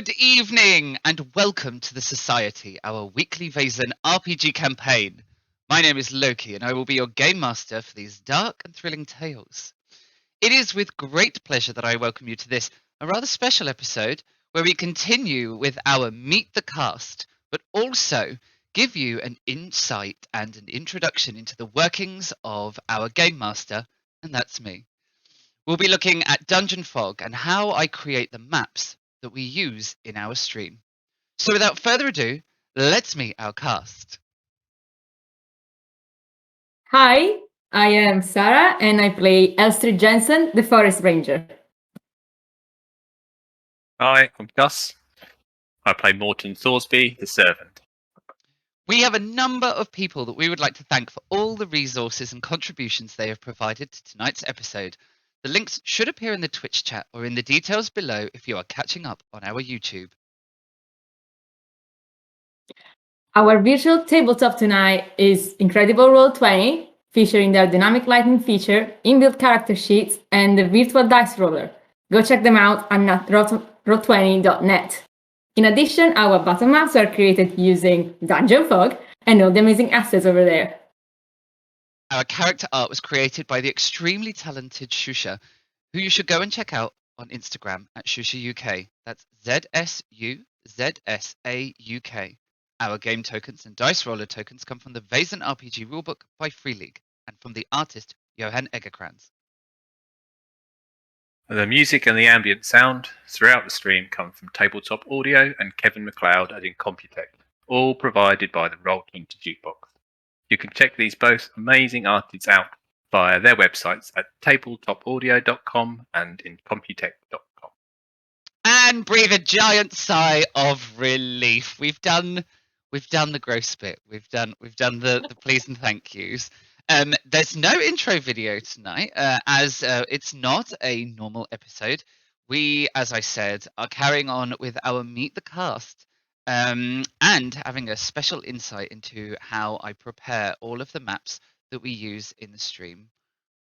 Good evening and welcome to the Society, our weekly Vaesen RPG campaign. My name is Loki and I will be your game master for these dark and thrilling tales. It is with great pleasure that I welcome you to this, a rather special episode, where we continue with our Meet the Cast, but also give you an insight and an introduction into the workings of our game master, and that's me. We'll be looking at DGNFog and how I create the maps that we use in our stream. So without further ado, let's meet our cast. Hi, I am Sarah and I play Elstrid Jensen, the Forest Ranger. Hi, I'm Gus. I play Morton Thorsby, the Servant. We have a number of people that we would like to thank for all the resources and contributions they have provided to tonight's episode. The links should appear in the Twitch chat or in the details below if you are catching up on our YouTube. Our virtual tabletop tonight is Incredible Roll20, featuring their dynamic lighting feature, inbuilt character sheets, and the virtual dice roller. Go check them out on roll20.net. In addition, our battle maps are created using DGNFog and all the amazing assets over there. Our character art was created by the extremely talented Shusha, who you should go and check out on Instagram at ShushaUK. That's ZSUZSAUK. Our game tokens and dice roller tokens come from the Vaesen RPG rulebook by Free League and from the artist Johan Egerkrans. The music and the ambient sound throughout the stream come from Tabletop Audio and Kevin MacLeod at Incomputech, all provided by the Roll20 Jukebox. You can check these both amazing artists out via their websites at tabletopaudio.com and incomputech.com. And breathe a giant sigh of relief. We've done the gross bit. We've done the please and thank yous. There's no intro video tonight, as it's not a normal episode. We, as I said, are carrying on with our Meet the Cast, and having a special insight into how I prepare all of the maps that we use in the stream.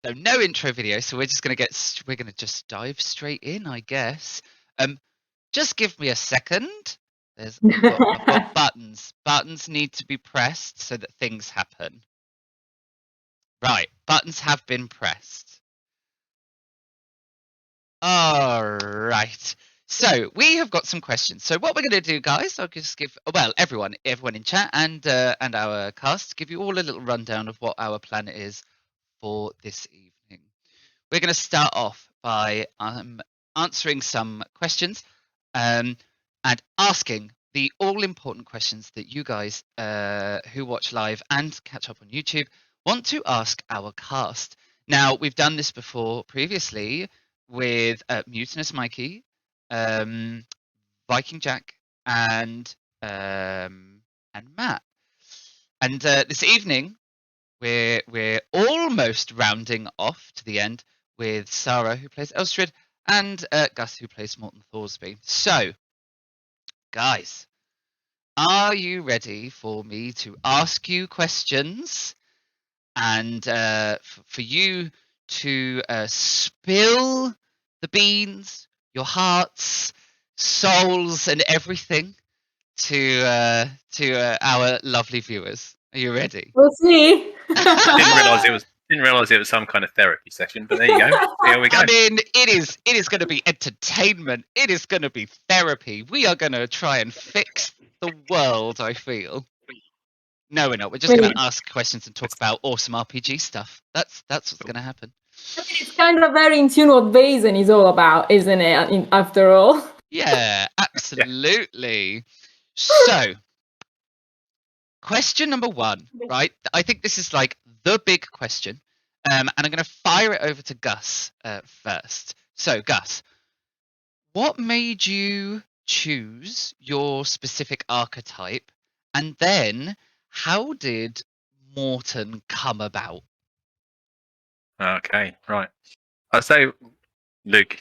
So no intro video, so we're gonna just dive straight in, I guess. Just give me a second. I've got buttons. Buttons need to be pressed so that things happen. Right, buttons have been pressed. All right. So we have got some questions. So what we're going to do, guys, I'll just give everyone in chat and our cast give you all a little rundown of what our plan is for this evening. We're going to start off by answering some questions and asking the all-important questions that you guys who watch live and catch up on YouTube want to ask our cast. Now, we've done this before previously with Mutinous Mikey, Viking Jack, and Matt. And this evening, we're almost rounding off to the end with Sarah, who plays Elstrid, and Gus, who plays Morton Thorsby. So, guys, are you ready for me to ask you questions and for you to spill the beans, your hearts, souls, and everything to our lovely viewers? Are you ready? We'll see. Didn't realise it was some kind of therapy session, but there you go. Here we go. I mean, it is going to be entertainment. It is going to be therapy. We are going to try and fix the world, I feel. No, we're not. We're just going to ask questions and talk about awesome RPG stuff. That's what's going to happen. I mean, it's kind of very in tune what Vaesen is all about, isn't it? After all. Yeah, absolutely. So, question number one, right? I think this is like the big question. And I'm going to fire it over to Gus first. So, Gus, what made you choose your specific archetype? And then, how did Morton come about? Okay, right. I'd say, Luke,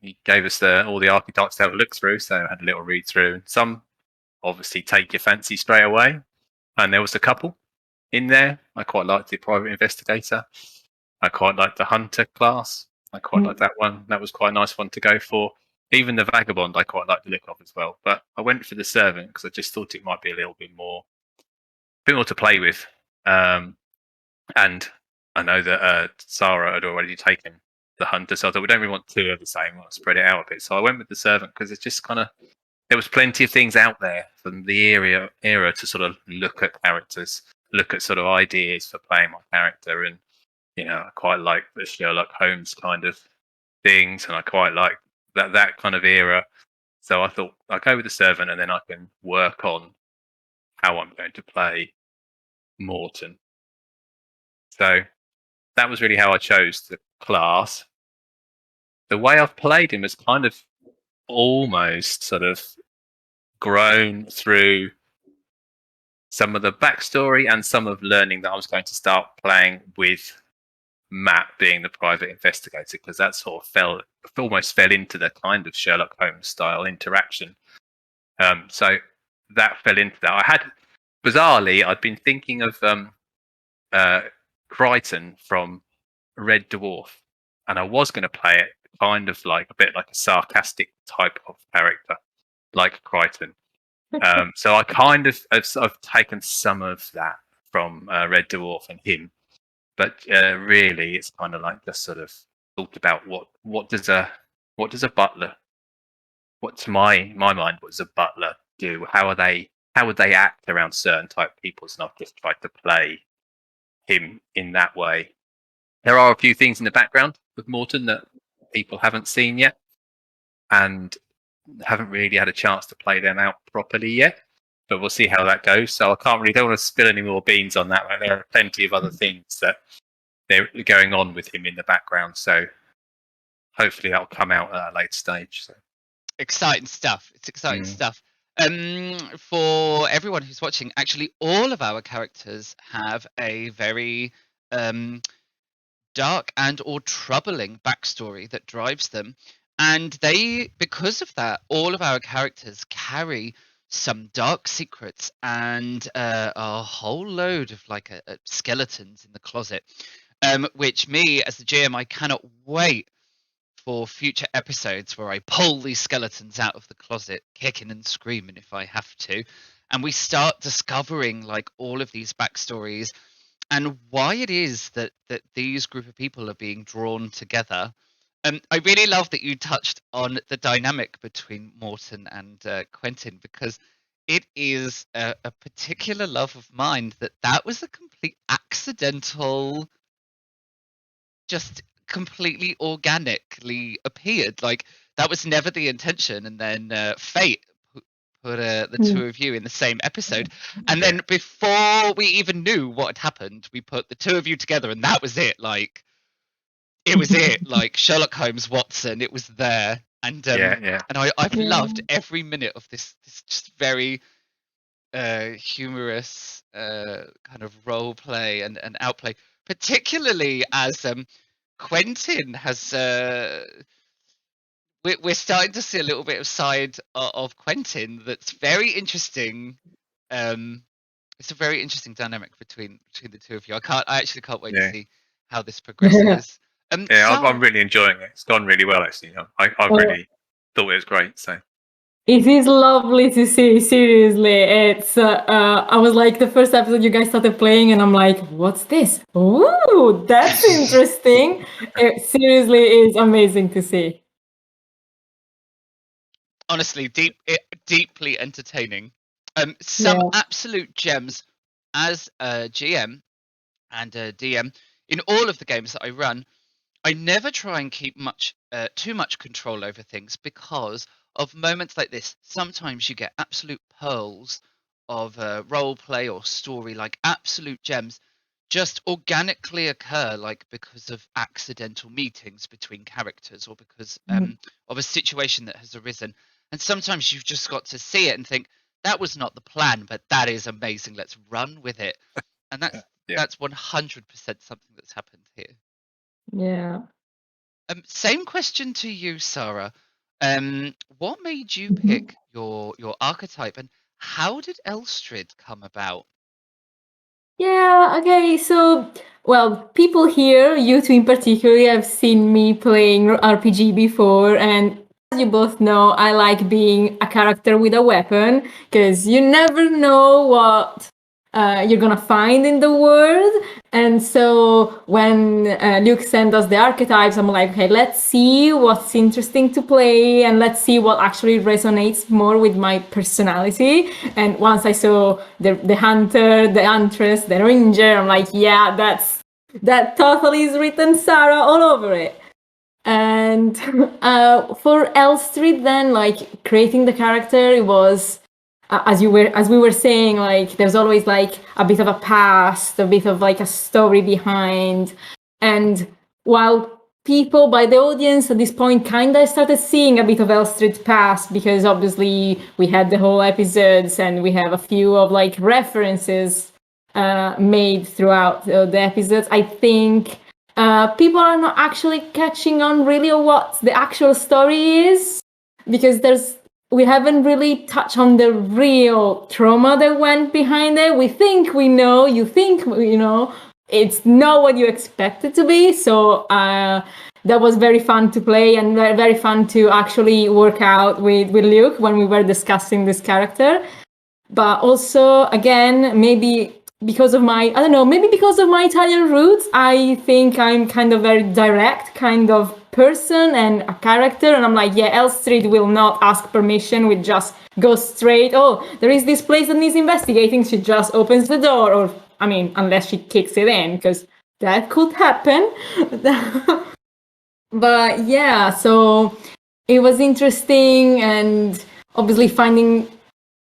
he gave us all the archetypes to have a look through, so I had a little read through. And some obviously take your fancy straight away. And there was a couple in there. I quite liked the private investigator. I quite liked the hunter class. I quite liked that one. That was quite a nice one to go for. Even the vagabond I quite like the look of as well. But I went for the servant because I just thought it might be a little bit more to play with. And I know that Sarah had already taken the hunter, so I thought we don't really want two of the same. I'll spread it out a bit. So I went with the servant because it's just kind of there was plenty of things out there from the era to sort of look at characters, look at sort of ideas for playing my character, and I quite like the Sherlock Holmes kind of things, and I quite like that kind of era. So I thought I'll go with the servant, and then I can work on how I'm going to play Morton. So that was really how I chose the class. The way I've played him has kind of almost sort of grown through some of the backstory and some of learning that I was going to start playing with Matt being the private investigator, because that sort of almost fell into the kind of Sherlock Holmes style interaction. So that fell into that. I had, bizarrely, I'd been thinking of Crichton from Red Dwarf, and I was going to play it kind of like a bit like a sarcastic type of character, like Crichton. So I kind of I've taken some of that from Red Dwarf and him, but really it's kind of like just sort of thought about what does a butler, what's my mind, what does a butler do? How would they act around certain type people? And I've just tried to play him in that way. There are a few things in the background with Morton that people haven't seen yet, and haven't really had a chance to play them out properly yet. But we'll see how that goes. So I don't want to spill any more beans on that. Right? There are plenty of other things that they're going on with him in the background. So hopefully that'll come out at a later stage. So. Exciting stuff. It's exciting stuff. For everyone who's watching, actually, all of our characters have a very dark and or troubling backstory that drives them, and because of that, all of our characters carry some dark secrets and a whole load of like skeletons in the closet, which me as the GM, I cannot wait for future episodes where I pull these skeletons out of the closet, kicking and screaming if I have to, and we start discovering like all of these backstories and why it is that these group of people are being drawn together. I really love that you touched on the dynamic between Morton and Quentin, because it is a particular love of mine that was a complete accidental, just completely organically appeared. Like that was never the intention, and then fate put the two of you in the same episode, and then before we even knew what had happened, we put the two of you together, and that was it. Like it was it. Like Sherlock Holmes, Watson, it was there. And and I've loved every minute of this just very humorous kind of role play and outplay, particularly as Quentin has we're starting to see a little bit of side of Quentin that's very interesting. It's a very interesting dynamic between the two of you. I actually can't wait to see how this progresses. I'm really enjoying it. It's gone really well, actually. I really thought it was great. So it is lovely to see. Seriously, it's. I was like the first episode you guys started playing, and I'm like, "What's this? Ooh, that's interesting." It seriously is amazing to see. Honestly, deeply entertaining. Some absolute gems as a GM and a DM in all of the games that I run. I never try and keep too much control over things because of moments like this. Sometimes you get absolute pearls of role play or story, like absolute gems, just organically occur, like because of accidental meetings between characters or because of a situation that has arisen. And sometimes you've just got to see it and think, that was not the plan, but that is amazing. Let's run with it. And that's 100% something that's happened here. Yeah. Same question to you, Sarah. What made you pick your archetype, and how did Elstrid come about? Yeah, okay, so, well, people here, you two in particular, have seen me playing RPG before, and you both know, I like being a character with a weapon, because you never know what you're gonna find in the world. And so when Luke sent us the archetypes, I'm like, okay, let's see what's interesting to play, and let's see what actually resonates more with my personality. And once I saw the hunter, the huntress, the ranger, I'm like, yeah, that totally is written Sarah all over it. And for Elstride, then, like, creating the character, it was as we were saying, like, there's always like a bit of a past, a bit of like a story behind. And while people, by the audience at this point, kind of started seeing a bit of Elstride's past, because obviously we had the whole episodes and we have a few of like references made throughout the episodes, I think people are not actually catching on really on what the actual story is, because we haven't really touched on the real trauma that went behind it. We think we know, you think you know, it's not what you expect it to be. So that was very fun to play, and very fun to actually work out with Luke when we were discussing this character. But also, again, maybe because of my Italian roots, I think I'm kind of very direct kind of person and a character. And I'm like, yeah, Elstride will not ask permission. We just go straight. Oh, there is this place that needs investigating. She just opens the door. Or, I mean, unless she kicks it in, because that could happen. But yeah, so it was interesting, and obviously finding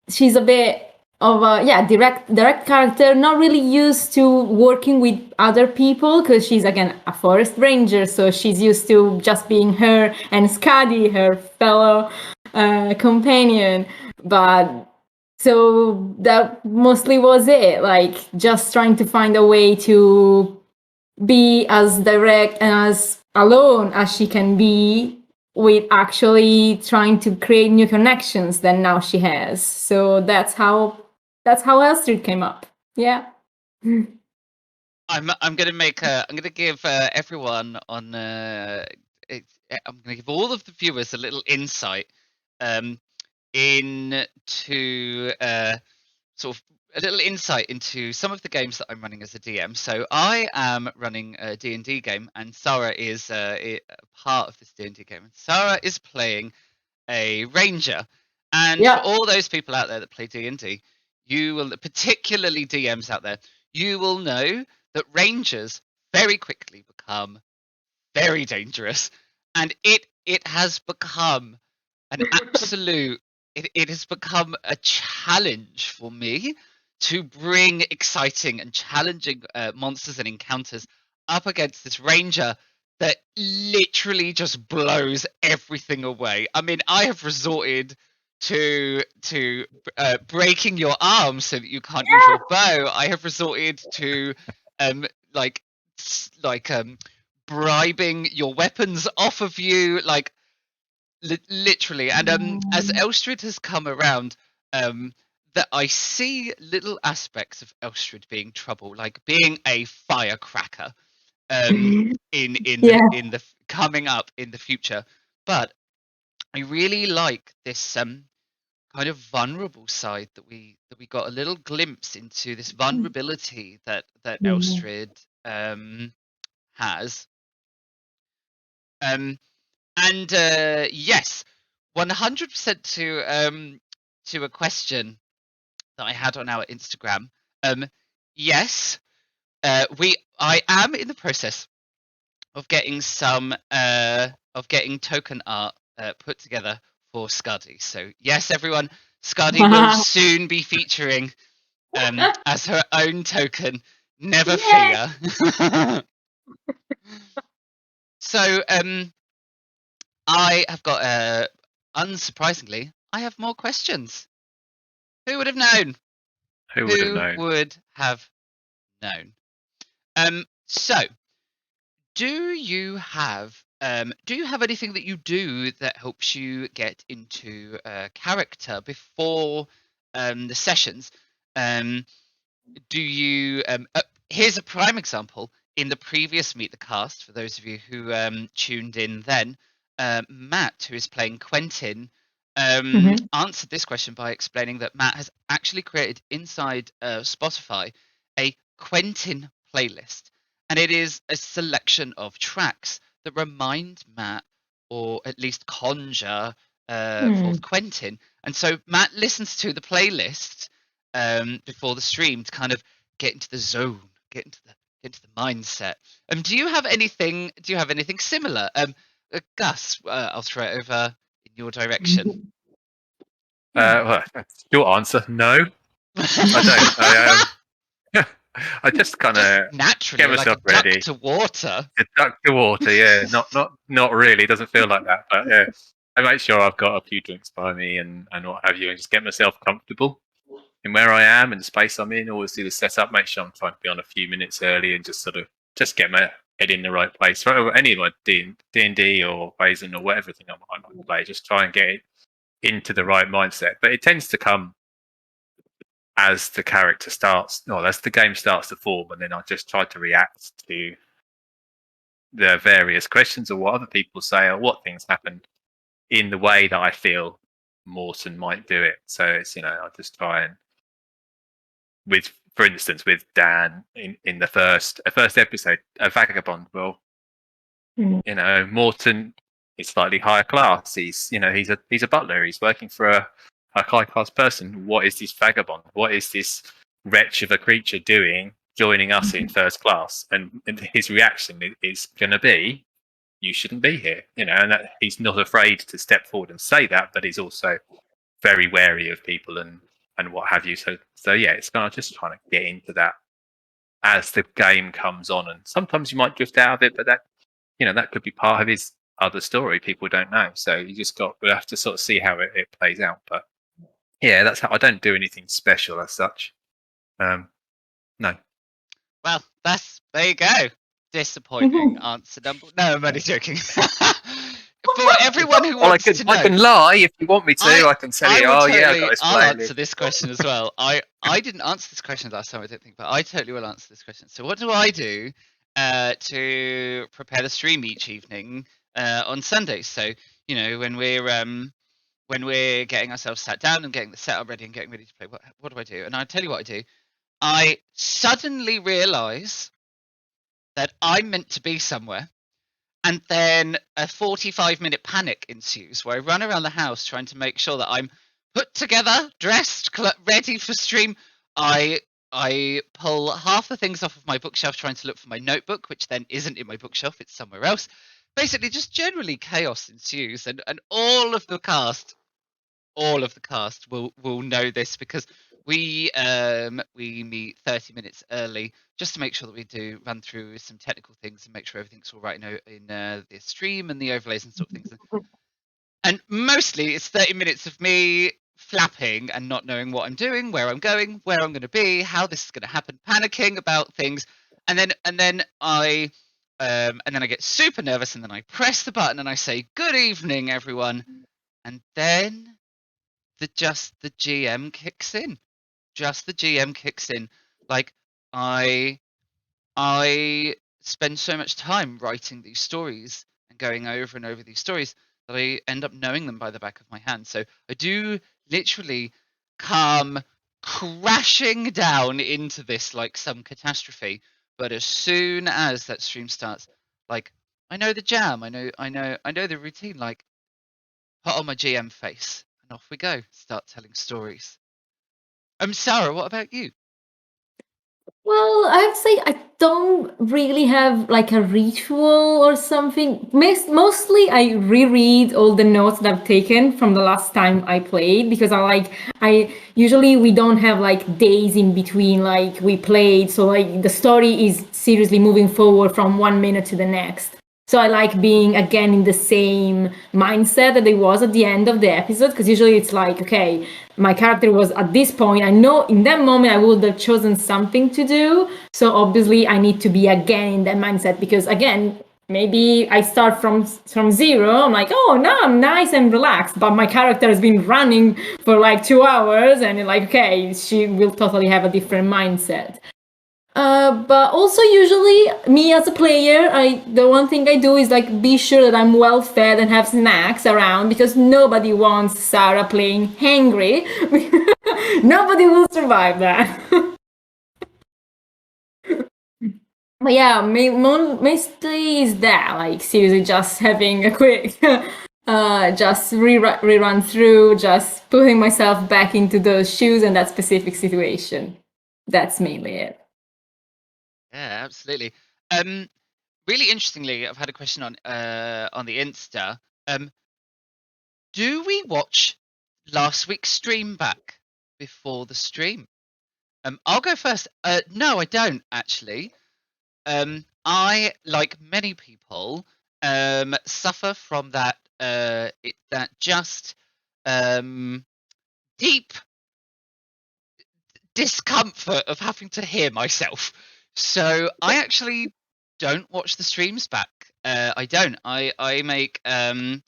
she's a bit of a direct character, not really used to working with other people, because she's again a forest ranger, so she's used to just being her and Skadi, her fellow companion. But so that mostly was it, like just trying to find a way to be as direct and as alone as she can be, with actually trying to create new connections that now she has. So that's how Elstride came up. Yeah. I'm gonna give everyone on I'm gonna give all of the viewers a little insight into sort of a little insight into some of the games that I'm running as a DM. So I am running a D&D game, and Sarah is a part of this D&D game. And Sarah is playing a ranger. And for all those people out there that play D&D, you will, particularly DMs out there, you will know that rangers very quickly become very dangerous, and it has become an absolute it has become a challenge for me to bring exciting and challenging monsters and encounters up against this ranger that literally just blows everything away. I mean, I have resorted to breaking your arm so that you can't use your bow. I have resorted to like bribing your weapons off of you, like literally. And as Elstride has come around, that I see little aspects of Elstride being trouble, like being a firecracker in the coming up in the future. But I really like this kind of vulnerable side that we got a little glimpse into, this vulnerability that Elstride has. And yes, 100% to a question that I had on our Instagram. Yes, I am in the process of getting some token art put together for Skadi. So yes, everyone, Skadi will soon be featuring as her own token. Never fear. So I have got unsurprisingly, I have more questions. Who would have known? Who would have known? Would have known? So do you have anything that you do that helps you get into character before the sessions? Do you here's a prime example. In the previous Meet the Cast, for those of you who tuned in then, Matt, who is playing Quentin, Mhm. answered this question by explaining that Matt has actually created inside Spotify a Quentin playlist, and it is a selection of tracks that remind Matt, or at least conjure forth Quentin. And so Matt listens to the playlist before the stream to kind of get into the zone, get into the mindset. Do you have anything similar? Gus, I'll throw it over in your direction. Well, short answer, no. I don't. I just kind of Naturally, get myself like a ready. duck to water. A duck to water, yeah. Not really. It doesn't feel like that, but yeah. I make sure I've got a few drinks by me and what have you, and just get myself comfortable in where I am and the space I'm in. Always do the setup. Make sure I'm trying to be on a few minutes early and just sort of get my head in the right place. For any of my D&D or Vaesen or whatever thing I might play, just try and get it into the right mindset. But it tends to come as the character starts, or as the game starts to form, and then I just try to react to the various questions or what other people say or what things happen in the way that I feel Morton might do it. So it's, I just try and for instance, with Dan in the first episode, a vagabond. Well, Morton is slightly higher class. He's a butler. He's working for a high class person. What is this vagabond? What is this wretch of a creature doing joining us in first class? And his reaction is going to be, you shouldn't be here, and that he's not afraid to step forward and say that, but he's also very wary of people and what have you. So yeah, it's kind of just trying to get into that as the game comes on, and sometimes you might drift out of it, but that that could be part of his other story. People don't know, so we'll have to sort of see how it plays out. But yeah, that's how I don't do anything special as such. No. Well, there you go. Disappointing answer number. No, I'm only joking. For everyone who wants to know, I can lie if you want me to. I can tell you. I'll I'll answer this question as well. I didn't answer this question last time, I don't think, but I totally will answer this question. So, what do I do to prepare the stream each evening on Sundays? So, when we're getting ourselves sat down and getting the setup ready and getting ready to play, what do I do? And I'll tell you what I do. I suddenly realise that I'm meant to be somewhere. And then a 45-minute panic ensues where I run around the house trying to make sure that I'm put together, dressed, ready for stream. I pull half the things off of my bookshelf trying to look for my notebook, which then isn't in my bookshelf, it's somewhere else. Basically, just generally chaos ensues, and all of the cast will know this because we meet 30 minutes early just to make sure that we do run through some technical things and make sure everything's all right in the stream and the overlays and sort of things. And mostly it's 30 minutes of me flapping and not knowing what I'm doing, where I'm going, where I'm going to be, how this is going to happen, panicking about things, and then I get super nervous, and then I press the button and I say, "Good evening, everyone," and then the GM kicks in. Just the GM kicks in. Like I spend so much time writing these stories and going over and over these stories that I end up knowing them by the back of my hand. So I do literally come crashing down into this like some catastrophe. But as soon as that stream starts, like I know the jam, I know the routine, like put on my GM face and off we go, start telling stories. Sarah, what about you? Well, I have to say I don't really have like a ritual or something. Mostly I reread all the notes that I've taken from the last time I played because I usually we don't have like days in between like we played, so like the story is seriously moving forward from 1 minute to the next. So I like being again in the same mindset that it was at the end of the episode, because usually it's like, okay, my character was at this point. I know in that moment I would have chosen something to do. So obviously I need to be again in that mindset because again, maybe I start from zero. I'm like, oh, now I'm nice and relaxed, but my character has been running for like 2 hours, and like, okay, she will totally have a different mindset. But also usually me as a player, the one thing I do is like be sure that I'm well fed and have snacks around, because nobody wants Sarah playing hangry. Nobody will survive that. But yeah, mostly is that, like, seriously just having a quick just rerun through, just putting myself back into those shoes and that specific situation. That's mainly it. Yeah, absolutely. Really interestingly, I've had a question on the Insta. Do we watch last week's stream back before the stream? I'll go first. No, I don't actually. I, like many people, suffer from that that just deep discomfort of having to hear myself. So I actually don't watch the streams back. I don't. I make I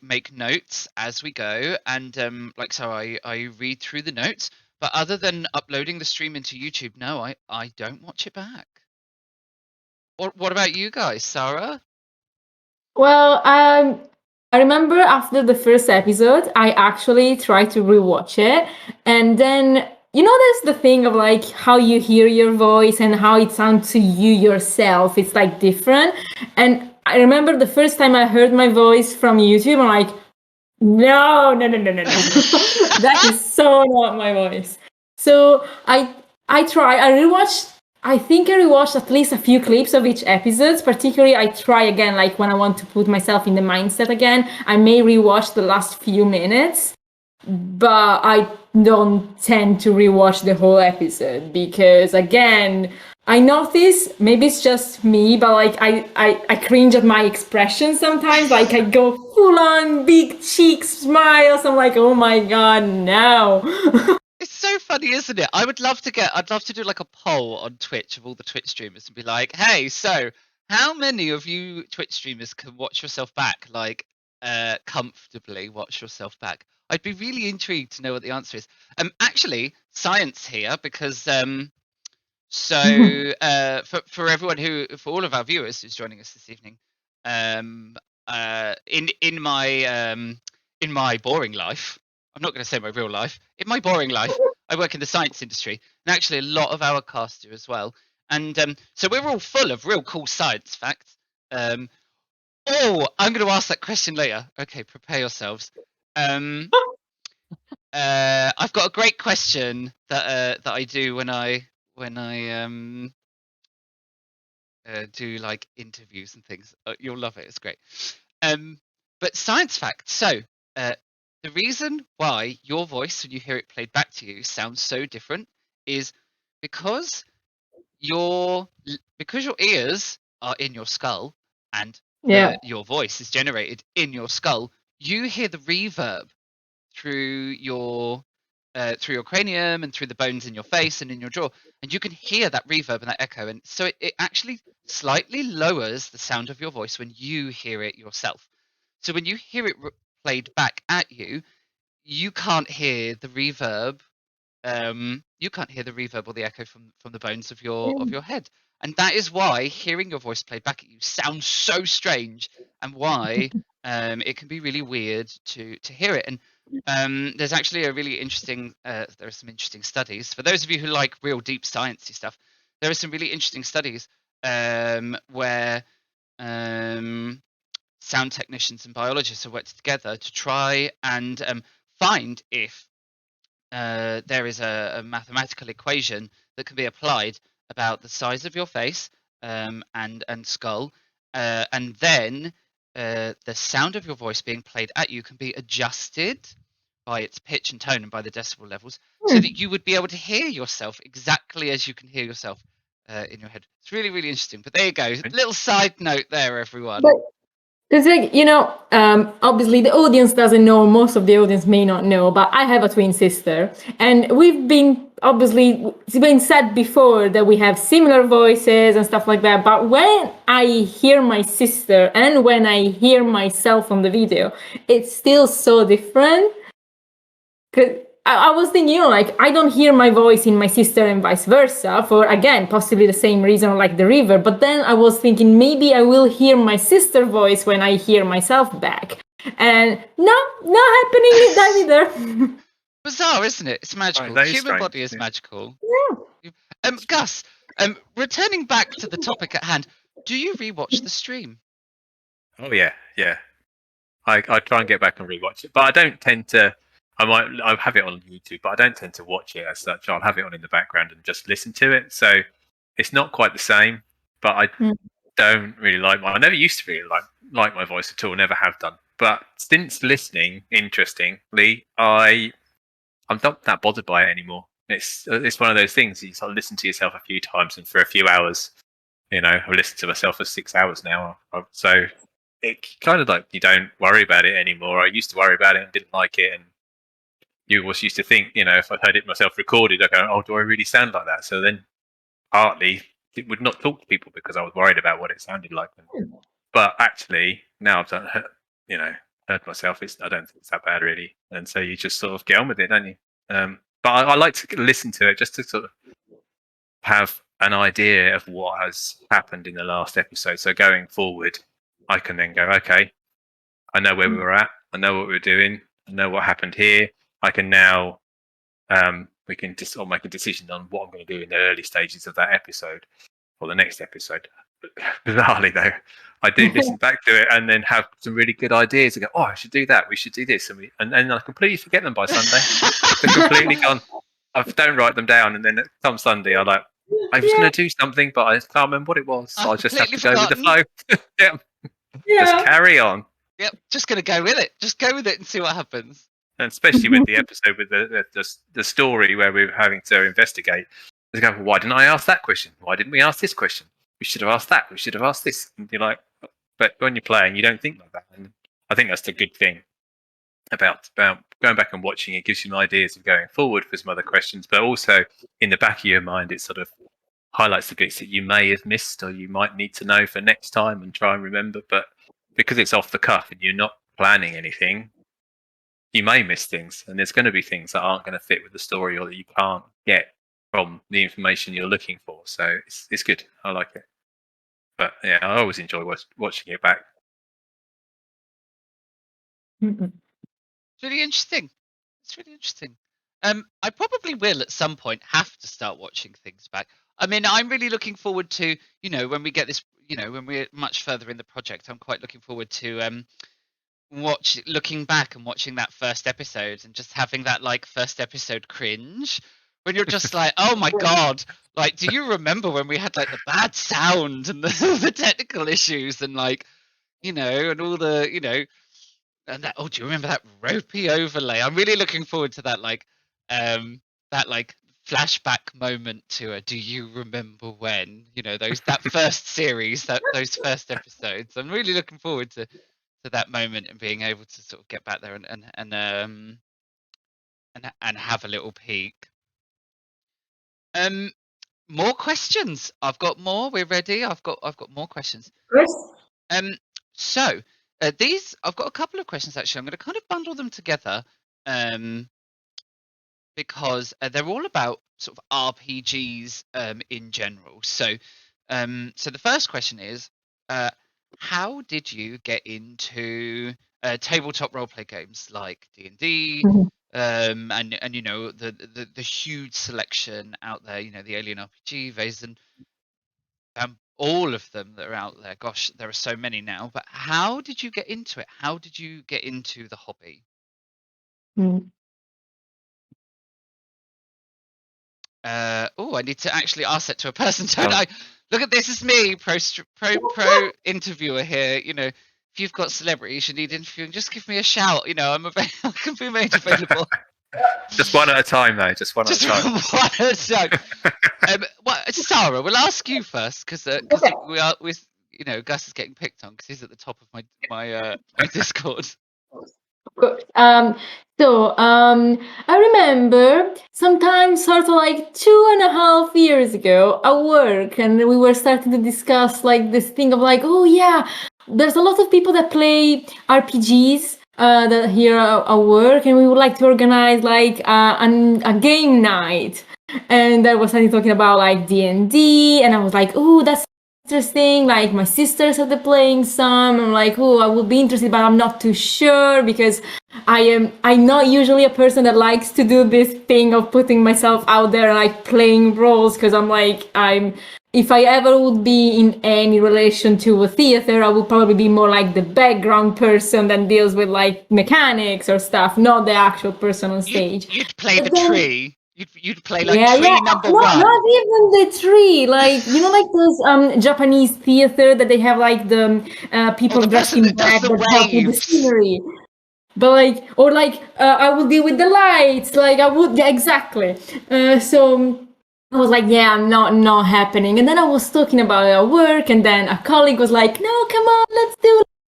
make notes as we go, and like so I read through the notes. But other than uploading the stream into YouTube, no, I don't watch it back. What about you guys, Sarah? Well, I remember after the first episode, I actually tried to rewatch it, and then there's the thing of like how you hear your voice and how it sounds to you yourself. It's like different, and I remember the first time I heard my voice from YouTube, I'm like, no, that is so not my voice. So I rewatched. I think I rewatched at least a few clips of each episode. Particularly, I try again, like when I want to put myself in the mindset again. I may rewatch the last few minutes, but I don't tend to rewatch the whole episode because, again, I notice, maybe it's just me, but like I cringe at my expressions sometimes. Like I go full on big cheek smiles. I'm like, oh my god, no. It's so funny, isn't it? I'd love to do like a poll on Twitch of all the Twitch streamers and be like, hey, so how many of you Twitch streamers can watch yourself back, like comfortably watch yourself back? I'd be really intrigued to know what the answer is. Actually, science here, because so for everyone for all of our viewers who's joining us this evening, in my boring life, I'm not going to say my real life. In my boring life, I work in the science industry, and actually a lot of our cast do as well. And so we're all full of real cool science facts. I'm going to ask that question later. Okay, prepare yourselves. I've got a great question that I do when I do like interviews and things. You'll love it. It's great. But science fact. So the reason why your voice, when you hear it played back to you, sounds so different is because your ears are in your skull and your voice is generated in your skull. You hear the reverb through your cranium and through the bones in your face and in your jaw, and you can hear that reverb and that echo, and so it actually slightly lowers the sound of your voice when you hear it yourself. So when you hear it played back at you, you can't hear the reverb. You can't hear the reverb or the echo from the bones of your head, and that is why hearing your voice played back at you sounds so strange, and why it can be really weird to hear it. And there's actually a really interesting. There are some interesting studies for those of you who like real deep sciencey stuff. There are some really interesting studies where sound technicians and biologists have worked together to try and find if there is a mathematical equation that can be applied about the size of your face and skull, and then the sound of your voice being played at you can be adjusted by its pitch and tone and by the decibel levels, so that you would be able to hear yourself exactly as you can hear yourself in your head. It's really, really interesting. But there you go. Little side note there, everyone. Because, like, obviously the audience doesn't know, most of the audience may not know, but I have a twin sister. And it's been said before that we have similar voices and stuff like that. But when I hear my sister and when I hear myself on the video, it's still so different. I was thinking, like, I don't hear my voice in my sister and vice versa, for, again, possibly the same reason like the river. But then I was thinking maybe I will hear my sister voice when I hear myself back. And no, not happening that either. Bizarre, isn't it? It's magical. That The is human strange, body is yeah. magical. Yeah. Gus, returning back to the topic at hand, do you rewatch the stream? Oh yeah. I try and get back and rewatch it, but I don't tend to. I'll have it on YouTube, but I don't tend to watch it as such. I'll have it on in the background and just listen to it. So it's not quite the same. But I don't really like I never used to really like my voice at all. Never have done. But since listening, interestingly, I'm not that bothered by it anymore. It's one of those things you sort of listen to yourself a few times, and for a few hours, I've listened to myself for 6 hours now. So it kind of like you don't worry about it anymore. I used to worry about it and didn't like it, and you always used to think, if I heard it myself recorded, I go, "Oh, do I really sound like that?" So then, partly, it would not talk to people because I was worried about what it sounded like. But actually, now I've done, heard myself. I don't think it's that bad really, and so you just sort of get on with it, don't you? But I like to listen to it just to sort of have an idea of what has happened in the last episode. So going forward, I can then go, okay, I know where we were at. I know what we were doing. I know what happened here. I can now, we can just make a decision on what I'm going to do in the early stages of that episode or the next episode. Bizarrely, though, I do listen back to it and then have some really good ideas and go, oh, I should do that. We should do this. And then I completely forget them by Sunday. They're completely gone. I don't write them down. And then come Sunday, I was going to do something, but I can't remember what it was. So I just have to go with the flow. Yeah. Just carry on. Yep, just going to go with it. Just go with it and see what happens. And especially with the episode with the story where we're having to investigate. They go, well, why didn't I ask that question? Why didn't we ask this question? We should have asked that. We should have asked this. And you're like, but when you're playing, you don't think like that. And I think that's the good thing about going back and watching. It gives you ideas of going forward for some other questions, but also in the back of your mind, it sort of highlights the bits that you may have missed or you might need to know for next time and try and remember. But because it's off the cuff and you're not planning anything, you may miss things, and there's going to be things that aren't going to fit with the story or that you can't get from the information you're looking for. So it's good. I like it. But yeah, I always enjoy watching it back. Mm-mm. It's really interesting. It's really interesting. I probably will at some point have to start watching things back. I mean, I'm really looking forward to, when we get this, when we're much further in the project, I'm quite looking forward to looking back and watching that first episode and just having that first episode cringe when you're just like, oh my god, do you remember when we had the bad sound and the technical issues and and all the and that, oh, do you remember that ropey overlay? I'm really looking forward to that that flashback moment to do you remember when that first series, those first episodes. I'm really looking forward to that moment and being able to sort of get back there and have a little peek. More questions. I've got more. We're ready. I've got more questions. Yes. So these, I've got a couple of questions actually. I'm going to kind of bundle them together, because they're all about sort of RPGs in general. So the first question is, how did you get into tabletop roleplay games like D&D, and the huge selection out there? The Alien RPG, Vaesen, all of them that are out there. Gosh, there are so many now. But how did you get into it? How did you get into the hobby? I need to actually ask that to a person, don't I? Look at this, is me, pro interviewer here. If you've got celebrities you need interviewing, just give me a shout. I can be made available. Just one at a time, though. Just one at a time. One at a time. Sarah, we'll ask you first because Gus is getting picked on because he's at the top of my Discord. I remember sometimes sort of 2.5 years ago at work, and we were starting to discuss this thing of oh yeah, there's a lot of people that play RPGs, that here at work, and we would like to organize like a game night. And I was talking about like D&D, and I was like, oh, that's interesting. Like my sisters are playing some. I'm like, oh, I would be interested, but I'm not too sure because I'm not usually a person that likes to do this thing of putting myself out there and like playing roles, because if I ever would be in any relation to a theater, I would probably be more like the background person that deals with like mechanics or stuff, not the actual person on stage. You'd play the But then- tree. You'd play like tree number one. Not even the tree. Like like those Japanese theater that they have like the people the dressed person in that does black the that help with the waves. scenery. But I would deal with the lights. Like I would, yeah, exactly. So I was like, yeah, not happening. And then I was talking about it at work, and then a colleague was like, no, come on, let's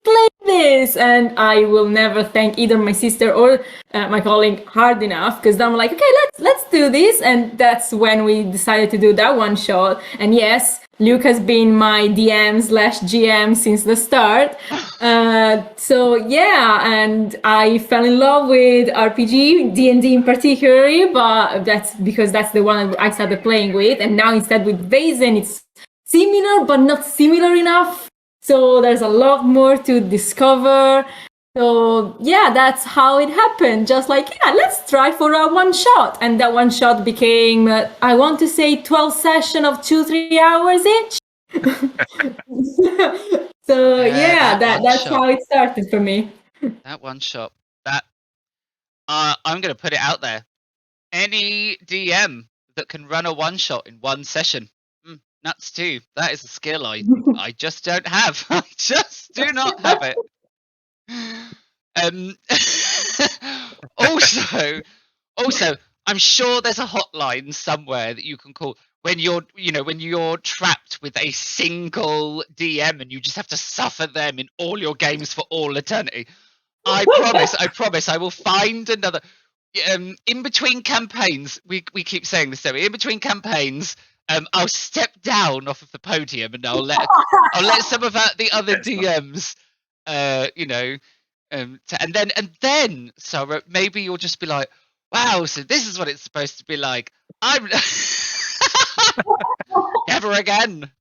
play this. And I will never thank either my sister or my colleague hard enough, because I'm like, okay, let's do this. And that's when we decided to do that one shot. And yes, Luke has been my DM/GM since the start. So yeah, and I fell in love with RPG, D&D in particular, but that's because that's the one I started playing with. And now instead with Vaesen, it's similar, but not similar enough. So there's a lot more to discover. So yeah, that's how it happened. Just like, yeah, let's try for a one shot. And that one shot became, I want to say 12 session of 2-3 hours each. So yeah, that's shot. how it started for me. That one shot. That I'm gonna put it out there. Any DM that can run a one shot in one session, nuts too. That is a skill I just don't have. I just do not have it. Also, I'm sure there's a hotline somewhere that you can call when you're trapped with a single DM and you just have to suffer them in all your games for all eternity. I promise, I will find another. In between campaigns, we keep saying this, Zoe. In between campaigns, I'll step down off of the podium and I'll let some of the other DMs, and then Sarah, maybe you'll just be like, wow, so this is what it's supposed to be like. I'm never again.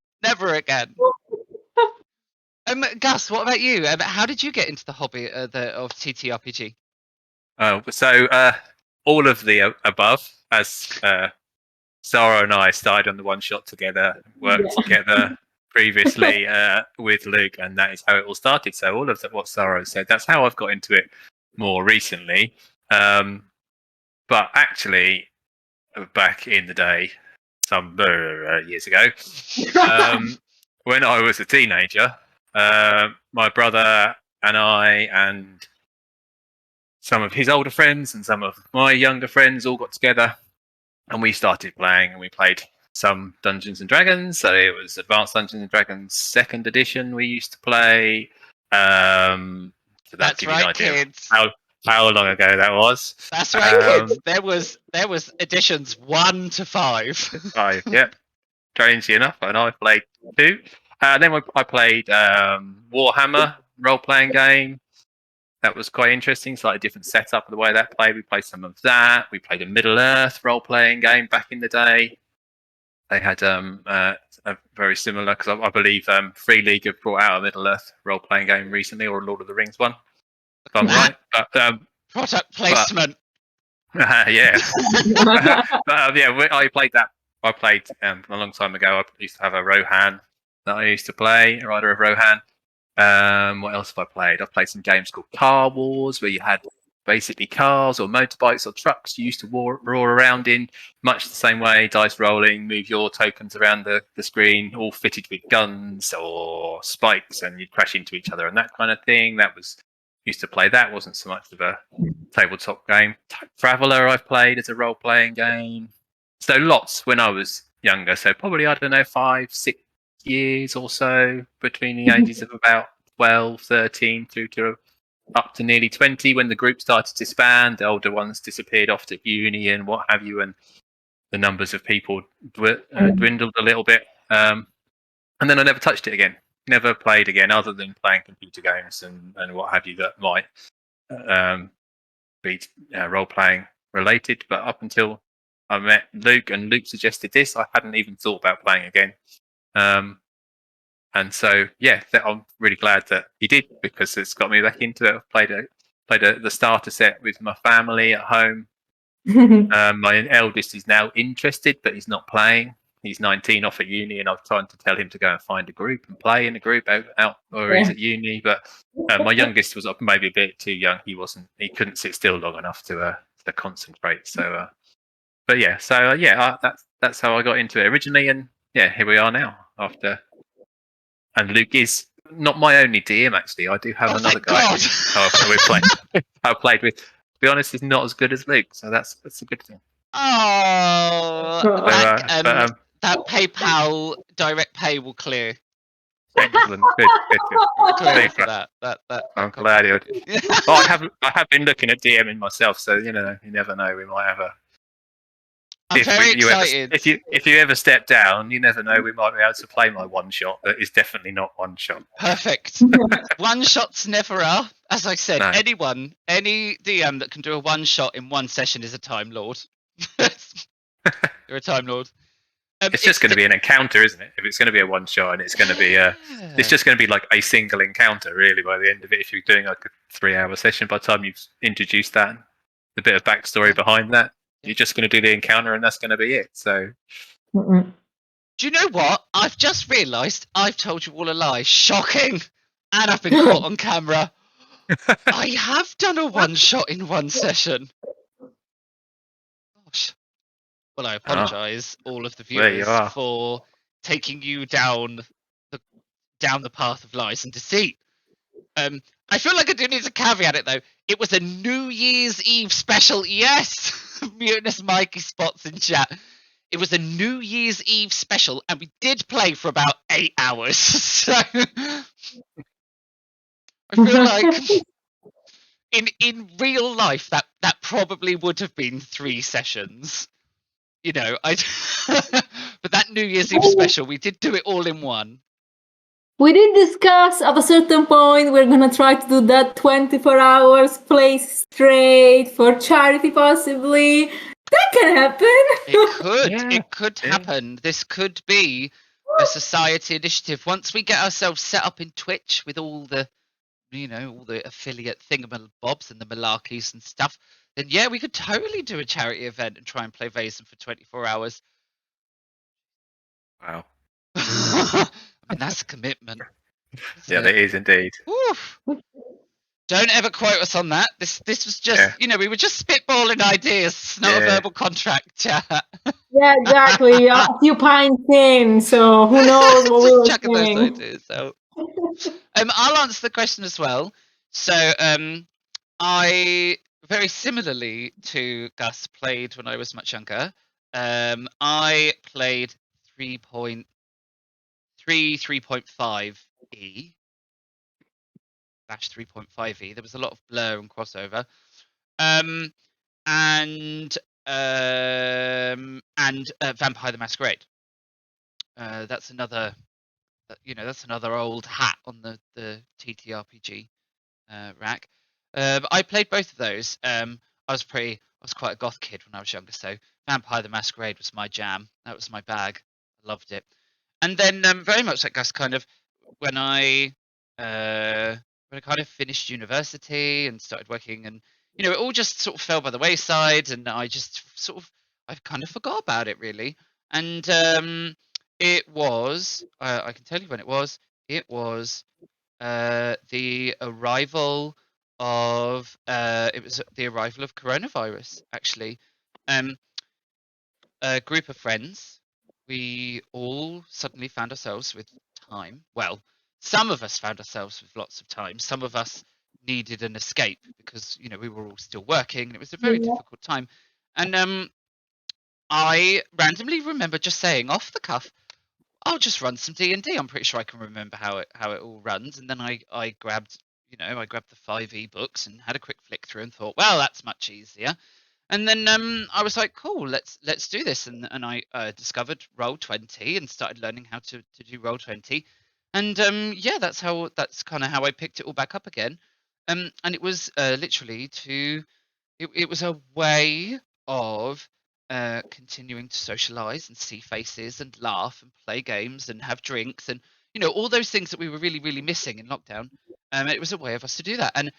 Gus, what about you? How did you get into the hobby of TTRPG? So all of the above, as Sarah and I started on the one shot together, worked together previously with Luke, and that is how it all started. So all of what Sarah said, that's how I've got into it more recently. But actually, back in the day, some years ago, when I was a teenager, my brother and I and some of his older friends and some of my younger friends all got together and we started playing, and we played some Dungeons and Dragons. So it was Advanced Dungeons and Dragons 2nd edition we used to play. So that's right, kids. How long ago that was. That's right, kids. There was editions 1 to 5. 5, yeah. Strangely enough, and I played 2. Then I played Warhammer role-playing game. That was quite interesting. Slightly different setup of the way that played. We played some of that. We played a Middle-earth role-playing game back in the day. They had a very similar, because I believe Free League have brought out a Middle-earth role-playing game recently, or a Lord of the Rings one, if I'm right. But, product placement. Yeah. I played that. I played a long time ago. I used to have a Rohan that I used to play, a Rider of Rohan. What else have I played? I've played some games called Car Wars, where you had basically cars or motorbikes or trucks you used to roar around in, much the same way, dice rolling, move your tokens around the screen, all fitted with guns or spikes, and you'd crash into each other and that kind of thing. Used to play that. Wasn't so much of a tabletop game. Traveller I've played as a role-playing game. So lots when I was younger. So probably, I don't know, 5-6 years or so, between the ages of about 12, 13 through to up to nearly 20, when the group started to disband. The older ones disappeared off to uni and what have you, and the numbers of people dwindled a little bit. And then I never touched it again. Never played again, other than playing computer games and what have you that might be role playing related. But up until I met Luke and Luke suggested this, I hadn't even thought about playing again. And so I'm really glad that he did, because it's got me back into it. I've played the starter set with my family at home. My eldest is now interested, but he's not playing. He's 19, off at uni, and I've tried to tell him to go and find a group and play in a group out or he's at uni. But my youngest was maybe a bit too young. He couldn't sit still long enough to concentrate. So, that's how I got into it originally, and here we are now. And Luke is not my only DM, actually. I do have another guy I've played with. To be honest, he's not as good as Luke, so that's a good thing. Oh, that PayPal direct pay will clear. Excellent. Good. Clear for that. I'm glad you. I have been looking at DMing myself, so you never know. We might have a. I'm very excited. If you ever step down, you never know. We might be able to play my one shot. That is definitely not one shot. Perfect. One shots never are. As I said, No. any DM that can do a one shot in one session is a Time Lord. You're a Time Lord. It's just going to be an encounter, isn't it? If it's going to be a one shot, and it's going to be it's just going to be like a single encounter, really. By the end of it, if you're doing like a 3-hour session, by the time you've introduced that, the bit of backstory behind that. You're just going to do the encounter, and that's going to be it. So, do you know what? I've just realised I've told you all a lie. Shocking! And I've been caught on camera. I have done a one shot in one session. Gosh. Well, I apologise, all of the viewers, for taking you down the path of lies and deceit. I feel like I do need to caveat it though. It was a New Year's Eve special. Yes. Mutinous Mikey spots in chat. It was a New Year's Eve special, and we did play for about 8 hours. So I feel like in real life that probably would have been 3 sessions. But that New Year's Eve special, we did do it all in one. We did discuss at a certain point we're gonna try to do that 24 hours play straight for charity, possibly. That can happen. It could. It could happen. This could be a society initiative. Once we get ourselves set up in Twitch with all the affiliate thingamabobs and the malarkeys and stuff, then we could totally do a charity event and try and play Vaesen for 24 hours. Wow. I mean, that's a commitment. That is indeed. Oof. Don't ever quote us on that. This was just, we were just spitballing ideas. It's not a verbal contract. Yeah, exactly. A few pints in, so who knows what we were saying. Those ideas out. I'll answer the question as well. So, I very similarly to Gus played when I was much younger. I played 3.5E. /3.5e. There was a lot of blur and crossover, and Vampire the Masquerade. That's another, old hat on the TTRPG rack. I played both of those. I was quite a goth kid when I was younger, so Vampire the Masquerade was my jam. That was my bag. I loved it. And then very much like Gus, kind of when I kind of finished university and started working, and it all just sort of fell by the wayside, and I just I kind of forgot about it really. And it was I can tell you when it was. It was the arrival of coronavirus, actually. A group of friends, we all suddenly found ourselves with time. Well, some of us found ourselves with lots of time. Some of us needed an escape because we were all still working, and it was a very difficult time. And I randomly remember just saying off the cuff, I'll just run some D&D. I'm pretty sure I can remember how it all runs. And then I grabbed the 5e books and had a quick flick through and thought, well, that's much easier. And then I was like, cool, let's do this. And I discovered Roll20 and started learning how to do Roll20. And that's kind of how I picked it all back up again. And it was literally to it was a way of continuing to socialize and see faces and laugh and play games and have drinks and all those things that we were really really missing in lockdown. It was a way of us to do that, and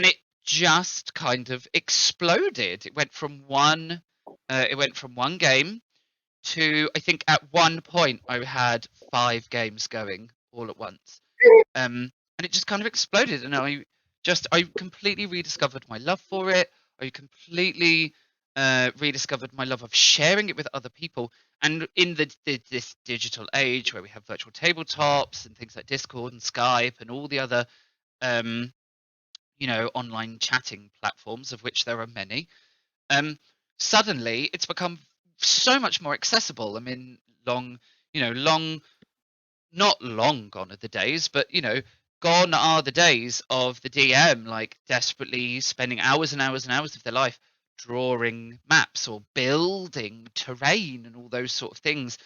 it just kind of exploded. It went from one game to, I think at one point I had 5 games going all at once. And it just kind of exploded, and I completely rediscovered my love for it. I completely rediscovered my love of sharing it with other people. And in this digital age where we have virtual tabletops and things like Discord and Skype and all the other um, online chatting platforms, of which there are many, suddenly it's become so much more accessible. I mean, long not long gone are the days, but gone are the days of the DM like desperately spending hours and hours and hours of their life drawing maps or building terrain and all those sort of things.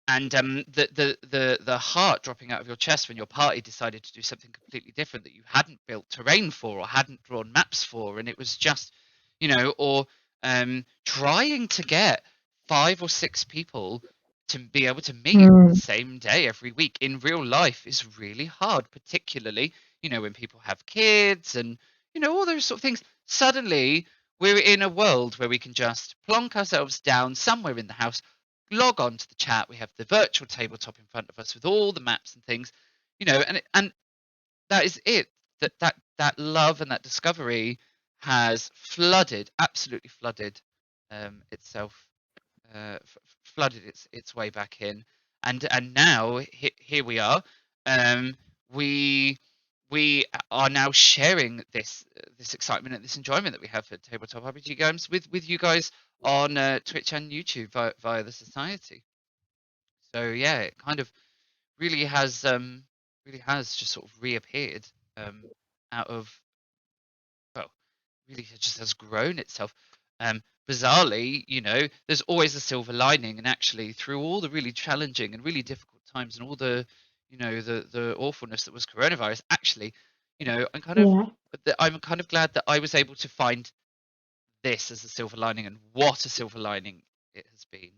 And the heart dropping out of your chest when your party decided to do something completely different that you hadn't built terrain for or hadn't drawn maps for, and it was just, or trying to get 5 or 6 people to be able to meet on the same day every week in real life is really hard, particularly when people have kids and all those sort of things. Suddenly we're in a world where we can just plonk ourselves down somewhere in the house, log on to the chat. We have the virtual tabletop in front of us with all the maps and things, and that is it. That love and that discovery has absolutely flooded itself, flooded its way back in, and now here we are. We we are now sharing this excitement and this enjoyment that we have for tabletop RPG games with you guys on Twitch and YouTube via the society. So yeah, it kind of really has just sort of reappeared out of, well, really it just has grown itself. Bizarrely, there's always a silver lining, and actually through all the really challenging and really difficult times and all the the awfulness that was coronavirus, actually, Yeah. I'm kind of glad that I was able to find this as a silver lining, and what a silver lining it has been.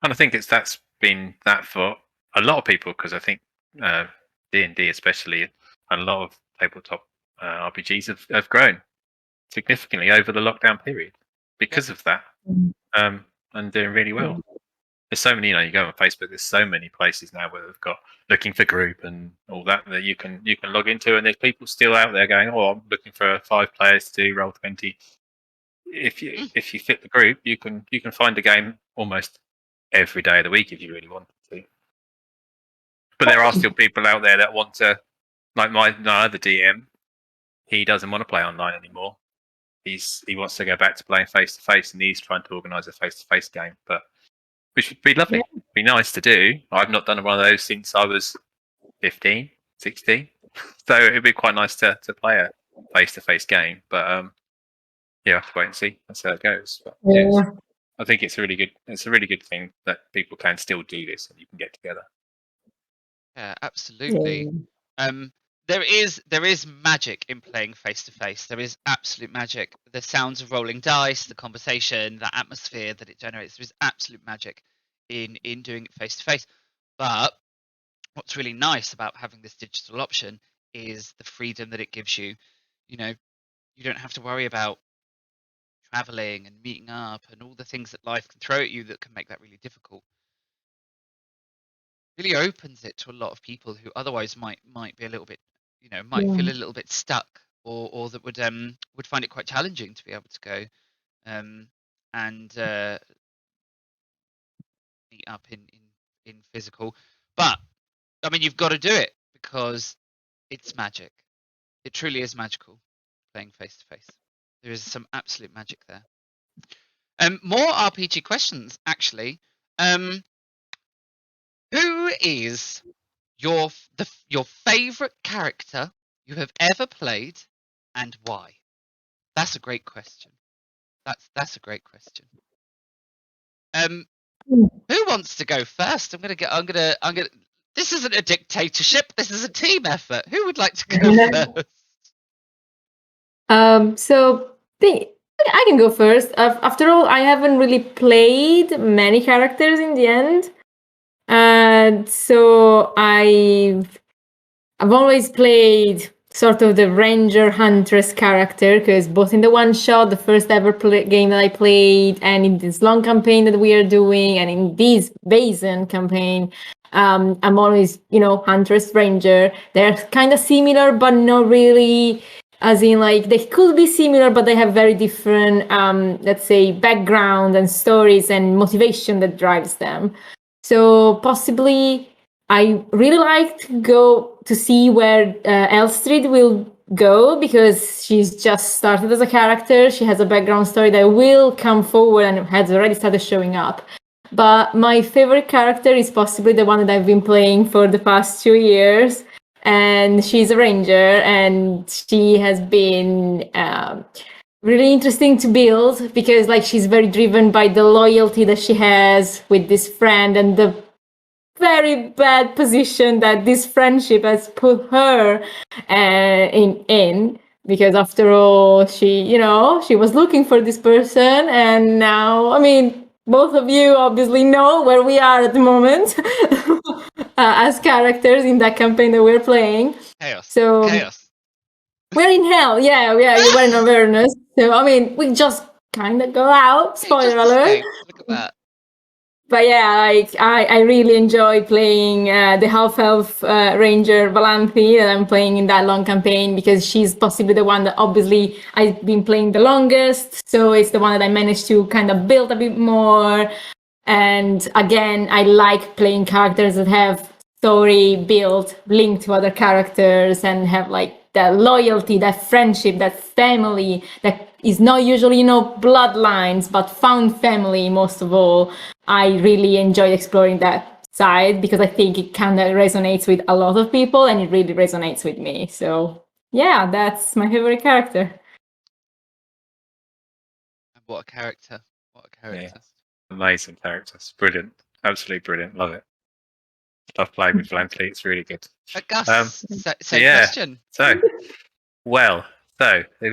And I think that's been that for a lot of people, because I think D&D especially, and a lot of tabletop RPGs have grown significantly over the lockdown period because of that, and doing really well. There's so many, you go on Facebook, there's so many places now where they've got looking for group and all that you can log into, and there's people still out there going, oh, I'm looking for 5 players to do Roll20. If you fit the group, you can find a game almost every day of the week if you really want to. But there are still people out there that want to, like my other DM, he doesn't want to play online anymore. He wants to go back to playing face to face, and he's trying to organise a face to face game. But which would be lovely, be nice to do. I've not done one of those since I was 15, 16, so it'd be quite nice to play a face to face game. But yeah, I have to wait and see. That's how it goes. But, yes, I think it's a really good thing that people can still do this and you can get together. Yeah, absolutely. There is magic in playing face to face. There is absolute magic. The sounds of rolling dice, the conversation, the atmosphere that it generates. There is absolute magic in doing it face to face. But what's really nice about having this digital option is the freedom that it gives you. You don't have to worry about traveling and meeting up and all the things that life can throw at you that can make that really difficult. Really opens it to a lot of people who otherwise might be a little bit, might feel a little bit stuck, or that would find it quite challenging to be able to go and meet up in physical. But I mean, you've got to do it because it's magic. It truly is magical playing face to face. There is some absolute magic there. More RPG questions, actually. Who is your favorite character you have ever played, and why? That's a great question. That's a great question. Who wants to go first? I'm gonna This isn't a dictatorship. This is a team effort. Who would like to go first? So I can go first. After all, I haven't really played many characters in the end, and so I've always played sort of the ranger huntress character, because both in the one shot, the first ever game that I played, and in this long campaign that we are doing, and in this Vaesen campaign, I'm always, huntress ranger. They're kind of similar, but not really. As in, like, they could be similar, but they have very different, let's say, background and stories and motivation that drives them. So possibly, I really like to go to see where Elstrid will go, because she's just started as a character. She has a background story that will come forward and has already started showing up. But my favorite character is possibly the one that I've been playing for the past 2 years. And she's a ranger, and she has been really interesting to build, because like she's very driven by the loyalty that she has with this friend, and the very bad position that this friendship has put her in, because after all, she was looking for this person, and now, I mean, both of you obviously know where we are at the moment as characters in that campaign that we're playing. Chaos. So Chaos. we're in hell. Yeah, you were in Avernus. So I mean, we just kind of go out. Spoiler alert. Escape. Look at that. But yeah, like I really enjoy playing the half-elf ranger Valanthi that I'm playing in that long campaign, because she's possibly the one that obviously I've been playing the longest. So it's the one that I managed to kind of build a bit more. And again, I like playing characters that have story built, linked to other characters, and have like that loyalty, that friendship, that family that is not usually, bloodlines, but found family most of all. I really enjoy exploring that side, because I think it kind of resonates with a lot of people, and it really resonates with me. So yeah, that's my favorite character. What a character. What a character. Yeah. Amazing characters. Brilliant. Absolutely brilliant. Love it. I've played with Valanthi. It's really good. Gus, same yeah. question. So there were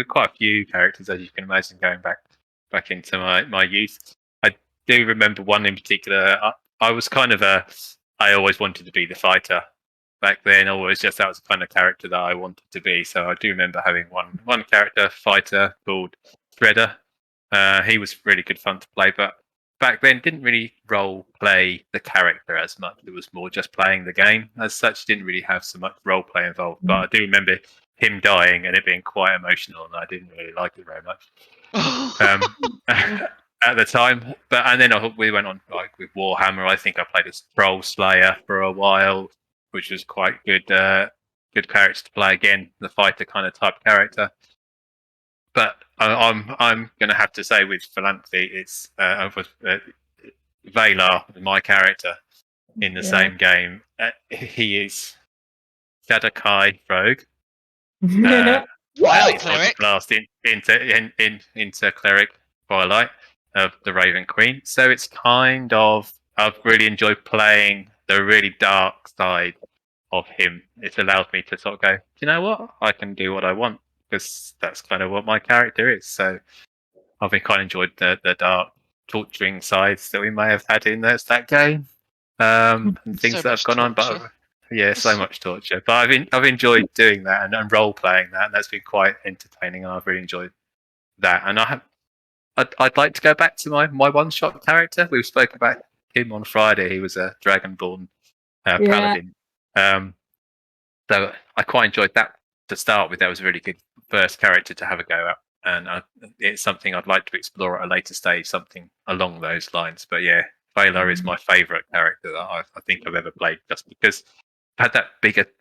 quite a few characters, as you can imagine, going back into my youth. I do remember one in particular. I was kind of I always wanted to be the fighter back then. That was the kind of character that I wanted to be. So I do remember having one character fighter called Shredder. He was really good fun to play, but back then didn't really role play the character as much. It was more just playing the game as such. Didn't really have so much role play involved. But I do remember him dying and it being quite emotional, and I didn't really like it very much at the time. And then we went on like with Warhammer. I think I played as Troll Slayer for a while, which was quite good. Good character to play again, the fighter kind of type character. But I'm going to have to say with Valanthi, it's Valar, my character in the same game. He is Shadakai Rogue. Twilight Cleric. Blast into Cleric Twilight of the Raven Queen. So it's kind of, I've really enjoyed playing the really dark side of him. It allows me to sort of go, you know what? I can do what I want, because that's kind of what my character is. So I've been kind of enjoyed the dark, torturing sides that we may have had in that game, and things that have gone on. But yeah, so much torture. But I've enjoyed doing that and role playing that, and that's been quite entertaining. And I've really enjoyed that. And I'd like to go back to my one shot character. We spoke about him on Friday. He was a Dragonborn paladin. So I quite enjoyed that to start with. That was a really good first character to have a go at, and it's something I'd like to explore at a later stage, something along those lines. But yeah, Valar is my favourite character that I think I've ever played, just because I've had that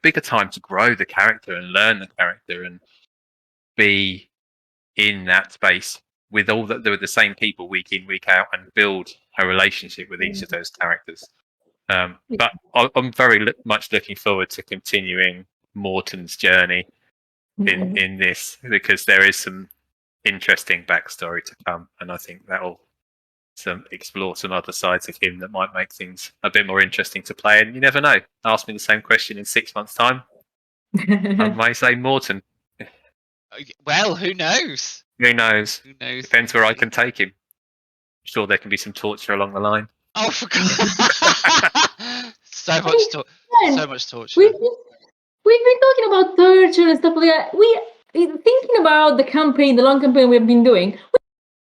bigger time to grow the character and learn the character and be in that space with the same people week in, week out, and build a relationship with each of those characters. But I'm very much looking forward to continuing Morton's journey in this, because there is some interesting backstory to come, and I think that'll explore some other sides of him that might make things a bit more interesting to play. And you never know. Ask me the same question in 6 months' time. I may say Morton. Well, who knows? Who knows? Who knows? Depends where I can take him. I'm sure there can be some torture along the line. Oh, for God. so much torture. We've been talking about torture and stuff like that. Thinking about the campaign, the long campaign we've been doing, we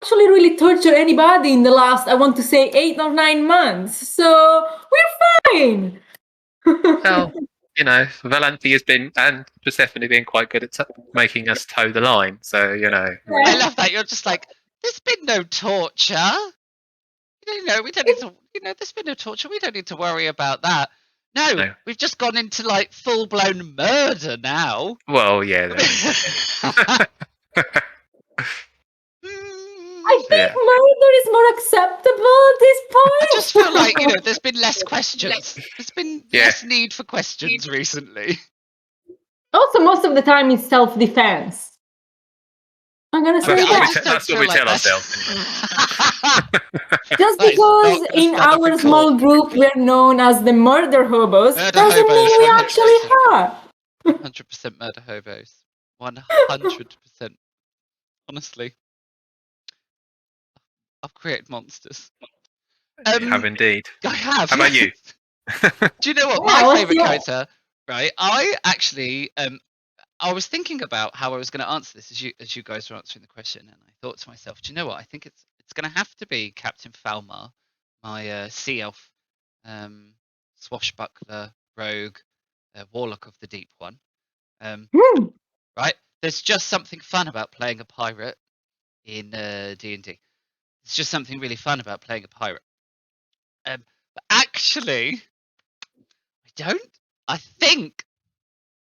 actually really torture anybody in the last, I want to say, 8 or 9 months. So we're fine. Well, Valenti has been, and Persephone been quite good at making us toe the line. So, I love that. You're just like, there's been no torture. We don't need to, there's been no torture. We don't need to worry about that. No, we've just gone into like full-blown murder now. Well, yeah. I think murder is more acceptable at this point. I just feel like, there's been less questions. There's been less need for questions recently. Also, most of the time it's self-defense. I'm gonna say that. That's what we tell ourselves. Just because in our small group we're known as the murder hobos, doesn't mean we actually are. 100% murder hobos. 100%. Honestly. I've created monsters. You have indeed. I have. How about you? Do you know what? My favourite character, right? I actually I was thinking about how I was going to answer this as you guys were answering the question, and I thought to myself, do you know what? I think it's going to have to be Captain Falmar, my sea elf, swashbuckler, rogue, warlock of the deep one. Right? There's just something fun about playing a pirate in D&D. It's just something really fun about playing a pirate. But actually, I think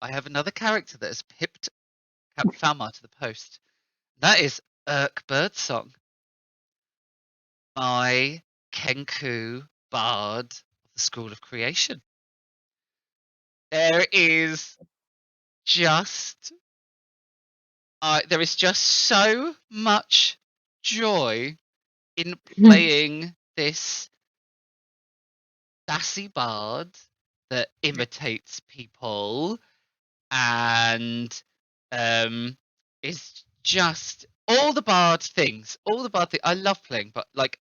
I have another character that has pipped Captain Falmar to the post. That is Urk Birdsong, my Kenku bard of the School of Creation. There is just so much joy in playing this sassy bard that imitates people and is just all the bard things. I love playing, but like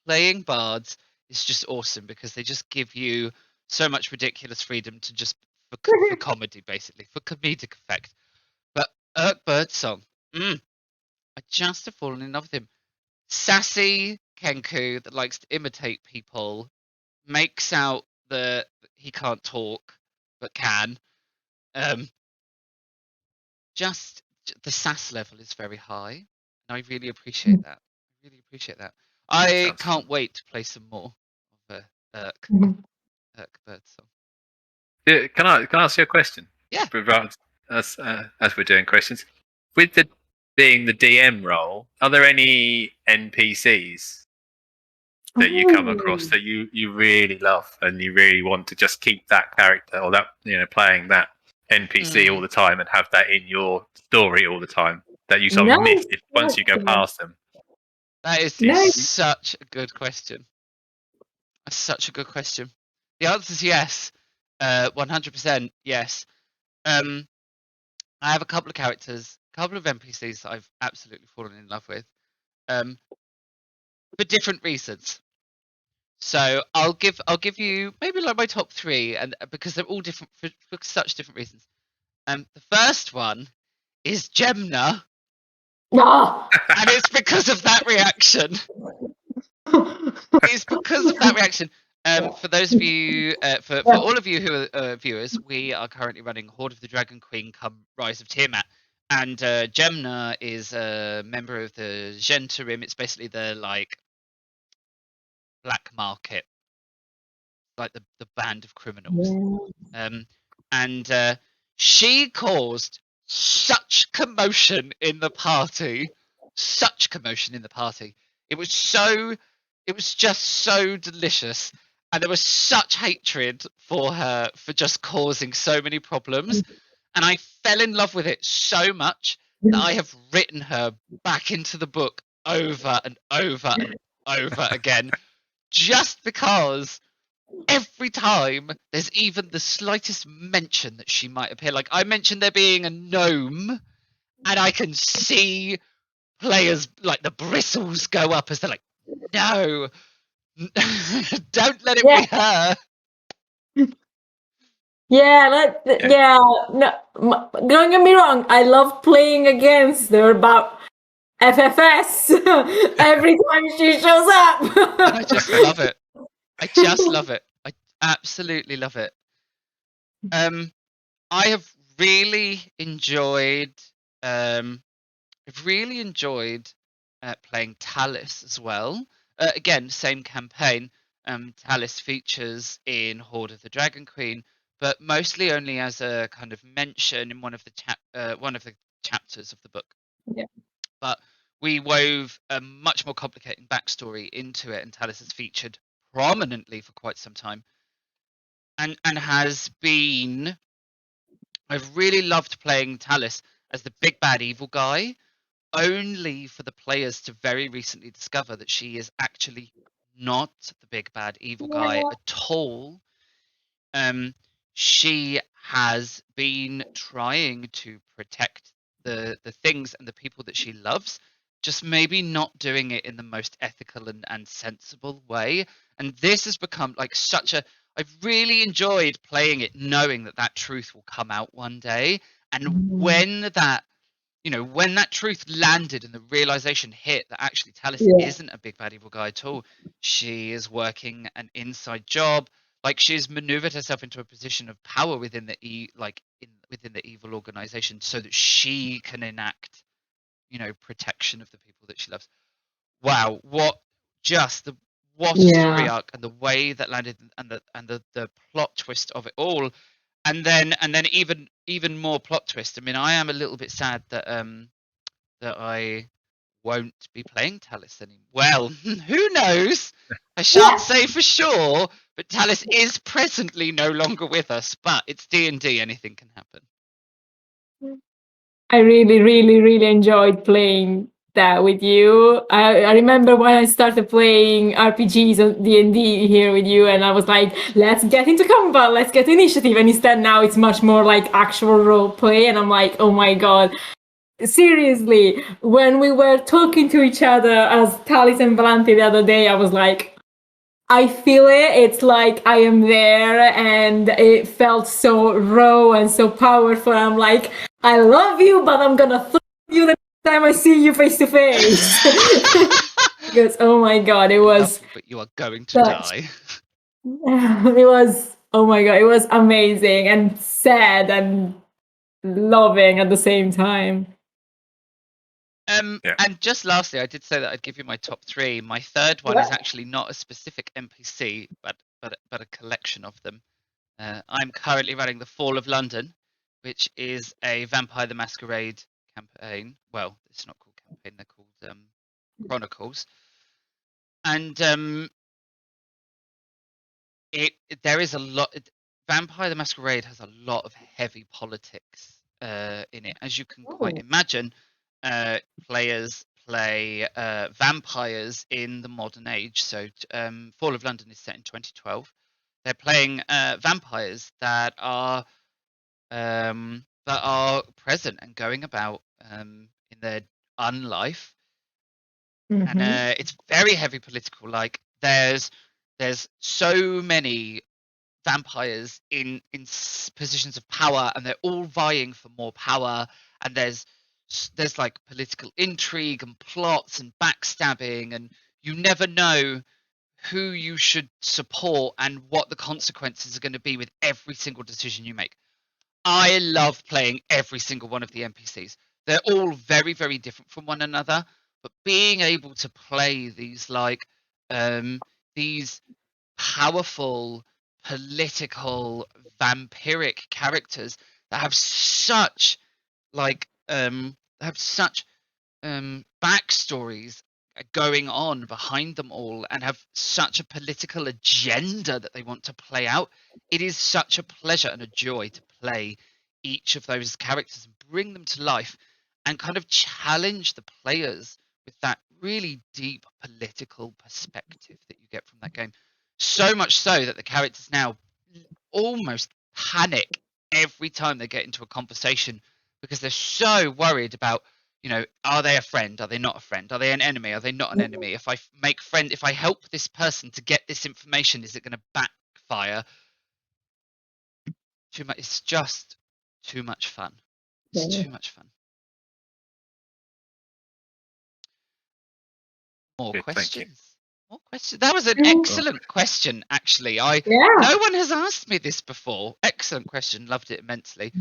playing bards is just awesome because they just give you so much ridiculous freedom to just for comedy, basically, for comedic effect. But Urk Birdsong, I just have fallen in love with him. Sassy Kenku that likes to imitate people, makes out that he can't talk but can. Just the sass level is very high, and I really appreciate that. I can't wait to play some more of Urk Birdsong. Can I ask you a question? Yeah. As we're doing questions, with being the DM role, are there any NPCs that you come across that you really love and you really want to just keep that character or that playing that NPC all the time and have that in your story all the time that you sort of miss once you go past them? That is such a good question. That's such a good question. The answer is yes. 100% yes. I have a couple of characters, a couple of NPCs that I've absolutely fallen in love with, for different reasons. So I'll give you maybe like my top 3, and because they're all different for such different reasons. The first one is Gemna, and it's because of that reaction. For those of you, for all of you who are viewers, we are currently running Horde of the Dragon Queen come Rise of Tiamat. And Gemna is a member of the Gentarim. It's basically the like black market, like the band of criminals. And she caused such commotion in the party. It was just so delicious. And there was such hatred for her for just causing so many problems. And I fell in love with it so much that I have written her back into the book over and over and over again, just because every time there's even the slightest mention that she might appear. Like I mentioned there being a gnome, and I can see players like the bristles go up as they're like, no, don't let it be her. Yeah, no, don't get me wrong. I love playing against her, but FFS every time she shows up. And I just love it. I just love it. I absolutely love it. I have really enjoyed. I've really enjoyed playing Talus as well. Again, same campaign. Talus features in Horde of the Dragon Queen, but mostly only as a kind of mention in one of the chapters of the book. Yeah. But we wove a much more complicated backstory into it, and Talus has featured prominently for quite some time, and has been. I've really loved playing Talus as the big bad evil guy, only for the players to very recently discover that she is actually not the big bad evil guy at all. She has been trying to protect the things and the people that she loves, just maybe not doing it in the most ethical and sensible way. And this has become like such a I've really enjoyed playing it knowing that that truth will come out one day. And when that truth landed and the realization hit that actually Talus isn't a big bad evil guy at all, she is working an inside job. Like she's maneuvered herself into a position of power within the within the evil organization so that she can enact, protection of the people that she loves. Wow, what a story arc, and the way that landed, and the plot twist of it all. And then even more plot twist. I mean, I am a little bit sad that I won't be playing Talus anymore. Well, who knows? I shan't say for sure, but Talus is presently no longer with us. But it's D&D; anything can happen. I really, really, really enjoyed playing that with you. I remember when I started playing RPGs on D&D here with you, and I was like, let's get into combat, let's get initiative. And instead now it's much more like actual role play, and I'm like, oh my god. Seriously, when we were talking to each other as Talis and Valenti the other day, I was like, I feel it. It's like I am there, and it felt so raw and so powerful. I'm like, I love you, but I'm gonna throw you the next time I see you face to face. Because oh my god, it was. But you are going to die. It was. Oh my god, it was amazing and sad and loving at the same time. And just lastly, I did say that I'd give you my top 3. My third one is actually not a specific NPC, but a collection of them. I'm currently running The Fall of London, which is a Vampire the Masquerade campaign. Well, it's not called campaign; they're called Chronicles. And there is a lot. Vampire the Masquerade has a lot of heavy politics in it, as you can quite imagine. Players play vampires in the modern age. So Fall of London is set in 2012. They're playing vampires that are present and going about in their unlife. And it's very heavy political. Like there's so many vampires in positions of power, and they're all vying for more power, and there's like political intrigue and plots and backstabbing, and you never know who you should support and what the consequences are going to be with every single decision you make. I love playing every single one of the NPCs. They're all very, very different from one another, but being able to play these these powerful, political, vampiric characters that have such backstories going on behind them all, and have such a political agenda that they want to play out. It is such a pleasure and a joy to play each of those characters and bring them to life, and kind of challenge the players with that really deep political perspective that you get from that game. So much so that the characters now almost panic every time they get into a conversation because they're so worried about, are they a friend? Are they not a friend? Are they an enemy? Are they not an enemy? If I if I help this person to get this information, is it going to backfire? Too much. It's just too much fun. It's too much fun. More Good, thank you. questions. More questions. That was an excellent question, actually. No one has asked me this before. Excellent question. Loved it immensely.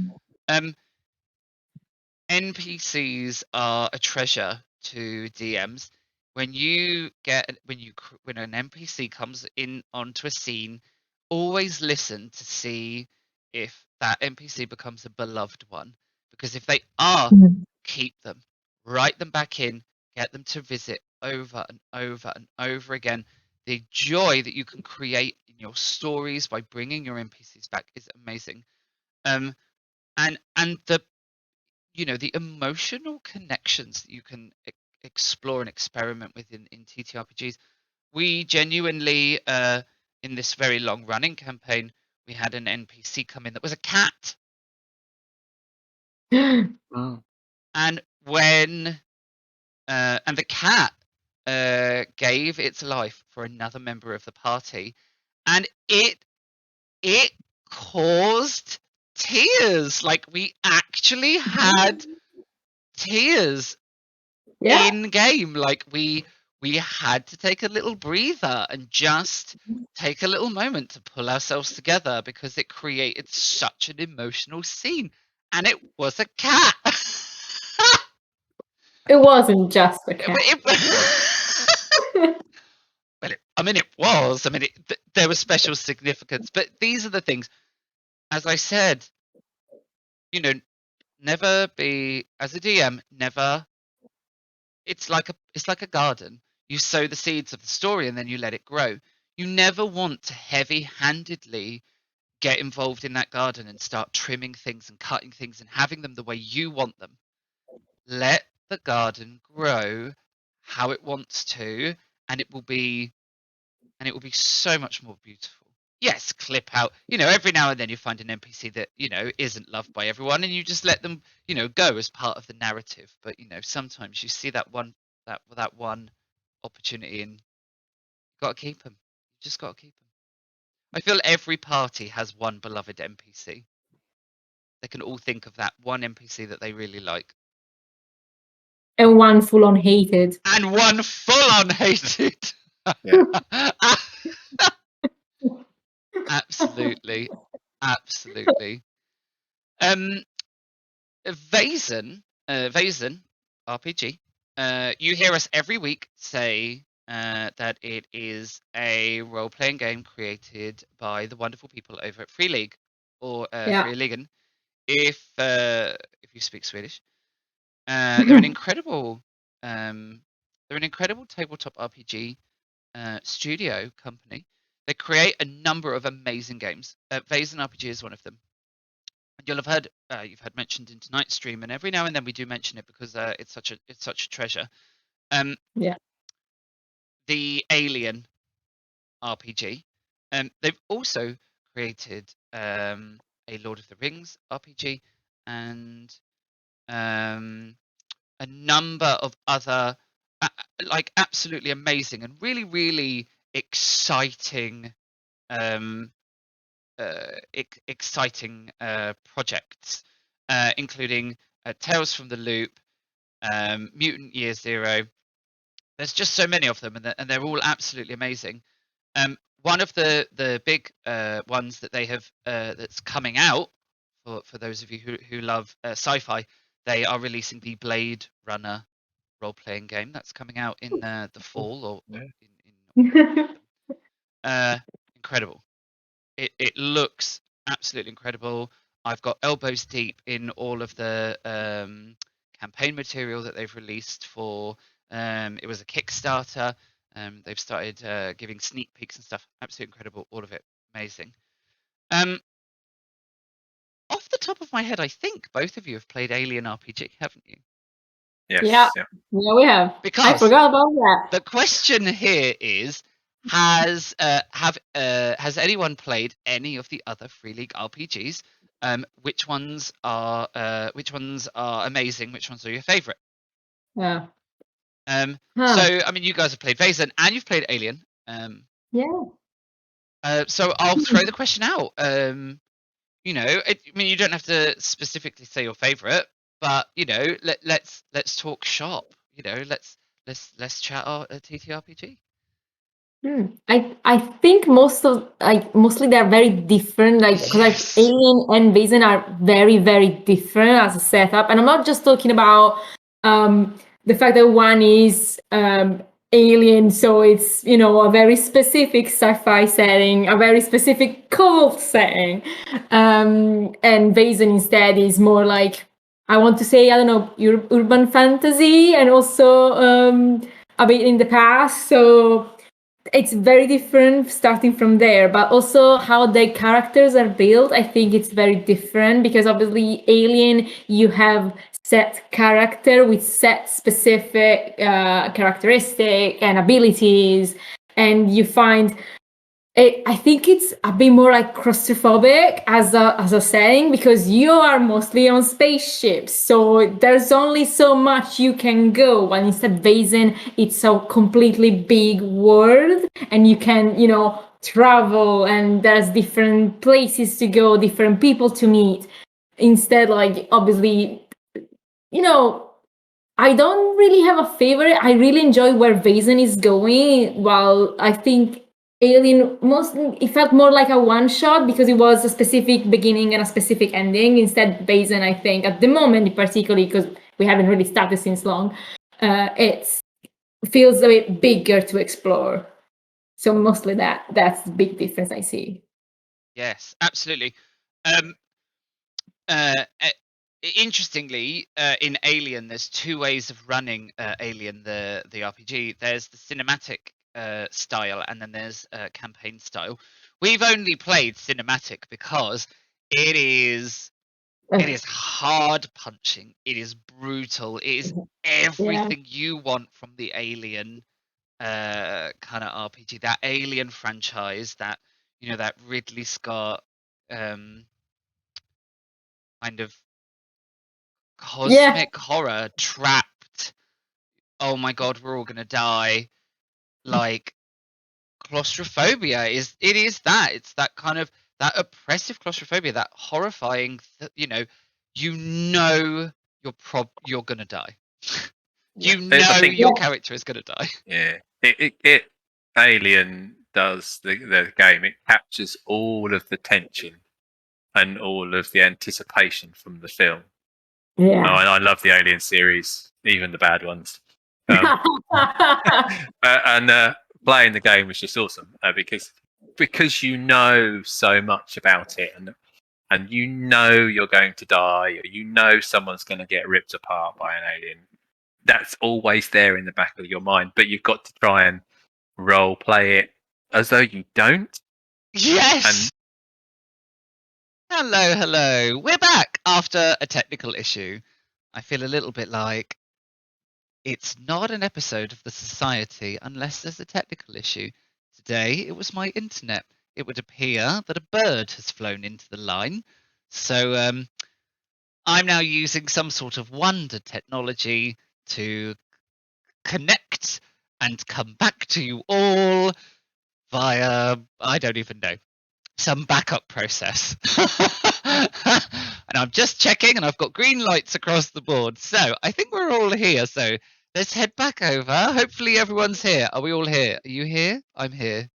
NPCs are a treasure to DMs. When an NPC comes in onto a scene, always listen to see if that NPC becomes a beloved one. Because if they are, keep them, write them back in, get them to visit over and over and over again. The joy that you can create in your stories by bringing your NPCs back is amazing. And the emotional connections that you can explore and experiment with in TTRPGs. We genuinely, in this very long running campaign, we had an NPC come in that was a cat. And and the cat gave its life for another member of the party, and it caused tears. Like, we actually had tears in game. Like, we had to take a little breather and just take a little moment to pull ourselves together because it created such an emotional scene, and it was a cat. It wasn't just a cat. It was. There was special significance, but these are the things. As I said, never be, as a DM, never. It's like a garden. You sow the seeds of the story and then you let it grow. You never want to heavy-handedly get involved in that garden and start trimming things and cutting things and having them the way you want them. Let the garden grow how it wants to, and it will be so much more beautiful. Yes, clip out, every now and then you find an NPC that, isn't loved by everyone, and you just let them, go as part of the narrative. But, sometimes you see that one opportunity and you got to keep them. You just got to keep them. I feel every party has one beloved NPC. They can all think of that one NPC that they really like. And one full-on hated. And one full-on hated. Yeah. Absolutely. Vaesen RPG. You hear us every week say that it is a role-playing game created by the wonderful people over at Free League or Free Ligan, if you speak Swedish. They're an incredible tabletop RPG studio company. They create a number of amazing games. Vaesen RPG is one of them. And you'll have heard you've heard mentioned in tonight's stream, and every now and then we do mention it because it's such a treasure. The Alien RPG. They've also created a Lord of the Rings RPG and a number of other absolutely amazing and really, really exciting exciting projects, including Tales from the Loop, Mutant Year Zero. There's just so many of them, and they're all absolutely amazing. One of the big ones that they have that's coming out for those of you who love sci-fi, they are releasing the Blade Runner role-playing game that's coming out in the fall or in incredible. It looks absolutely incredible. I've got elbows deep in all of the campaign material that they've released for. It was a Kickstarter. They've started giving sneak peeks and stuff. Absolutely incredible. All of it amazing. Off the top of my head, I think both of you have played Alien RPG, haven't you? Yes. Yeah. Yeah, we have. I Because forgot about that. the question here is, has anyone played any of the other Free League RPGs? Which ones are amazing? Which ones are your favorite? Yeah. So I mean, you guys have played Vaesen and you've played Alien. Yeah. So I'll throw the question out. You know, I mean, you don't have to specifically say your favorite, but you know, let's talk shop. You know, let's chat our TTRPG. I think mostly they're very different, because Yes. Alien and Vaesen are very, very different as a setup, and I'm not just talking about the fact that one is alien, so it's a very specific sci-fi setting, a very specific cult setting, and Vaesen instead is more like, I want to say, I don't know, urban fantasy, and also a bit in the past, so it's very different starting from there, but also how the characters are built. I think it's very different because obviously Alien, you have set character with set specific characteristic and abilities, and you find I think it's a bit more like claustrophobic as a setting, because you are mostly on spaceships, so there's only so much you can go. While instead Vaesen, it's a completely big world, and you can travel, and there's different places to go, different people to meet. Instead, like, obviously, I don't really have a favorite. I really enjoy where Vaesen is going, while I think Alien, it felt more like a one shot because it was a specific beginning and a specific ending. Instead, Vaesen, I think, at the moment, particularly because we haven't really started since long, it feels a bit bigger to explore. So mostly that's the big difference I see. Yes, absolutely. Interestingly, in Alien, there's two ways of running Alien, the RPG. There's the cinematic style, and then there's campaign style. We've only played cinematic because it is hard punching. It is brutal. It is everything you want from the Alien kind of RPG, that Alien franchise, that that Ridley Scott kind of cosmic horror, trapped. Oh my god, we're all gonna die. Like, claustrophobia is that. It's that kind of that oppressive claustrophobia, that horrifying. You're gonna die. Your character is gonna die. Yeah, it Alien does the game. It captures all of the tension and all of the anticipation from the film. Yeah. Oh, and I love the Alien series, even the bad ones. And playing the game was just awesome because you know so much about it, and you know you're going to die, or you know someone's going to get ripped apart by an alien. That's always there in the back of your mind, but you've got to try and role play it as though you don't. Yes. Hello. We're back after a technical issue. I feel a little bit like it's not an episode of the Society unless there's a technical issue. Today, it was my internet. It would appear that a bird has flown into the line. So I'm now using some sort of wonder technology to connect and come back to you all via, I don't even know, some backup process. And I'm just checking, and I've got green lights across the board. So I think we're all here. So let's head back over. Hopefully everyone's here. Are we all here? Are you here? I'm here.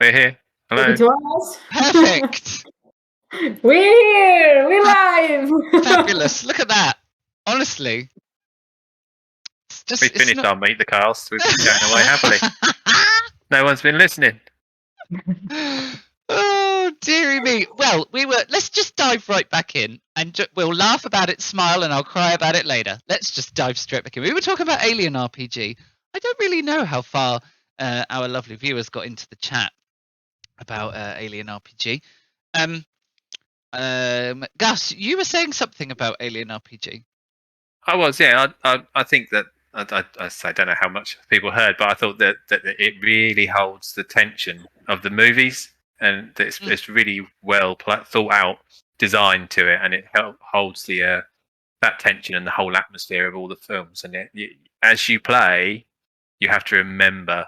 We're here. Hello. Perfect. We're here. We're live. Fabulous. Look at that. Honestly. We finished our Meet the Carls. We've been chatting away happily. No one's been listening. Oh, dearie me. Well, let's just dive right back in, and we'll laugh about it, smile, and I'll cry about it later. Let's just dive straight back in. We were talking about Alien RPG. I don't really know how far our lovely viewers got into the chat about Alien RPG. Gus, you were saying something about Alien RPG. I was, yeah. I think that I don't know how much people heard, but I thought that it really holds the tension of the movies, and that it's really well thought out, designed to it, and it holds the that tension and the whole atmosphere of all the films. And as you play, you have to remember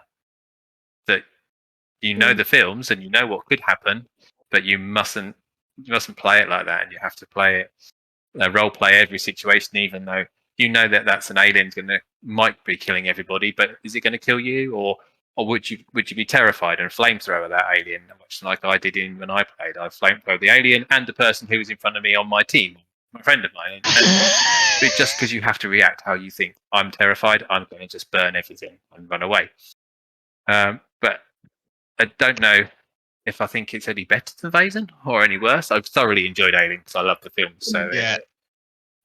that you know the films and you know what could happen, but you mustn't play it like that, and you have to play it role play every situation, even though you know that that's an alien might be killing everybody, but is it going to kill you, or would you be terrified and flamethrower that alien, much like I did when I played? I flamethrowed the alien and the person who was in front of me on my team, a friend of mine, but just because you have to react how you think. I'm terrified, I'm going to just burn everything and run away. But I don't know if I think it's any better than Vaesen or any worse. I've thoroughly enjoyed Alien because I love the film. So yeah,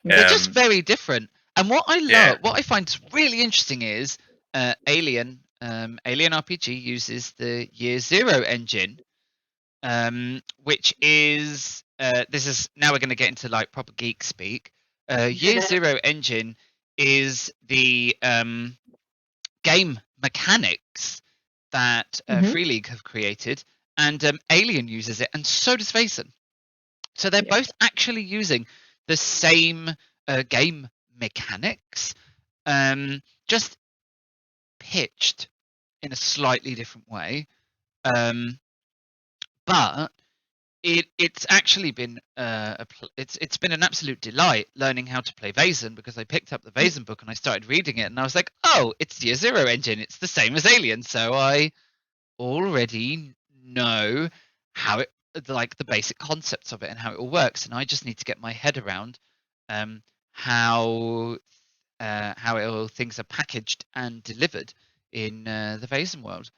they're just very different. And what I love, what I find really interesting is Alien RPG uses the Year Zero engine, which is this is now we're going to get into like proper geek speak. Year Zero engine is the game mechanics that Free League have created, and Alien uses it, and so does Vaesen. So they're both actually using the same game mechanics, just pitched in a slightly different way. But it's actually been it's been an absolute delight learning how to play Vaesen, because I picked up the Vaesen book and I started reading it, and I was like, oh, it's Year Zero engine. It's the same as Alien, so I already know how it, like the basic concepts of it and how it all works, and I just need to get my head around how all things are packaged and delivered in the Vaesen world.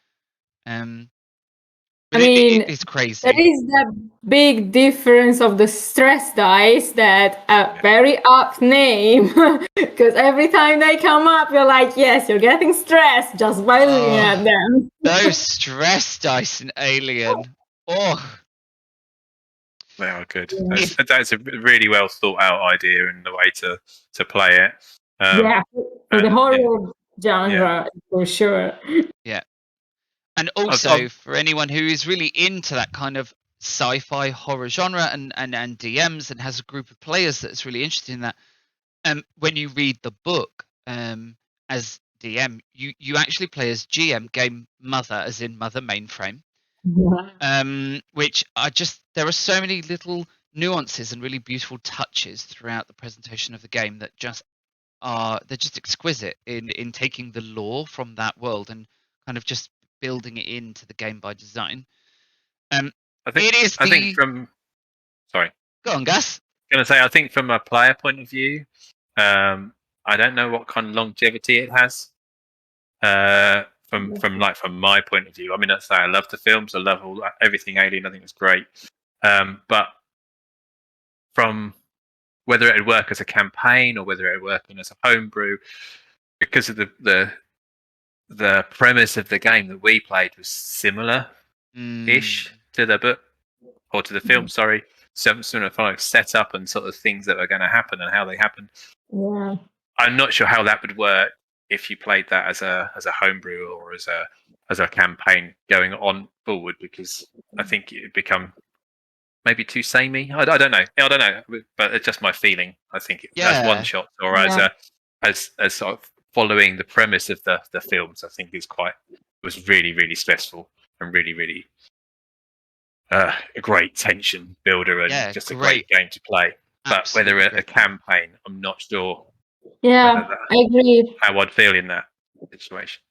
I mean, it's crazy. There is that big difference of the stress dice, that a very apt name, because every time they come up, you're like, yes, you're getting stressed just by looking at them. Those stress dice in Alien. Oh. They are good. That's a really well thought out idea and the way to play it. For the horror genre, for sure. Yeah. And also for anyone who is really into that kind of sci-fi horror genre and DMs and has a group of players that's really interested in that, when you read the book as DM, you actually play as GM, game mother, as in mother mainframe. Which are just, there are so many little nuances and really beautiful touches throughout the presentation of the game that just they're just exquisite in taking the lore from that world and kind of just building it into the game by design. Sorry. Go on, Gus. I think from a player point of view, I don't know what kind of longevity it has. From my point of view, I mean, I love the films, I love everything Alien, I think it's great. But from whether it would work as a campaign or whether it would work as a homebrew, because of the premise of the game that we played was similar-ish to the book or to the film. Sorry, some sort of setup and sort of things that are going to happen and how they happen. Yeah, I'm not sure how that would work if you played that as a homebrew or as a campaign going on forward, because I think it'd become maybe too samey. I don't know, but it's just my feeling. I think as one shot or as sort of following the premise of the films, I think was really, really stressful and really, really a great tension builder and just a great game to play. But whether a campaign, I'm not sure. Yeah, I agree. How I'd feel in that situation.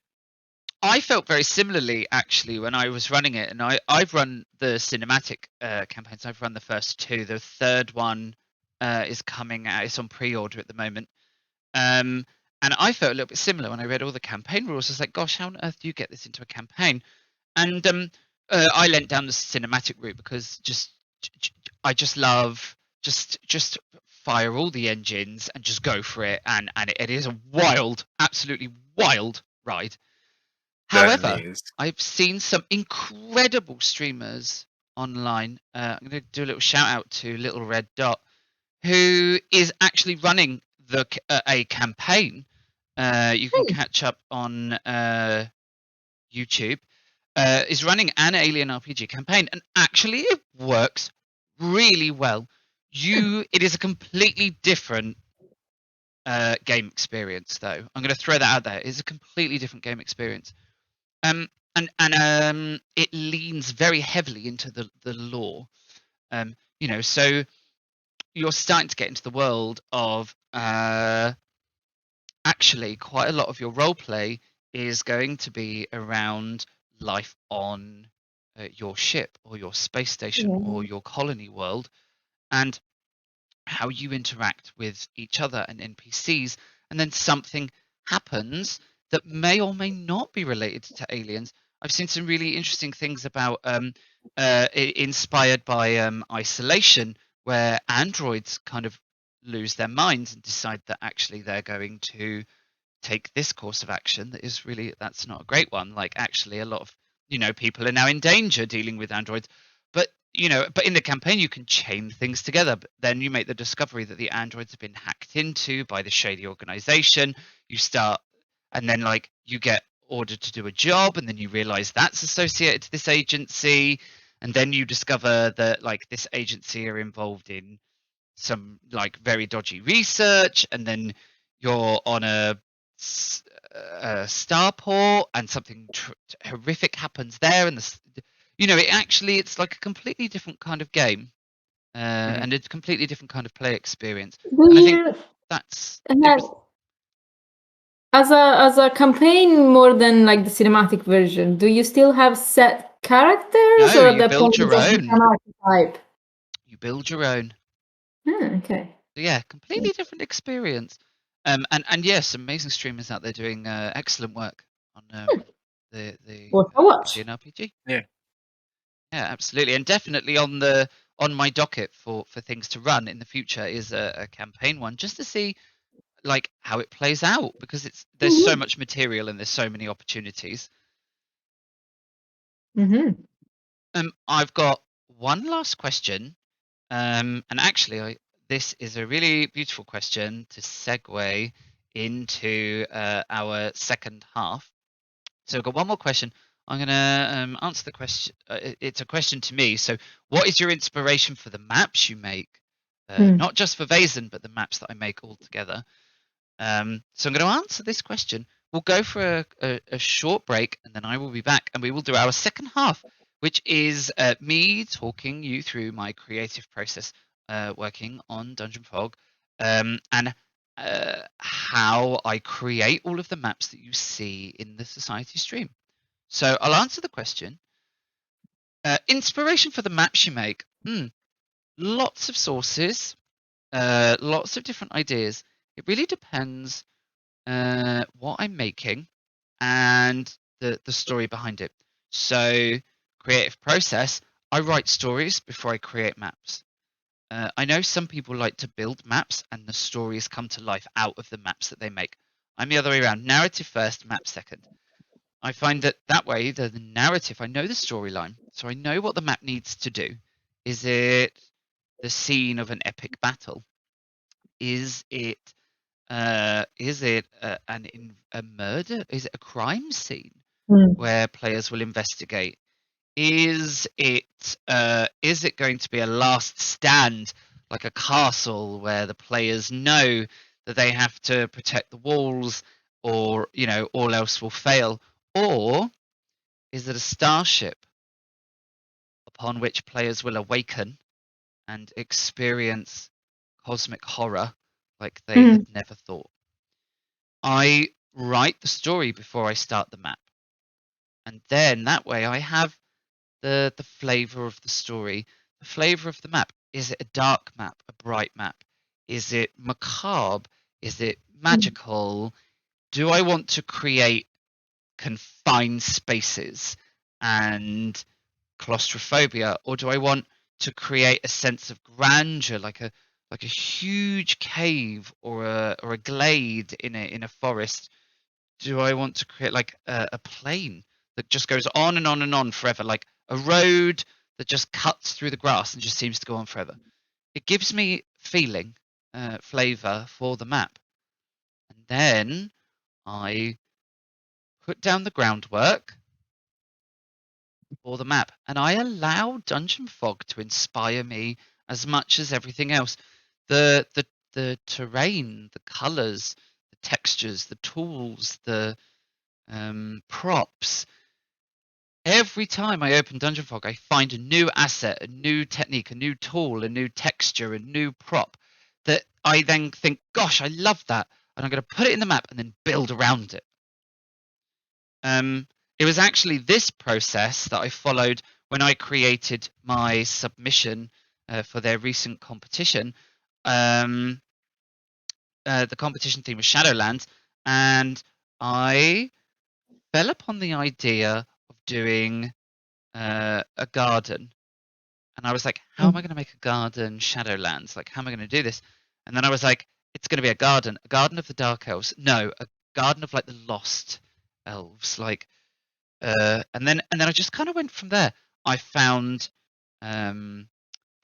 I felt very similarly actually when I was running it, and I've run the cinematic campaigns. I've run the first two. The third one is coming out. It's on pre-order at the moment. And I felt a little bit similar when I read all the campaign rules. I was like, gosh, how on earth do you get this into a campaign? And I went down the cinematic route because I just love just fire all the engines and just go for it, and it is a wild, absolutely wild ride. However, I've seen some incredible streamers online. I'm going to do a little shout out to Little Red Dot, who is actually running a campaign. You can catch up on YouTube. Is running an Alien RPG campaign, and actually it works really well. It is a completely different game experience, though. I'm going to throw that out there. It's a completely different game experience. And it leans very heavily into the lore. So you're starting to get into the world of actually quite a lot of your role play is going to be around life on your ship or your space station or your colony world, and how you interact with each other and NPCs, and then something happens that may or may not be related to aliens. I've seen some really interesting things about inspired by isolation, where androids kind of lose their minds and decide that actually they're going to take this course of action that's not a great one. Like, actually a lot of people are now in danger dealing with androids, but in the campaign you can chain things together. But then you make the discovery that the androids have been hacked into by the shady organization. You start, and then like you get ordered to do a job, and then you realize that's associated to this agency, and then you discover that like this agency are involved in some like very dodgy research, and then you're on a starport and something horrific happens there, and it's like a completely different kind of game, and a completely different kind of play experience. And I think that's as a campaign more than like the cinematic version. Do you still have set characters, No, or at you that build point your just own. an archetype? You build your own. Okay. So yeah, completely different experience. And yes, amazing streamers out there doing excellent work on the Worth a watch. Indian RPG. Yeah. Yeah, absolutely, and definitely on my docket for things to run in the future is a campaign one, just to see like how it plays out, because there's so much material and there's so many opportunities. I've got one last question, and actually this is a really beautiful question to segue into our second half. So I've got one more question. I'm going to answer the question. It's a question to me. So what is your inspiration for the maps you make? Not just for Vaesen, but the maps that I make all together. So I'm going to answer this question. We'll go for a short break, and then I will be back, and we will do our second half, which is me talking you through my creative process working on Dungeon Fog, and how I create all of the maps that you see in the Society stream. So I'll answer the question. Inspiration for the maps you make. Lots of sources, lots of different ideas. It really depends what I'm making and the story behind it. So creative process, I write stories before I create maps. I know some people like to build maps and the stories come to life out of the maps that they make. I'm the other way around. Narrative first, map second. I find that way, the narrative, I know the storyline, so I know what the map needs to do. Is it the scene of an epic battle? Is it a murder? Is it a crime scene where players will investigate? Is it going to be a last stand, like a castle, where the players know that they have to protect the walls, or all else will fail? Or is it a starship upon which players will awaken and experience cosmic horror like they had never thought? I write the story before I start the map, and then that way I have the flavor of the story, the flavor of the map. Is it a dark map, a bright map? Is it macabre? Is it magical? Do I want to create confined spaces and claustrophobia, or do I want to create a sense of grandeur, like a huge cave or a glade in a forest? Do I want to create like a plain that just goes on and on and on forever, like a road that just cuts through the grass and just seems to go on forever? It gives me feeling, flavor for the map. then I put down the groundwork for the map, and I allowed Dungeon Fog to inspire me as much as everything else. The terrain, the colors, the textures, the tools, the props. Every time I open Dungeon Fog, I find a new asset, a new technique, a new tool, a new texture, a new prop that I then think, gosh, I love that. And I'm going to put it in the map and then build around it. It was actually this process that I followed when I created my submission for their recent competition. The competition theme was Shadowlands, and I fell upon the idea of doing a garden. And I was like, how am I going to make a garden Shadowlands? Like, how am I going to do this? And then I was like, it's going to be a garden of the Dark Elves. No, a garden of like the Lost Elves. Like, and then I just kind of went from there. I found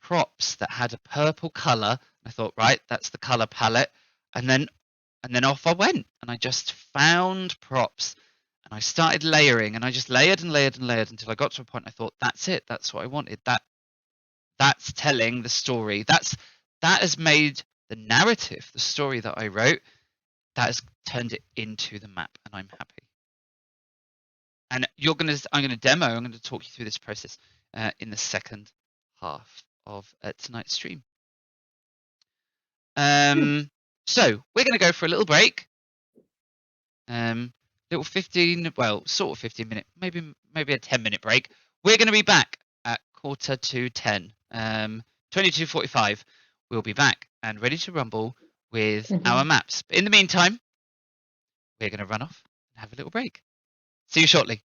props that had a purple color. I thought, right, that's the color palette. And then off I went, and I just found props. And I started layering, and I just layered and layered and layered until I got to a point. I thought, that's it. That's what I wanted. That's telling the story. That has made the narrative, the story that I wrote, that has turned it into the map, and I'm happy. And I'm gonna demo. I'm gonna talk you through this process in the second half of tonight's stream. So we're gonna go for a little break. Little 15, well, sort of 15-minute, maybe a 10-minute break. We're going to be back at 9:45, 22:45. We'll be back and ready to rumble with our maps. But in the meantime, we're going to run off and have a little break. See you shortly.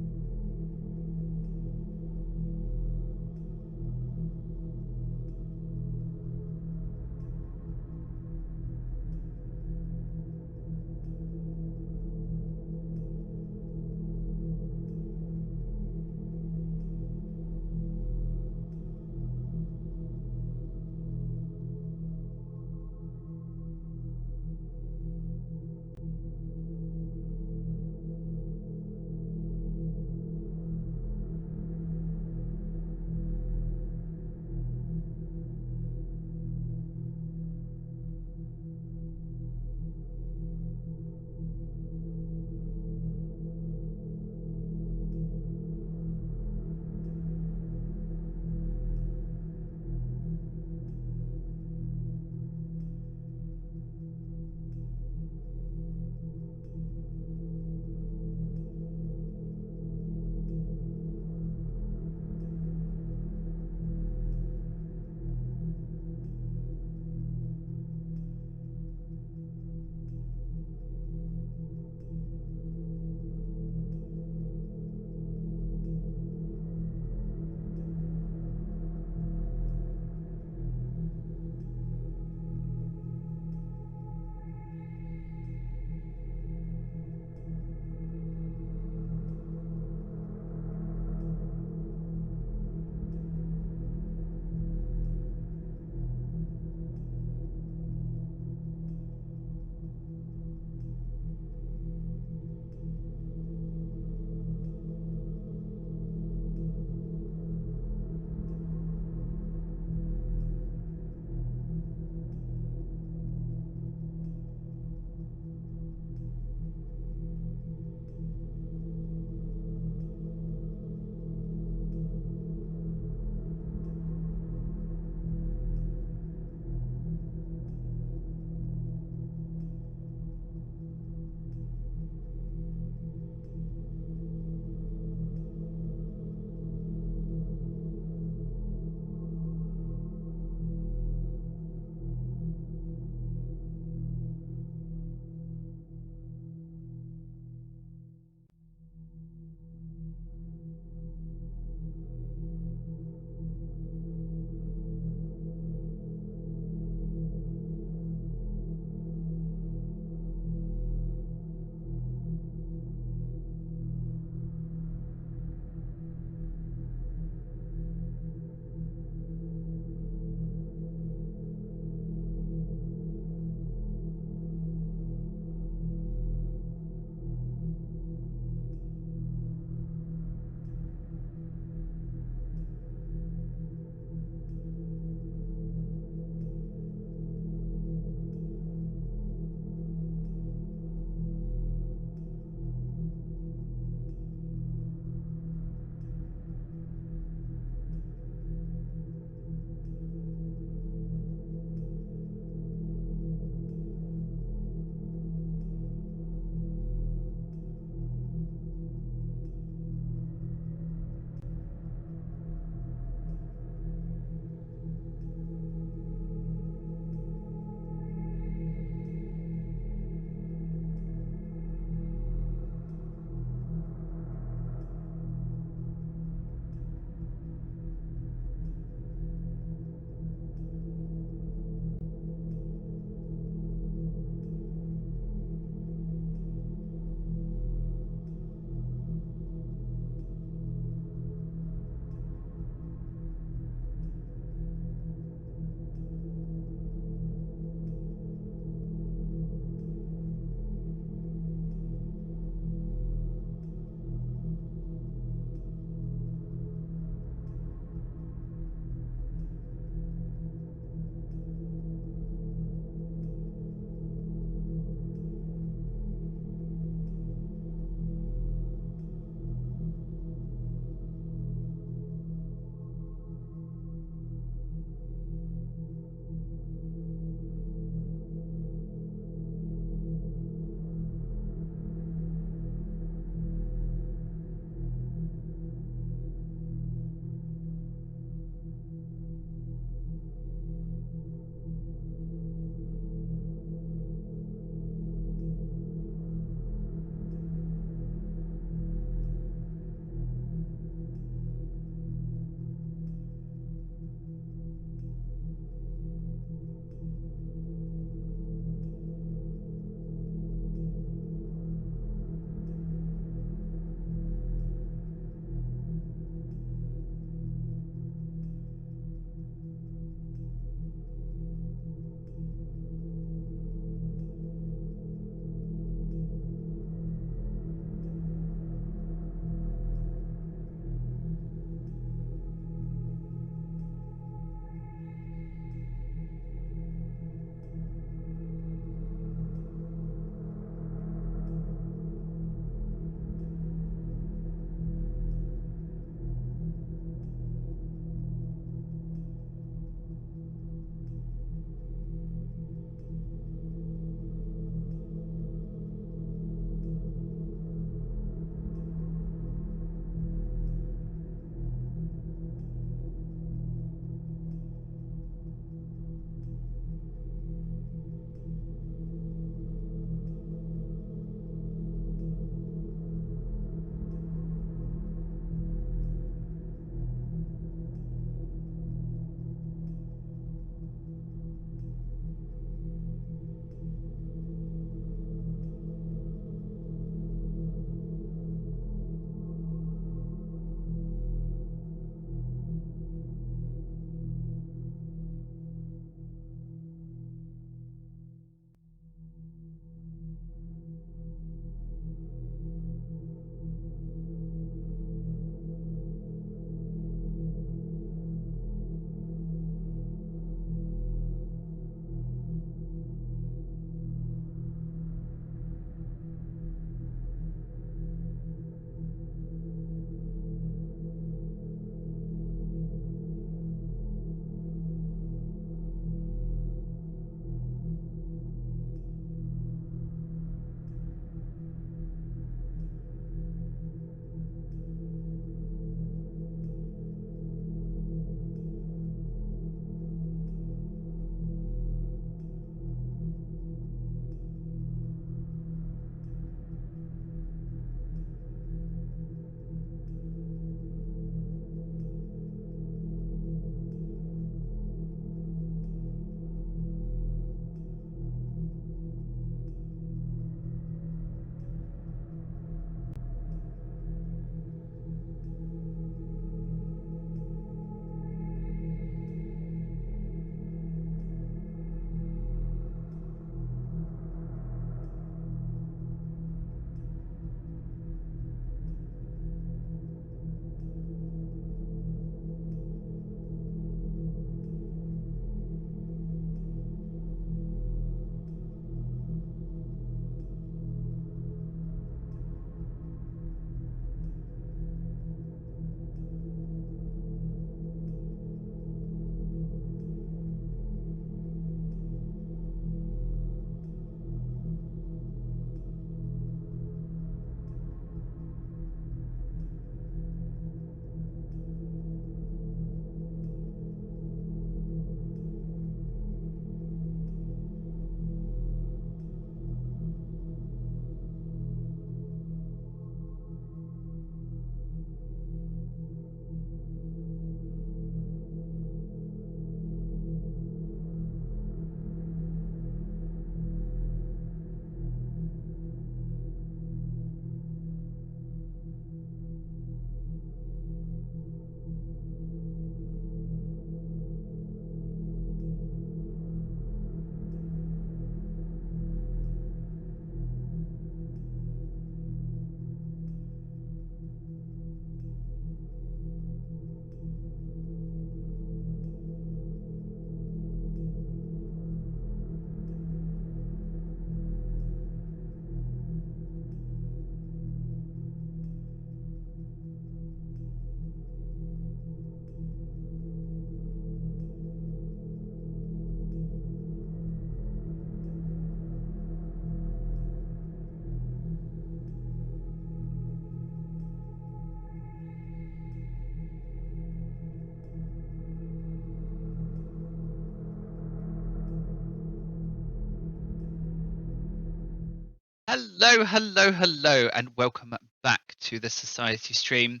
Hello, and welcome back to the Society stream.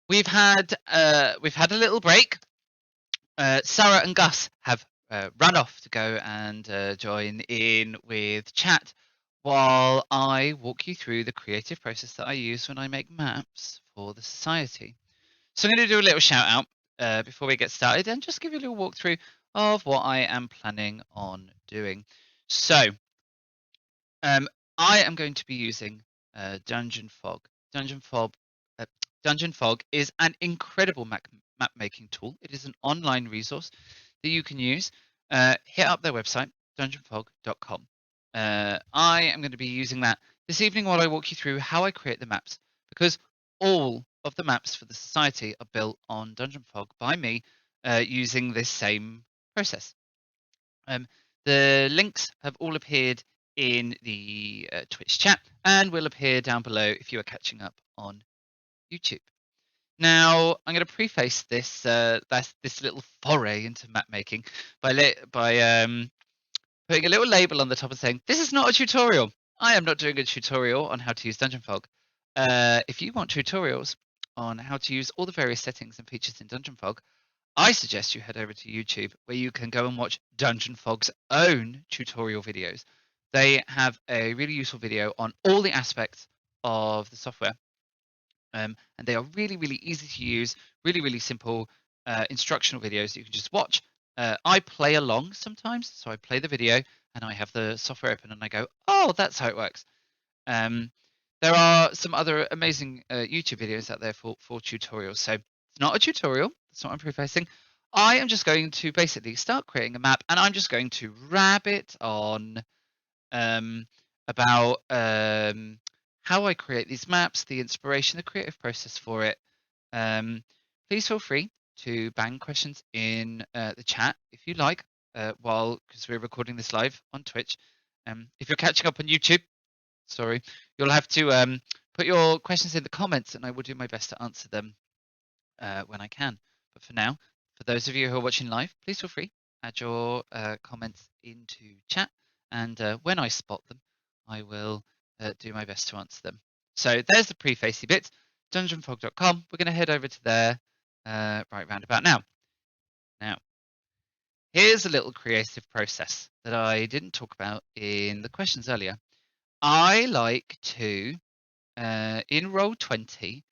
We've had a little break. Sarah and Gus have run off to go and join in with chat while I walk you through the creative process that I use when I make maps for the Society. So I'm going to do a little shout out before we get started and just give you a little walkthrough of what I am planning on doing. So I am going to be using DGNFog. DGNFog is an incredible map making tool. It is an online resource that you can use. Hit up their website, dgnfog.com. I am going to be using that this evening while I walk you through how I create the maps, because all of the maps for the Society are built on DGNFog by me using this same process. The links have all appeared in the Twitch chat and will appear down below if you are catching up on YouTube. Now, I'm going to preface this this little foray into map making by putting a little label on the top and saying, this is not a tutorial. I am not doing a tutorial on how to use DGNFog. If you want tutorials on how to use all the various settings and features in DGNFog, I suggest you head over to YouTube, where you can go and watch DGNFog's own tutorial videos. They have a really useful video on all the aspects of the software. And they are really, really easy to use, really, really simple instructional videos that you can just watch. I play along sometimes, so I play the video and I have the software open and I go, oh, that's how it works. There are some other amazing YouTube videos out there for tutorials. So it's not a tutorial. That's not what I'm prefacing. I am just going to basically start creating a map, and I'm just going to rabbit on about how I create these maps, the inspiration, the creative process for it. Please feel free to bang questions in the chat if you like, because we're recording this live on Twitch. If you're catching up on YouTube, sorry, you'll have to put your questions in the comments, and I will do my best to answer them when I can. But for now, for those of you who are watching live, please feel free, add your comments into chat, and when I spot them, I will do my best to answer them. So there's the prefacey bit, dgnfog.com. We're going to head over to there right round about now. Now, here's a little creative process that I didn't talk about in the questions earlier. I like to, in Roll20,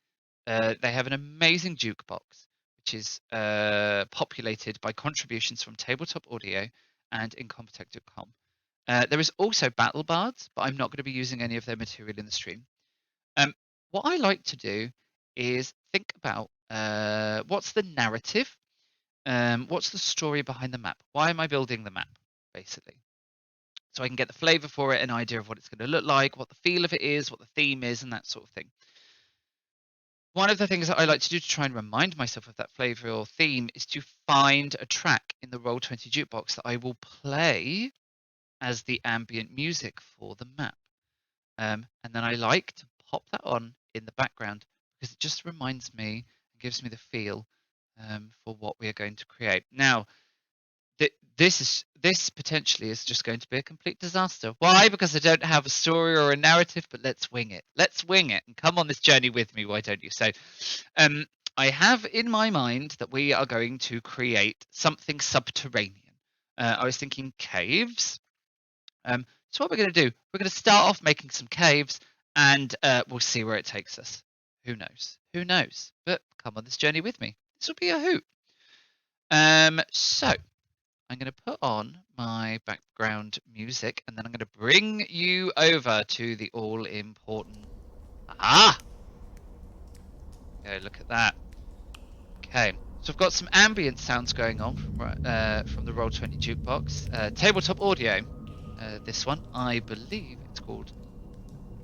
they have an amazing jukebox, which is populated by contributions from Tabletop Audio and Incompetech.com. There is also Battle Bards, but I'm not going to be using any of their material in the stream. What I like to do is think about what's the narrative, what's the story behind the map? Why am I building the map, basically? So I can get the flavor for it, an idea of what it's going to look like, what the feel of it is, what the theme is, and that sort of thing. One of the things that I like to do to try and remind myself of that flavor or theme is to find a track in the Roll20 jukebox that I will play as the ambient music for the map. And then I like to pop that on in the background because it just reminds me and gives me the feel for what we are going to create. Now, this potentially is just going to be a complete disaster. Why? Because I don't have a story or a narrative, but let's wing it. Let's wing it and come on this journey with me. Why don't you? So I have in my mind that we are going to create something subterranean. I was thinking caves. So what we're going to do, we're going to start off making some caves, and we'll see where it takes us. Who knows? Who knows? But come on this journey with me. This will be a hoot. So I'm going to put on my background music, and then I'm going to bring you over to the all-important... Ah! Okay, look at that. Okay, so I've got some ambient sounds going on from the Roll20 jukebox. Tabletop Audio. This one, I believe it's called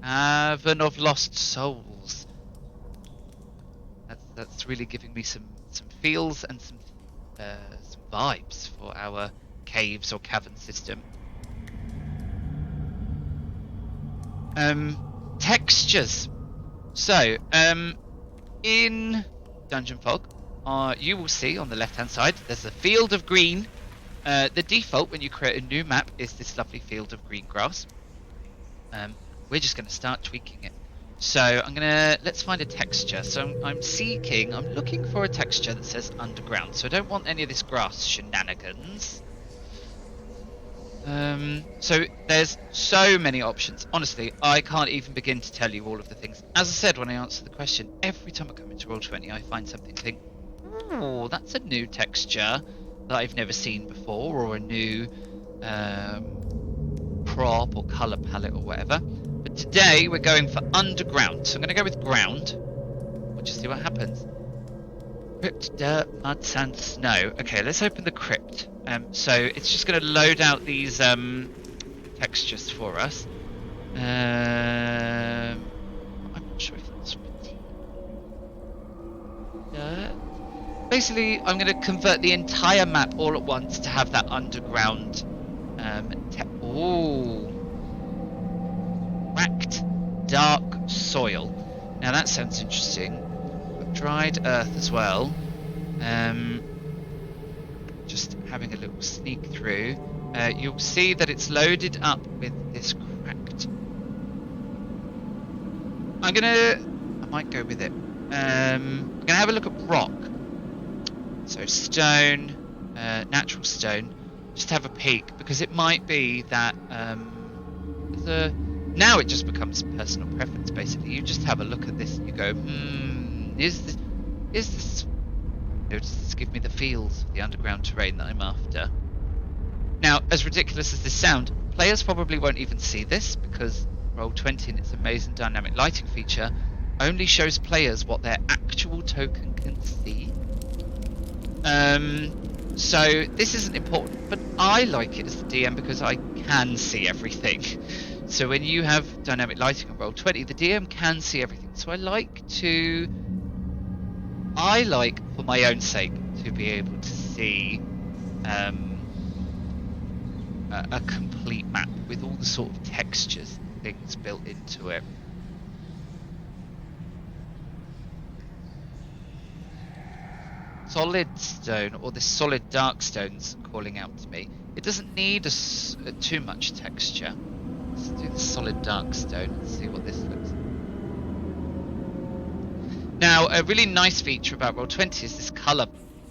Haven of Lost Souls. That's really giving me some feels and some vibes for our caves or cavern system. Textures. So, in DGNFog, you will see on the left-hand side, there's a field of green. The default when you create a new map is this lovely field of green grass. we're just going to start tweaking it. So let's find a texture. So I'm looking for a texture that says underground. So I don't want any of this grass shenanigans. So there's so many options. Honestly, I can't even begin to tell you all of the things. As I said when I answered the question, every time I come into Roll20, I find something and think, oh, that's a new texture that I've never seen before, or a new prop or color palette or whatever. But today we're going for underground. So I'm going to go with ground. We'll just see what happens. Crypt, dirt, mud, sand, snow. Okay, let's open the crypt. So it's just going to load out these textures for us. I'm not sure if that's dirt. Basically, I'm going to convert the entire map all at once to have that underground. Cracked, dark soil. Now that sounds interesting. Dried earth as well. Just having a little sneak through. You'll see that it's loaded up with this cracked. I might go with it. I'm gonna have a look at rock. So stone, natural stone. Just have a peek, because it might be that now it just becomes personal preference. Basically, you just have a look at this and you go, is this does this give me the feels of the underground terrain that I'm after? Now, as ridiculous as this sounds, players probably won't even see this, because Roll20 and its amazing dynamic lighting feature only shows players what their actual token can see. So this isn't important, but I like it as the DM because I can see everything. So when you have dynamic lighting on Roll20, the DM can see everything. So I like, for my own sake, to be able to see a complete map with all the sort of textures and things built into it. Solid stone, or this solid dark stone's calling out to me. It doesn't need too much texture. Let's do the solid dark stone and see what this looks like. Now, a really nice feature about Roll20 is this color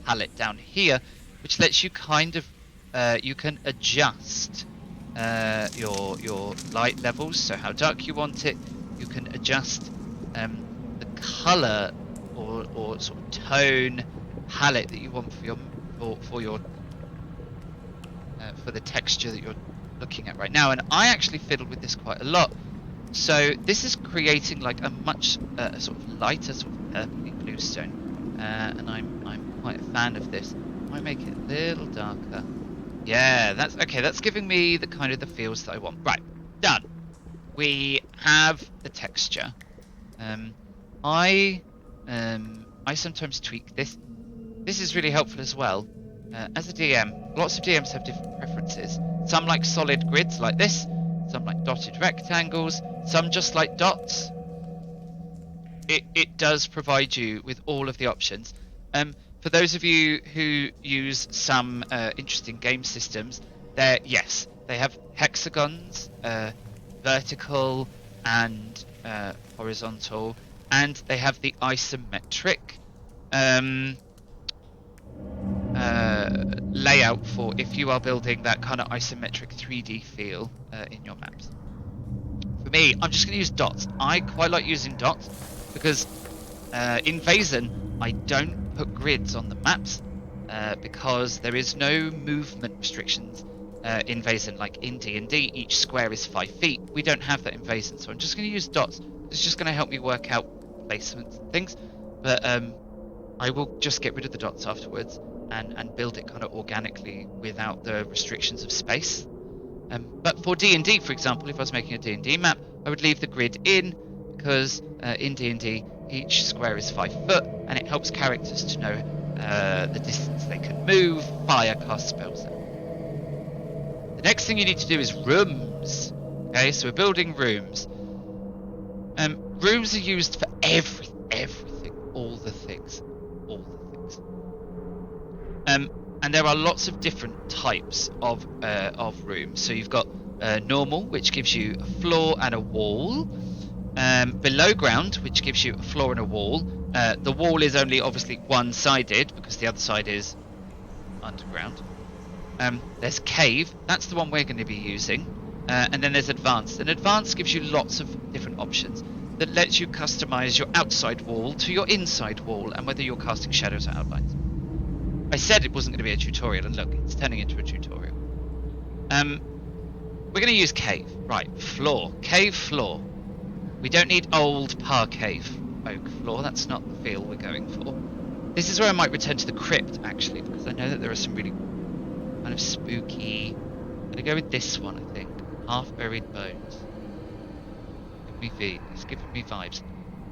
palette down here, which lets you you can adjust your light levels, so how dark you want it. You can adjust the color or sort of tone palette that you want for the texture that you're looking at right now. And I actually fiddled with this quite a lot. So this is creating like a much sort of lighter, sort of purpley blue stone, and I'm quite a fan of this. Might make it a little darker. Yeah, that's okay. That's giving me the kind of the feels that I want. Right, done. We have the texture. I sometimes tweak this. This is really helpful as well. As a DM, lots of DMs have different preferences. Some like solid grids like this. Some like dotted rectangles. Some just like dots. It does provide you with all of the options. For those of you who use some interesting game systems, they have hexagons, vertical and horizontal, and they have the isometric layout for if you are building that kind of isometric 3D feel in your maps. For me, I'm just going to use dots. I quite like using dots because in Vaesen, I don't put grids on the maps because there is no movement restrictions in Vaesen. Like in D&D, each square is 5 feet. We don't have that in Vaesen, so I'm just going to use dots. It's just going to help me work out placements and things. But I will just get rid of the dots afterwards and build it kind of organically without the restrictions of space. But for D&D, for example, if I was making a D&D map, I would leave the grid in because in D&D, each square is 5 foot, and it helps characters to know the distance they can move, fire, cast spells. The next thing you need to do is rooms. Okay, so we're building rooms. Rooms are used for everything, all the things. And there are lots of different types of rooms. So you've got normal, which gives you a floor and a wall. Below ground, which gives you a floor and a wall. The wall is only obviously one-sided because the other side is underground. There's cave, that's the one we're going to be using. And then there's advanced. And advanced gives you lots of different options that lets you customize your outside wall to your inside wall and whether you're casting shadows or outlines. I said it wasn't going to be a tutorial, and look, it's turning into a tutorial. We're going to use cave. Right, floor. Cave floor. We don't need old parquet oak floor. That's not the feel we're going for. This is where I might return to the crypt, actually, because I know that there are some really kind of spooky... I'm going to go with this one, I think. Half-buried bones. It's giving me vibes.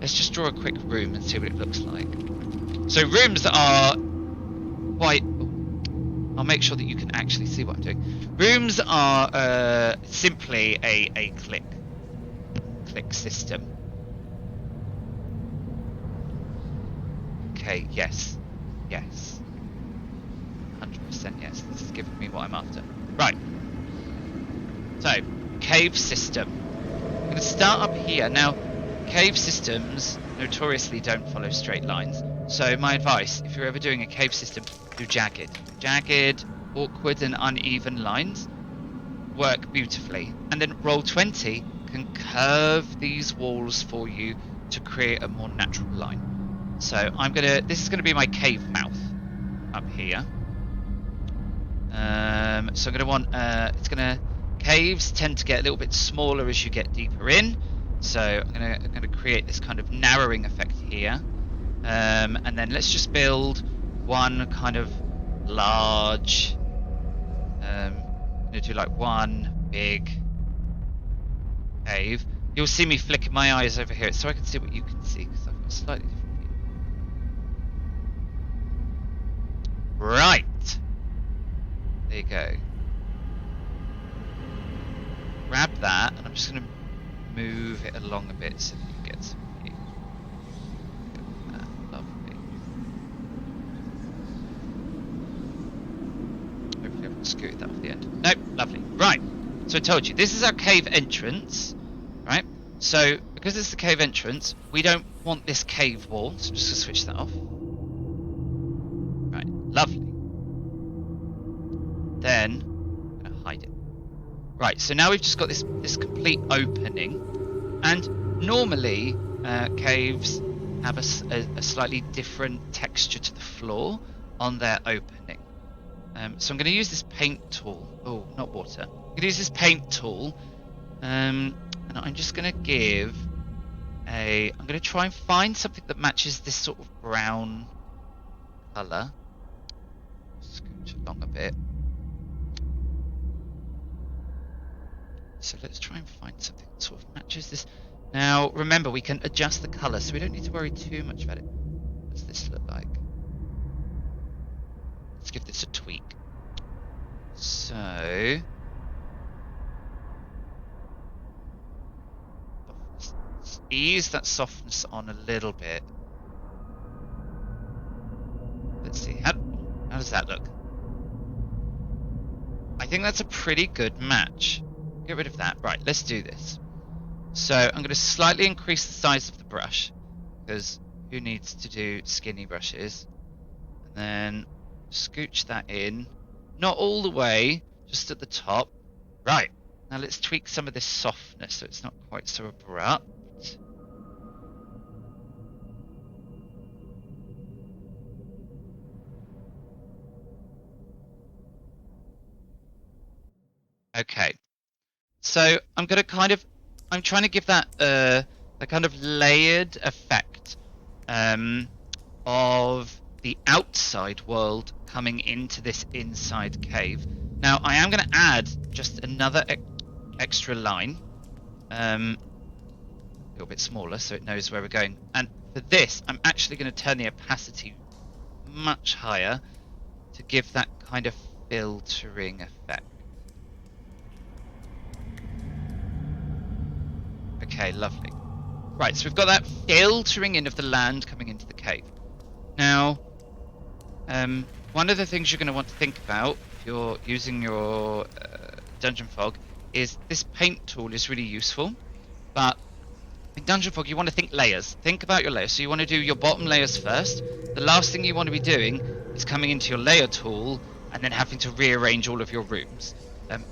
Let's just draw a quick room and see what it looks like. So rooms are quite... I'll make sure that you can actually see what I'm doing. Rooms are simply a click system. Okay, yes. 100% yes. This is giving me what I'm after. Right. So, cave system. I'm going to start up here. Now, cave systems notoriously don't follow straight lines. So my advice, if you're ever doing a cave system, do jagged. Jagged, awkward and uneven lines work beautifully. And then Roll20 can curve these walls for you to create a more natural line. So this is gonna be my cave mouth up here. So I'm gonna want caves tend to get a little bit smaller as you get deeper in. So I'm gonna create this kind of narrowing effect here. And then let's just build one kind of large, I'm gonna do like one big cave. You'll see me flicker my eyes over here so I can see what you can see, because I've got a slightly different view. Right, there you go. Grab that, and I'm just gonna move it along a bit so that you get some view. Lovely. Hopefully I haven't scooted that off the end. Nope, lovely. Right, so I told you, this is our cave entrance, right? So, because it's the cave entrance, we don't want this cave wall, so I'm just going to switch that off. Right, lovely. Then, I'm going to hide it. Right, so now we've just got this complete opening, and normally caves have a slightly different texture to the floor on their opening. So I'm going to use this paint tool. Oh, not water. I'm going to use this paint tool, and I'm just going to give I'm going to try and find something that matches this sort of brown colour. Scooch along a bit. So let's try and find something that sort of matches this. Now, remember, we can adjust the colour, so we don't need to worry too much about it. What does this look like? Let's give this a tweak. So... let's ease that softness on a little bit. Let's see, how does that look? I think that's a pretty good match. Get rid of that. Right, let's do this. So I'm going to slightly increase the size of the brush, because who needs to do skinny brushes? And then scooch that in. Not all the way, just at the top. Right, now let's tweak some of this softness so it's not quite so abrupt. Okay. So I'm trying to give that a kind of layered effect of the outside world coming into this inside cave. Now I am going to add just another extra line, a little bit smaller so it knows where we're going. And for this, I'm actually going to turn the opacity much higher to give that kind of filtering effect. Okay, lovely. Right, so we've got that filtering in of the land coming into the cave. Now, one of the things you're going to want to think about if you're using your dungeon fog is this paint tool is really useful, but in Dungeon Fog, you want to think layers. Think about your layers. So you want to do your bottom layers first. The last thing you want to be doing is coming into your layer tool and then having to rearrange all of your rooms.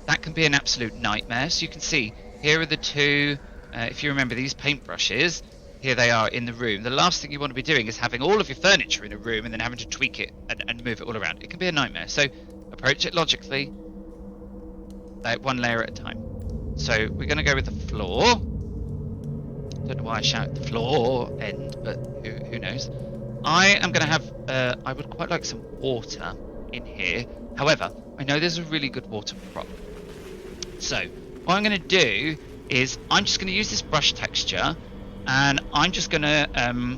That can be an absolute nightmare. So you can see here are the two, if you remember these paintbrushes, here they are in the room. The last thing you want to be doing is having all of your furniture in a room and then having to tweak it and move it all around. It can be a nightmare. So approach it logically, one layer at a time. So we're going to go with the floor. Don't know why I shout the floor end, but who knows. I am going to have, I would quite like some water in here. However, I know there's a really good water prop. So what I'm going to do is I'm just going to use this brush texture, and I'm just going to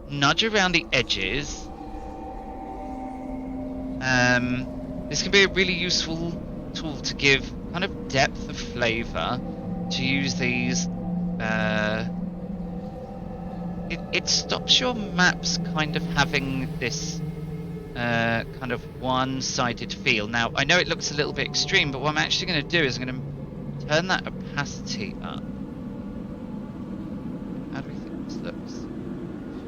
nudge around the edges. This can be a really useful tool to give kind of depth of flavor, to use these. It stops your maps kind of having this kind of one-sided feel. Now, I know it looks a little bit extreme, but what I'm actually going to do is I'm going to turn that opacity up. How do we think this looks?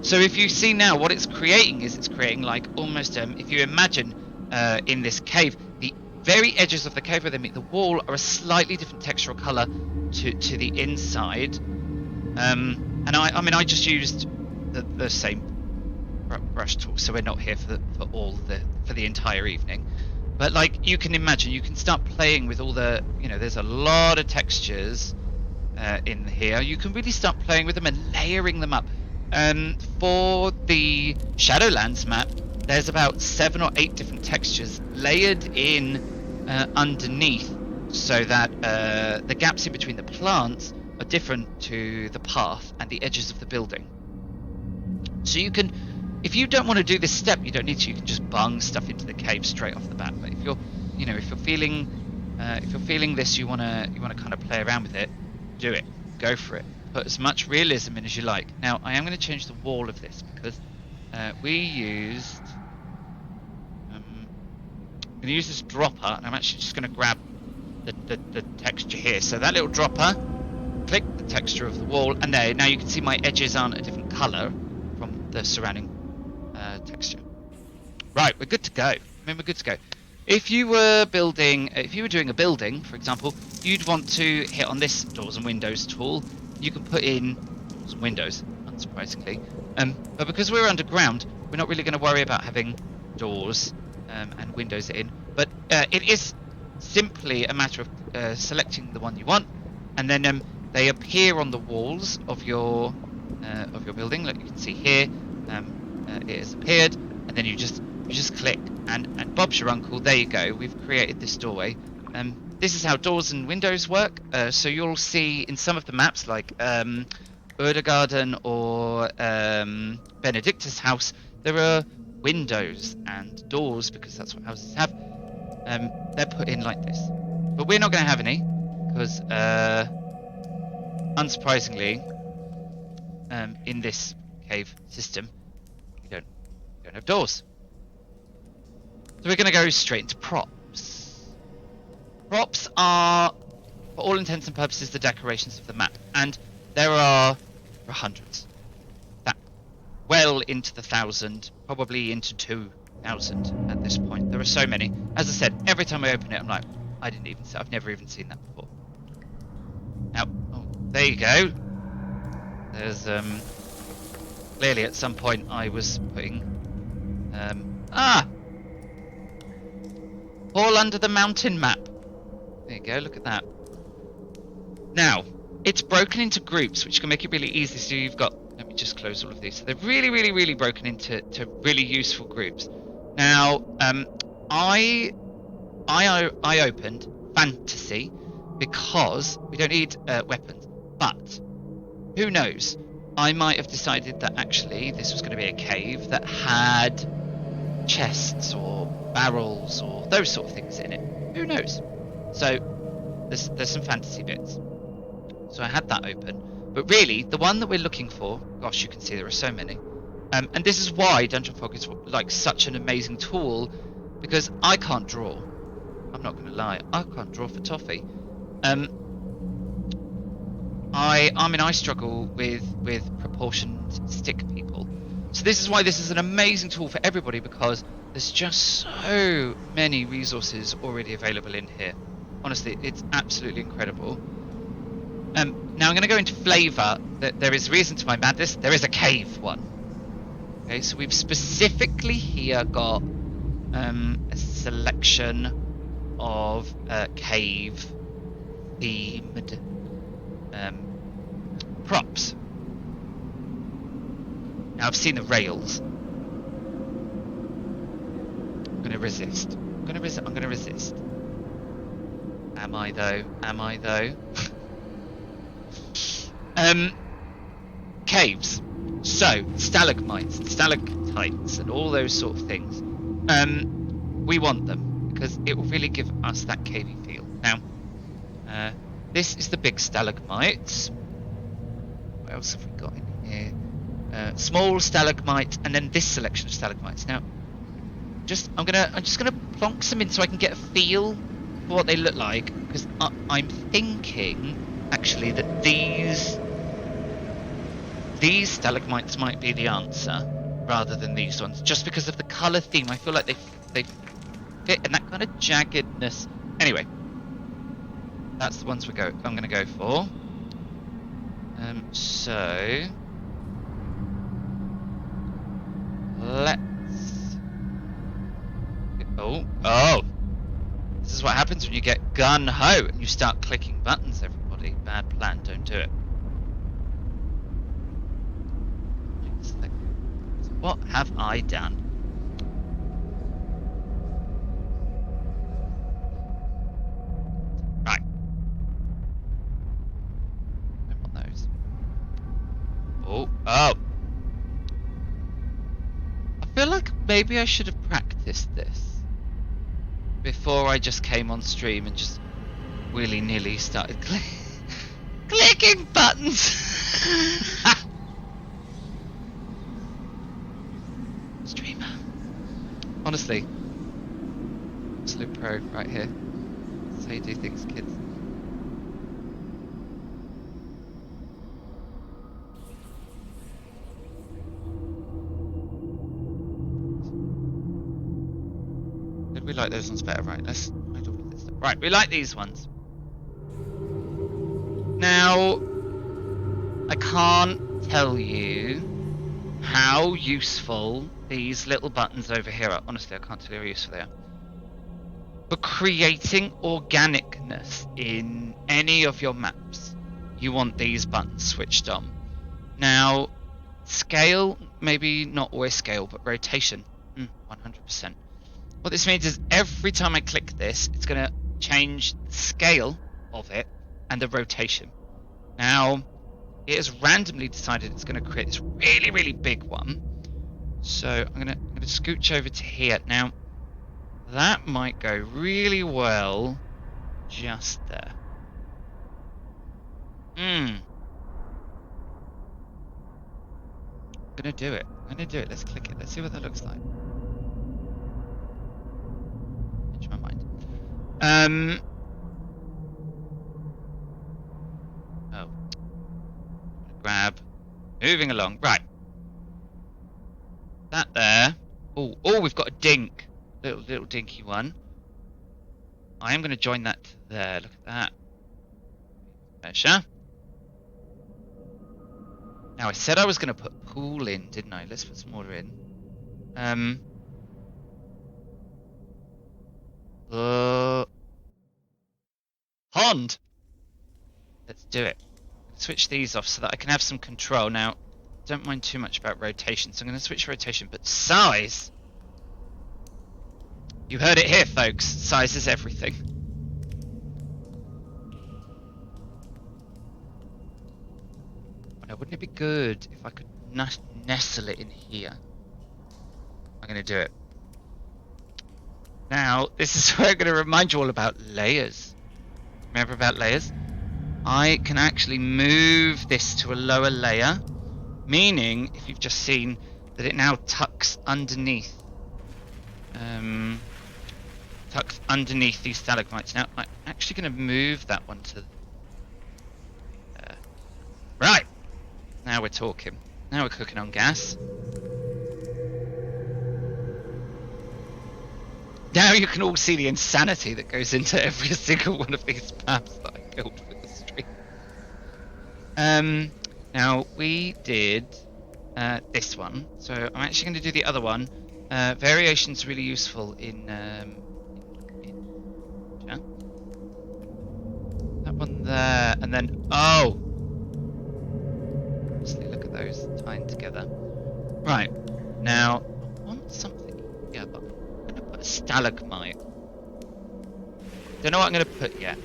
So if you see now, what it's creating is it's creating like almost, if you imagine in this cave, the very edges of the cave where they meet the wall are a slightly different textural color to the inside. And I mean, I just used the same brush tool, so we're not here for the entire evening. But like you can imagine, you can start playing with all the, there's a lot of textures in here. You can really start playing with them and layering them up. For the Shadowlands map, there's about 7 or 8 different textures layered in underneath, so that the gaps in between the plants are different to the path and the edges of the building. So you can, if you don't want to do this step, you don't need to. You can just bung stuff into the cave straight off the bat. But if you're, if you're feeling this, you want to kind of play around with it, do it, go for it. Put as much realism in as you like. Now I am going to change the wall of this because we used. I'm going to use this dropper, and I'm actually just going to grab the texture here. So that little dropper, click the texture of the wall, and there. Now you can see my edges aren't a different color from the surrounding texture. Right, we're good to go. We're good to go. If you were doing a building, for example, you'd want to hit on this doors and windows tool. You can put in doors and windows, unsurprisingly. But because we're underground, we're not really going to worry about having doors and windows in. But it is simply a matter of selecting the one you want, and then they appear on the walls of your building. Like you can see here, it has appeared, and then you just click, and Bob's your uncle. There you go. We've created this doorway. This is how doors and windows work. So you'll see in some of the maps, like Garden or Benedicta's house, there are windows and doors because that's what houses have. They're put in like this, but we're not going to have any because, unsurprisingly, in this cave system, we don't have doors. So we're going to go straight into props. Props are, for all intents and purposes, the decorations of the map, and there are hundreds. That well into the 1,000, probably into 2,000 at this point. There are so many. As I said, every time I open it, I'm like, I've never even seen that before. Now, there you go. There's clearly at some point I was putting all under the mountain map. There you go, look at that. Now, it's broken into groups, which can make it really easy. So you've got, let me just close all of these. So they're really, really, really broken into really useful groups. Now, I opened fantasy because we don't need weapons, but who knows? I might have decided that actually this was going to be a cave that had chests or barrels or those sort of things in it. Who knows? So there's some fantasy bits. So I had that open, but really the one that we're looking for, gosh, you can see there are so many, and this is why Dungeon Fog is like such an amazing tool, because I can't draw. I'm not going to lie. I can't draw for toffee. I struggle with proportioned stick people. So this is why this is an amazing tool for everybody, because there's just so many resources already available in here. Honestly, it's absolutely incredible. Now I'm going to go into flavour. There is reason to my madness. There is a cave one. Okay, so we've specifically here got a selection of cave themed props. Now I've seen the rails. I'm gonna resist. I'm gonna resist. Am I though? Caves. So stalagmites and stalactites and all those sort of things. We want them because it will really give us that cavey feel. Now, this is the big stalagmites. What else have we got in here? Small stalagmites, and then this selection of stalagmites. Now, I'm just gonna plonk some in so I can get a feel for what they look like, because I'm thinking actually that these stalagmites might be the answer rather than these ones, just because of the color theme. I feel like they fit, and that kind of jaggedness. Anyway, that's the ones I'm gonna go for. So let's. Oh! This is what happens when you get gun-ho and you start clicking buttons, everybody. Bad plan, don't do it. What have I done? Right. I don't want those. Oh. I feel like maybe I should have practiced this before I just came on stream and just willy-nilly started clicking buttons. Streamer. Honestly. Absolute pro right here. That's how you do things, kids. We like those ones better, right? Let's hide all of this stuff. Right, we like these ones. Now, I can't tell you how useful these little buttons over here are. Honestly, I can't tell you how useful they are. For creating organicness in any of your maps, you want these buttons switched on. Now, scale, maybe not always scale, but rotation, 100%. What this means is every time I click this, it's going to change the scale of it and the rotation. Now, it has randomly decided it's going to create this really, really big one. So I'm going to scooch over to here. Now, that might go really well just there. I'm going to do it. Let's click it. Let's see what that looks like. My mind. Grab. Moving along. Right. That there. Oh, we've got a dink. Little dinky one. I am going to join that to there. Look at that. Measure. Now, I said I was going to put pool in, didn't I? Let's put some water in. Pond. Let's do it. Switch these off so that I can have some control. Now, don't mind too much about rotation, so I'm going to switch rotation, but size. You heard it here, folks. Size is everything. Now, wouldn't it be good if I could nestle it in here? I'm going to do it. Now, this is where I'm going to remind you all about layers. Remember about layers? I can actually move this to a lower layer, meaning, if you've just seen, that it now tucks underneath tucked underneath these stalagmites. Now, I'm actually going to move that one to... right! Now we're talking. Now we're cooking on gas. Now you can all see the insanity that goes into every single one of these maps that I built for the stream. Now, we did this one. So I'm actually going to do the other one. Variation's really useful in that one there, and then obviously look at those tying together. Right, now I want something here, but I'm going to put a stalagmite. Don't know what I'm going to put yet.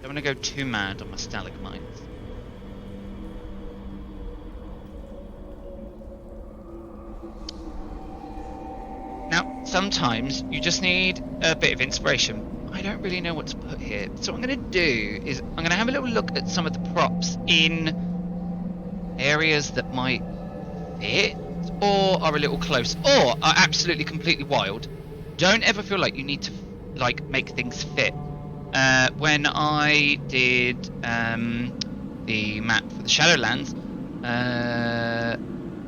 Don't want to go too mad on my stalagmites. Now, sometimes you just need a bit of inspiration. I don't really know what to put here. So what I'm going to do is I'm going to have a little look at some of the props in areas that might fit or are a little close or are absolutely completely wild. Don't ever feel like you need to make things fit. When I did the map for the Shadowlands,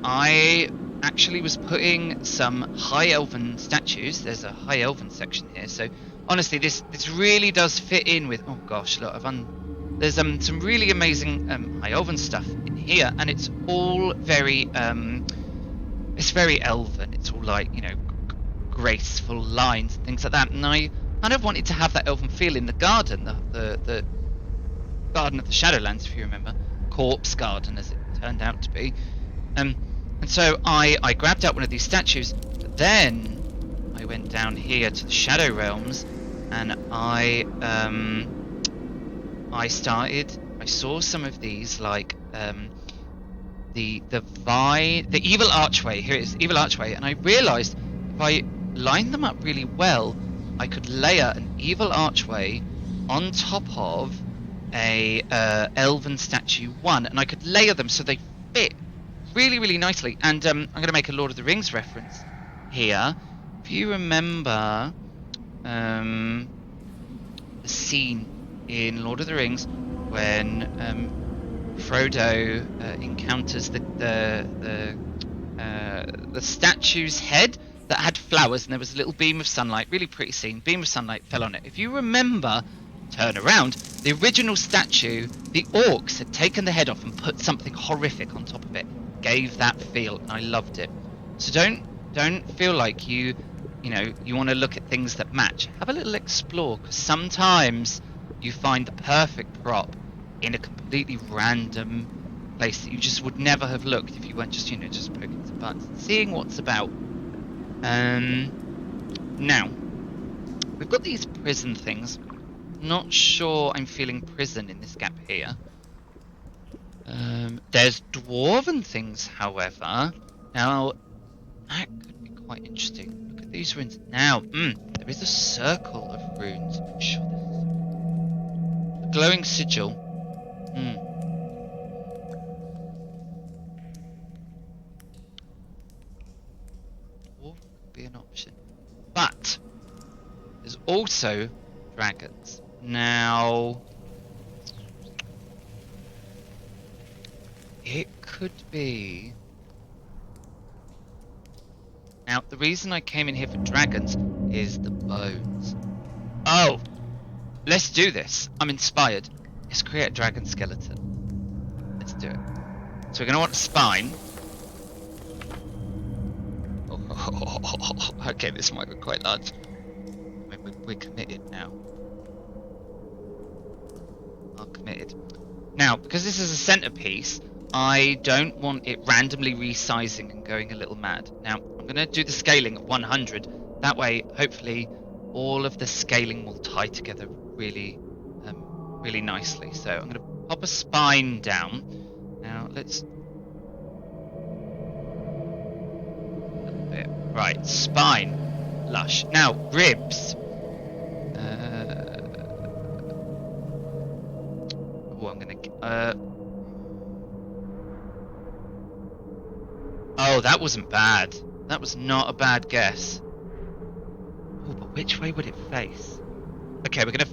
I actually was putting some high elven statues. There's a high elven section here, so honestly this really does fit in with, oh gosh, look, there's some really amazing high elven stuff in here, and it's all very it's very elven. It's all like, you know, graceful lines and things like that, and I kind of wanted to have that elven feel in the garden, the garden of the Shadowlands, if you remember, corpse garden as it turned out to be. And so I grabbed out one of these statues, but then I went down here to the Shadow Realms, and I saw some of these, like the evil archway. Here it is, evil archway, and I realised if I lined them up really well, I could layer an evil archway on top of a elven statue 1, and I could layer them so they fit really, really nicely. And I'm going to make a Lord of the Rings reference here. If you remember the scene in Lord of the Rings when Frodo encounters the statue's head that had flowers, and there was a little beam of sunlight, really pretty scene, beam of sunlight fell on it. If you remember, turn around, the original statue, the orcs had taken the head off and put something horrific on top of it. Gave that feel, and I loved it. So don't feel like you want to look at things that match. Have a little explore, because sometimes you find the perfect prop in a completely random place that you just would never have looked if you weren't just poking some buttons and seeing what's about. Now we've got these prison things. Not sure I'm feeling prison in this gap here. There's dwarven things, however. Now that could be quite interesting. Look at these runes. Now, there is a circle of runes. I'm sure there's a glowing sigil. Dwarf could be an option, but there's also dragons. Now, it could be. Now, the reason I came in here for dragons is the bones. Oh, let's do this. I'm inspired. Let's create a dragon skeleton. Let's do it. So we're going to want a spine. Oh, okay, this might be quite large. We're committed now. I'm committed. Now, because this is a centerpiece, I don't want it randomly resizing and going a little mad. Now, I'm going to do the scaling at 100. That way, hopefully, all of the scaling will tie together really, really nicely. So I'm going to pop a spine down. Now, let's... a little bit. Right, spine. Lush. Now, ribs. I'm going to... oh, that wasn't bad. That was not a bad guess. Oh, but which way would it face? Okay, we're gonna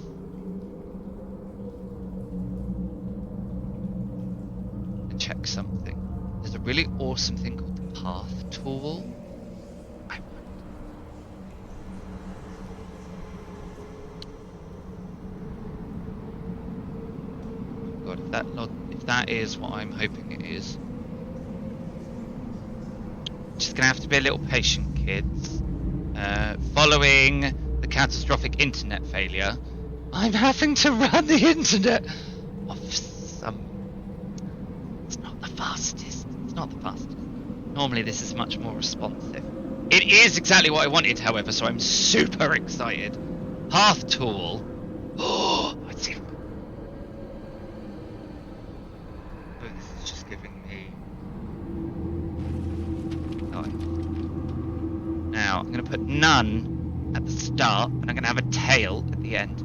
check something. There's a really awesome thing called the path tool. God, if that is what I'm hoping it is. Just gonna have to be a little patient, kids. Following the catastrophic internet failure, I'm having to run the internet off some. It's not the fastest. It's not the fastest. Normally this is much more responsive. It is exactly what I wanted, however, so I'm super excited. Path tool. Oh, let's see. Oh, this is just giving me. Now, I'm going to put none at the start, and I'm going to have a tail at the end.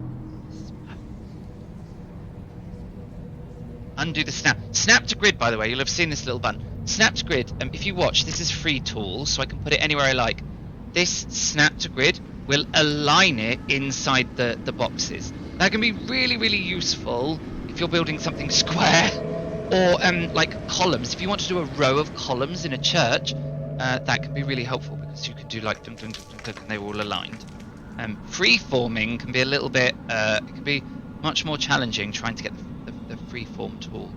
Undo the snap. Snap to grid, by the way, you'll have seen this little button. Snap to grid, if you watch, this is free tools, so I can put it anywhere I like. This snap to grid will align it inside the boxes. That can be really, really useful if you're building something square, or like columns. If you want to do a row of columns in a church, that can be really helpful because you can do like dunk, dunk, dunk, dunk, and they're all aligned. Free-forming can be a little bit, it can be much more challenging trying to get the free-form tool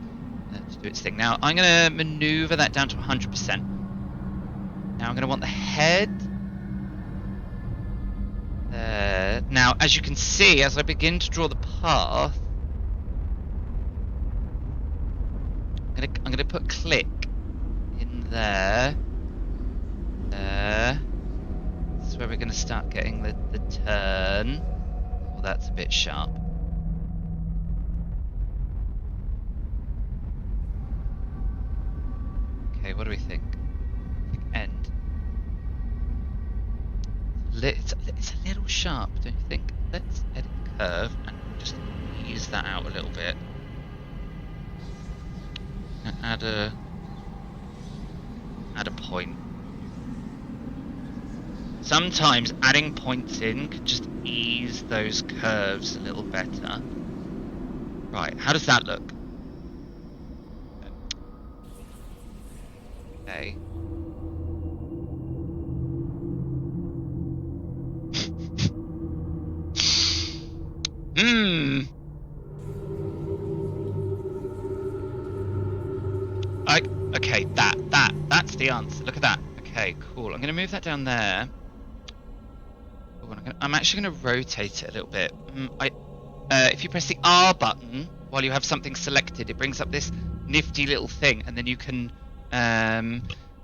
to do its thing. Now, I'm going to maneuver that down to 100%. Now, I'm going to want the head. Now, as you can see, as I begin to draw the path, I'm going to put click in there. This is where we're going to start getting the turn. Oh, that's a bit sharp. Okay, what do we think? I think end. It's a little sharp, don't you think? Let's edit the curve and just ease that out a little bit. Add a point. Sometimes adding points in could just ease those curves a little better. Right, how does that look? Okay. Okay, that's the answer. Look at that. Okay, cool. I'm going to move that down there. Oh, I'm actually going to rotate it a little bit. If you press the R button while you have something selected, it brings up this nifty little thing, and then you can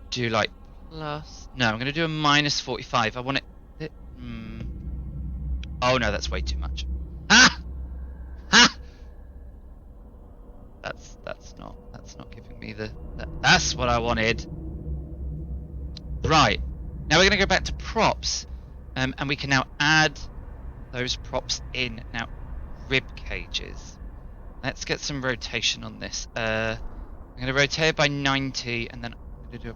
do like plus. No, I'm going to do a minus 45. I want it. Oh no, that's way too much. Ah! Ah! That's not giving me that's what I wanted. Right. Now we're going to go back to props, and we can now add those props in. Now, rib cages. Let's get some rotation on this. I'm going to rotate it by 90, and then I'm going to do a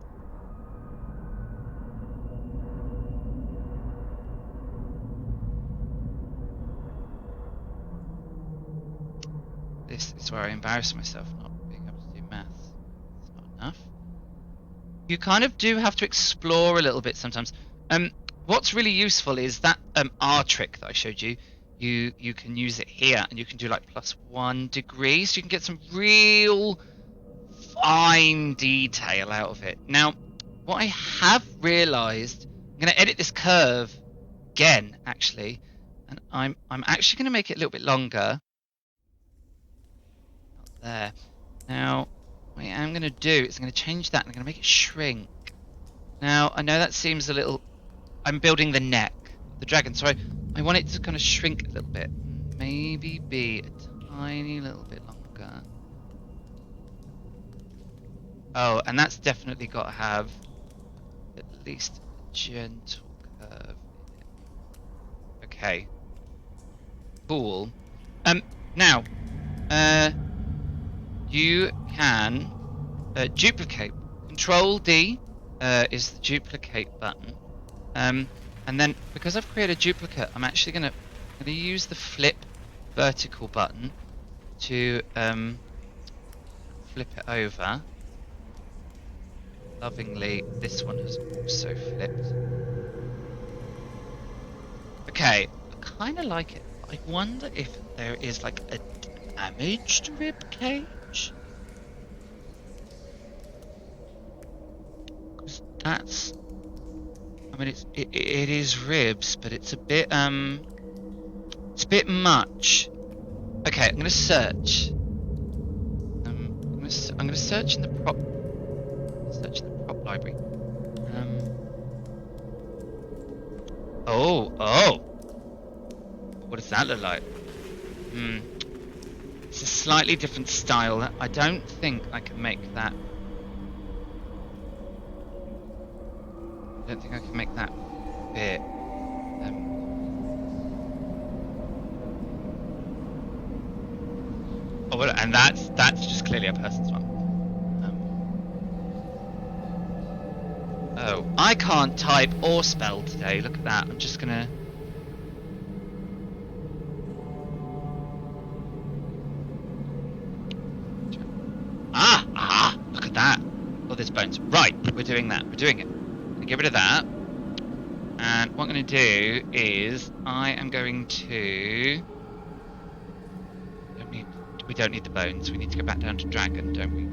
This is where I embarrass myself not being able to do maths. It's not enough. You kind of do have to explore a little bit sometimes. What's really useful is that R trick that I showed you. You can use it here, and you can do like +1 degree, so you can get some real fine detail out of it. Now, what I have realised, I'm going to edit this curve again, actually, and I'm actually going to make it a little bit longer. Not there. Now, what I am going to do is I'm going to change that, and I'm going to make it shrink. Now, I know that seems a little. I'm building the neck of the dragon, so I want it to kind of shrink a little bit. Maybe be a tiny little bit longer. Oh, and that's definitely got to have at least a gentle curve in it. Okay. Cool. Now, you can duplicate. Control D is the duplicate button. And then, because I've created a duplicate, I'm actually gonna use the flip vertical button to flip it over. Lovingly, this one has also flipped. Okay, I kind of like it. I wonder if there is like a damaged rib cage. 'Cause that's, I mean, it is ribs, but it's a bit much. Okay, I'm gonna search. I'm gonna search in the prop library. Oh, what does that look like? It's a slightly different style. I don't think I can make that. I don't think I can make that fit. Oh, well, and that's just clearly a person's one. Oh, I can't type or spell today. Look at that. I'm just gonna. Look at that. Oh, there's bones. Right, we're doing that. We're doing it. Get rid of that. And what I'm going to do is I am going to. We don't need the bones. We need to go back down to dragon, don't we?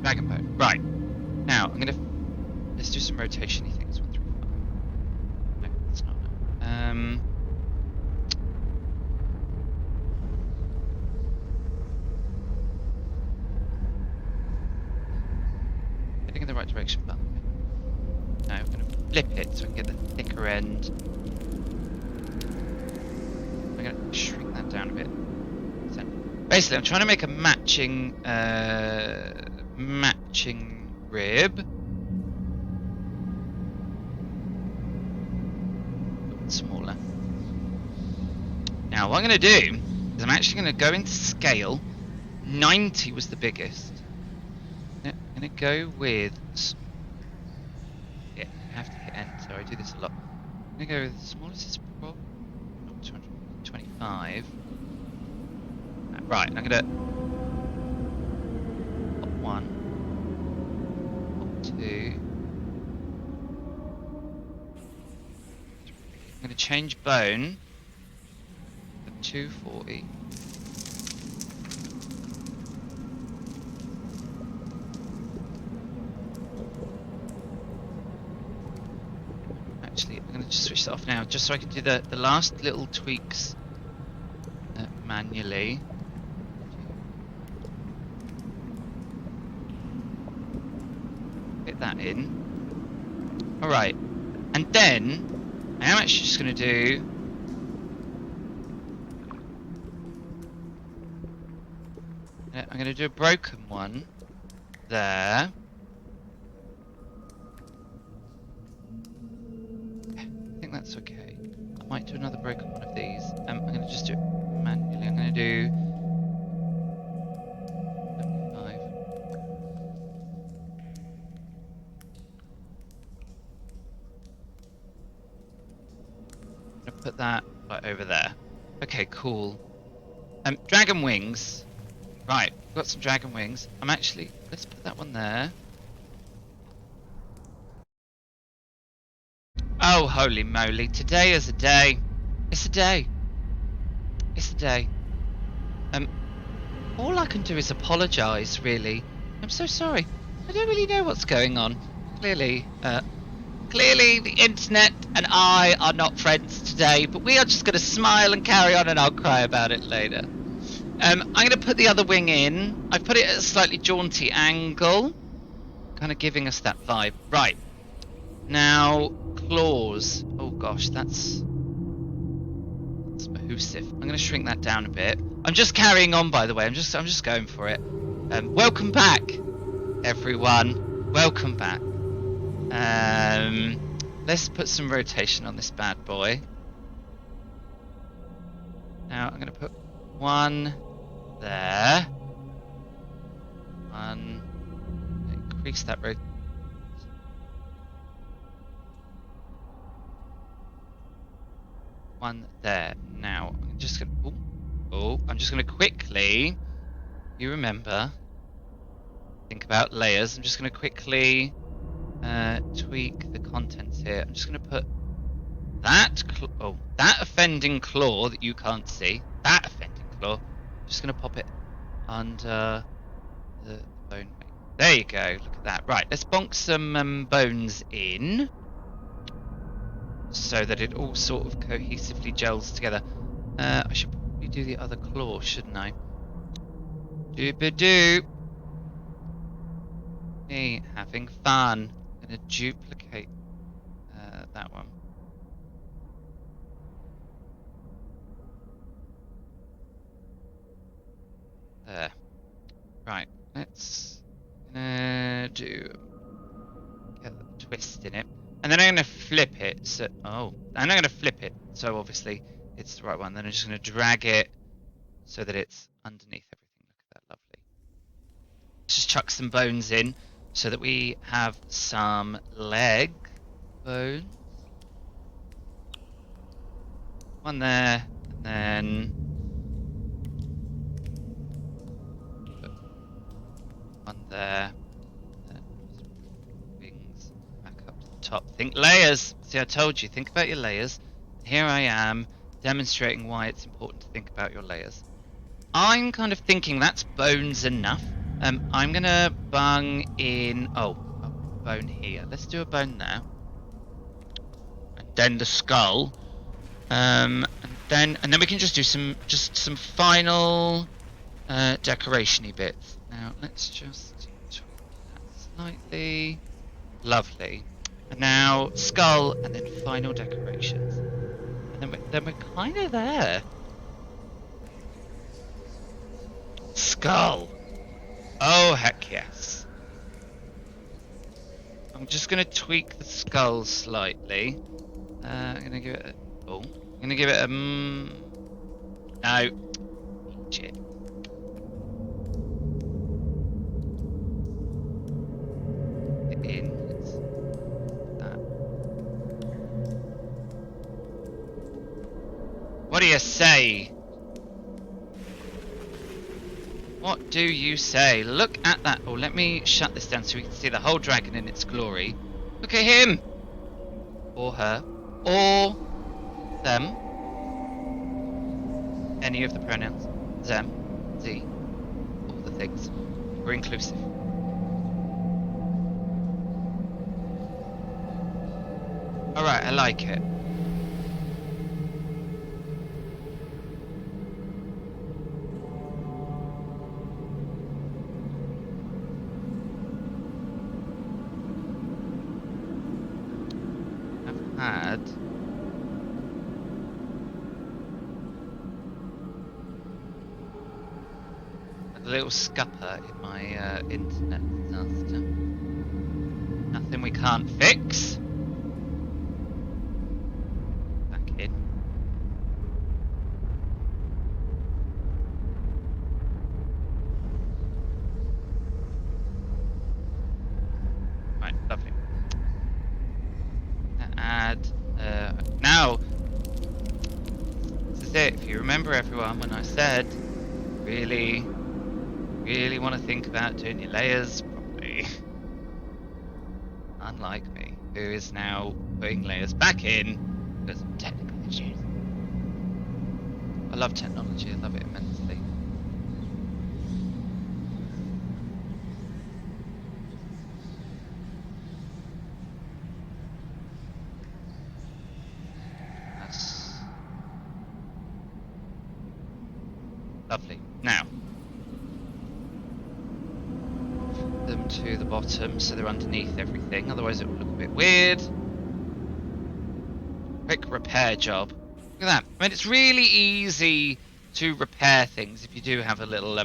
Dragon bone. Right. Now I'm going to. Let's do some rotation-y things. 1, 3, 5. No, that's not. Heading in the right direction, but no, I'm going to flip it so I can get the thicker end. I'm going to shrink that down a bit. So basically, I'm trying to make a matching rib. Smaller. Now, what I'm going to do is I'm actually going to go into scale. 90 was the biggest. I'm going to go with. Yeah, I have to hit enter. I do this a lot. I'm going to go with the smallest is probably 225. Right, I'm going to. Pop 1. Pop 2. I'm going to change bone to 240. Actually, I'm going to just switch that off now, just so I can do the last little tweaks manually. Fit that in. Alright, and then I am actually just going to do. I'm going to do a broken one there. I think that's okay. I might do another broken one of these. I'm going to just do it manually. I'm going to do 75. I'm going to put that right over there. Okay, cool. Dragon wings. Right, we've got some dragon wings. Let's put that one there. Oh, holy moly. Today is a day. It's a day. It's a day. All I can do is apologise, really. I'm so sorry. I don't really know what's going on. Clearly the internet and I are not friends today, but we are just going to smile and carry on, and I'll cry about it later. I'm going to put the other wing in. I've put it at a slightly jaunty angle, kind of giving us that vibe. Right. Now, claws. Oh gosh, that's mahoosive. I'm going to shrink that down a bit. I'm just carrying on, by the way. I'm just going for it. Welcome back, everyone. Welcome back. Let's put some rotation on this bad boy. Now I'm going to put one there. One. Increase that rotation. one there. Now, I'm just gonna... I'm just gonna quickly... You remember... Think about layers. I'm just gonna quickly tweak the contents here. I'm just gonna put that... that offending claw that you can't see. That offending claw. I'm just gonna pop it under the bone. There you go. Look at that. Right, let's bonk some bones in, so that it all sort of cohesively gels together. I should probably do the other claw, shouldn't I? Doop-a-doo. Me having fun. I'm gonna duplicate that one. There. Right, let's do get a twist in it. And then I'm going to flip it. So, and I'm going to flip it. So obviously it's the right one. Then I'm just going to drag it so that it's underneath everything. Look at that, lovely. Let's just chuck some bones in so that we have some leg bones. One there, and then one there. Wings back up to the top. Think layers. See, I told you. Think about your layers. Here I am demonstrating why it's important to think about your layers. I'm kind of thinking that's bones enough. I'm gonna bung in. A bone here. Let's do a bone there, and then the skull. And then we can just do some final decoration-y bits. Now let's just tweak that slightly. Lovely. And now skull, and then final decorations. And then we're kind of there. Skull. Oh heck yes. I'm just gonna tweak the skull slightly. I'm gonna give it a no. Shit. In. That. What do you say? What do you say? Look at that. Oh, let me shut this down so we can see the whole dragon in its glory. Look at him! Or her. Or them. Any of the pronouns. Them. Z. All the things. We're inclusive. Alright, I like it. I've had a little scupper in my internet disaster. Nothing we can't fix. Back in. Right, lovely. Add now. This is it. If you remember, everyone, when I said really want to think about doing your layers properly. Unlike me, who is now putting layers back in because of technical issues. I love technology. I love it immensely. That's lovely. Now, them to the bottom so they're underneath everything, otherwise it will look a bit weird. Quick repair job. Look at that. I mean, it's really easy to repair things if you do have a little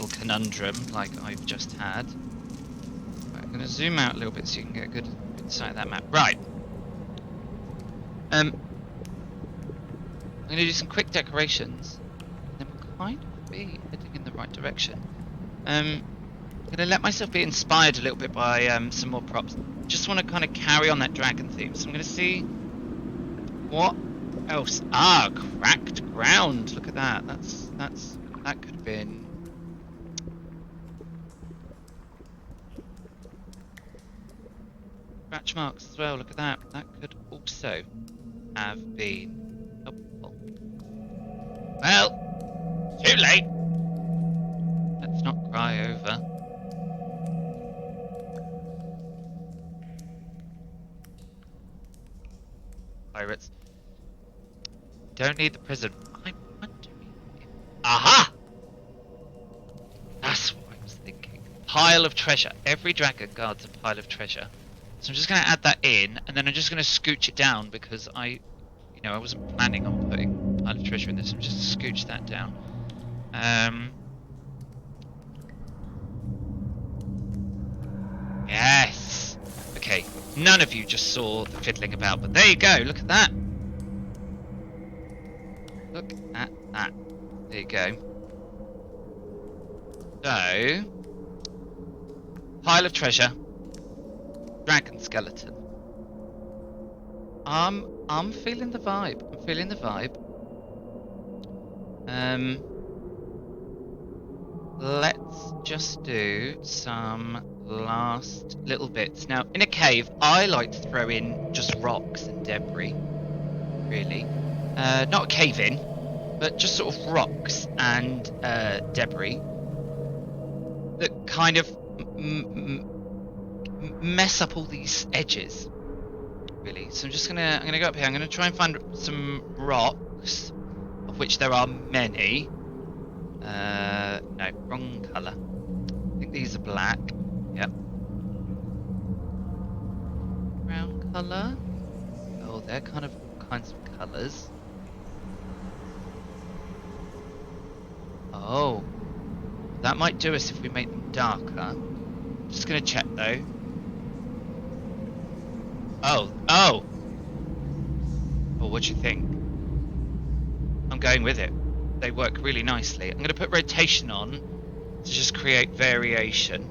conundrum like I've just had. Right, I'm going to zoom out a little bit so you can get a good sight of that map. Right. I'm going to do some quick decorations, and then we'll kind of be heading in the right direction. I'm going to let myself be inspired a little bit by some more props. Just want to kind of carry on that dragon theme. So I'm going to see what else? Ah, cracked ground. Look at that. That could have been. Scratch marks as well. Look at that. That could also have been. Oh, well, too late. Let's not cry over. Pirates. Don't need the prison. I'm wondering if... Aha! That's what I was thinking. Pile of treasure. Every dragon guards a pile of treasure. So I'm just going to add that in, and then I'm just going to scooch it down because I wasn't planning on putting a pile of treasure in this. I'm just going to scooch that down. Yes. Okay. None of you just saw the fiddling about, but there you go. Look at that. Look at that. There you go. So, pile of treasure, dragon skeleton. I'm feeling the vibe. I'm feeling the vibe. Let's just do some last little bits. Now, in a cave, I like to throw in just rocks and debris. Really, not a cave in, but just sort of rocks and debris that kind of mess up all these edges, really. So I'm gonna go up here. I'm gonna try and find some rocks, of which there are many. No, wrong colour. I think these are black. Yep. Brown colour. Oh, they're kind of all kinds of colours. Oh, that might do us if we make them darker. Just gonna check though. Oh. Oh, what do you think? I'm going with it. They work really nicely. I'm gonna put rotation on to just create variation.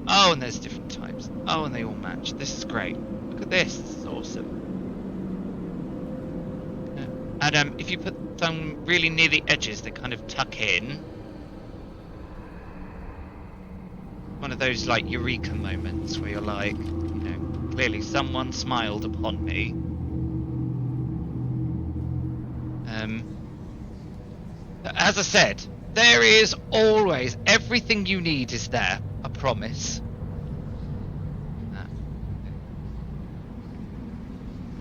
Oh, and there's different types. Oh, and they all match. This is great. Look at this. This is awesome. And if you put them really near the edges, they kind of tuck in. One of those like eureka moments where you're like, clearly someone smiled upon me. As I said, there is always everything you need is there. I promise.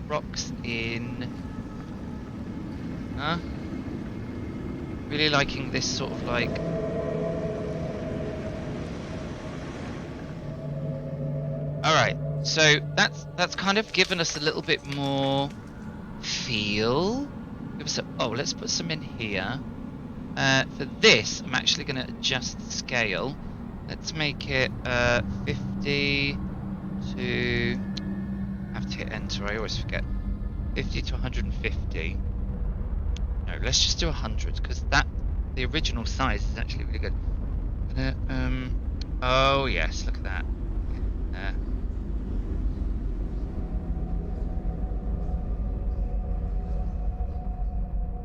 Rocks in. Huh? Really liking this sort of like. Alright, so that's kind of given us a little bit more feel. Let's put some in here. For this, I'm actually going to adjust the scale. Let's make it 50 to... I have to hit enter, I always forget. 50 to 150. No, let's just do 100, because the original size is actually really good. Oh yes, look at that.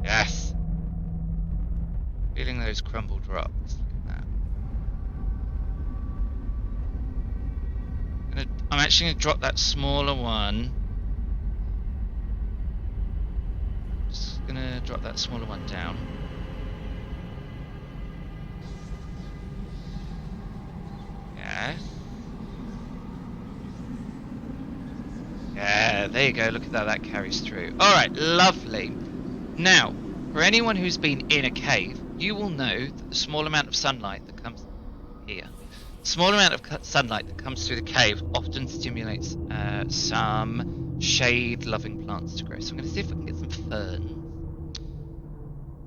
Yes! Feeling those crumbled rocks. Look at that. I'm actually going to drop that smaller one. Just going to drop that smaller one down. Yes. Yeah, there you go. Look at that carries through. Alright, lovely. Now, for anyone who's been in a cave, you will know that the small amount of sunlight that comes here, small amount of sunlight that comes through the cave often stimulates some shade-loving plants to grow. So I'm going to see if I can get some ferns.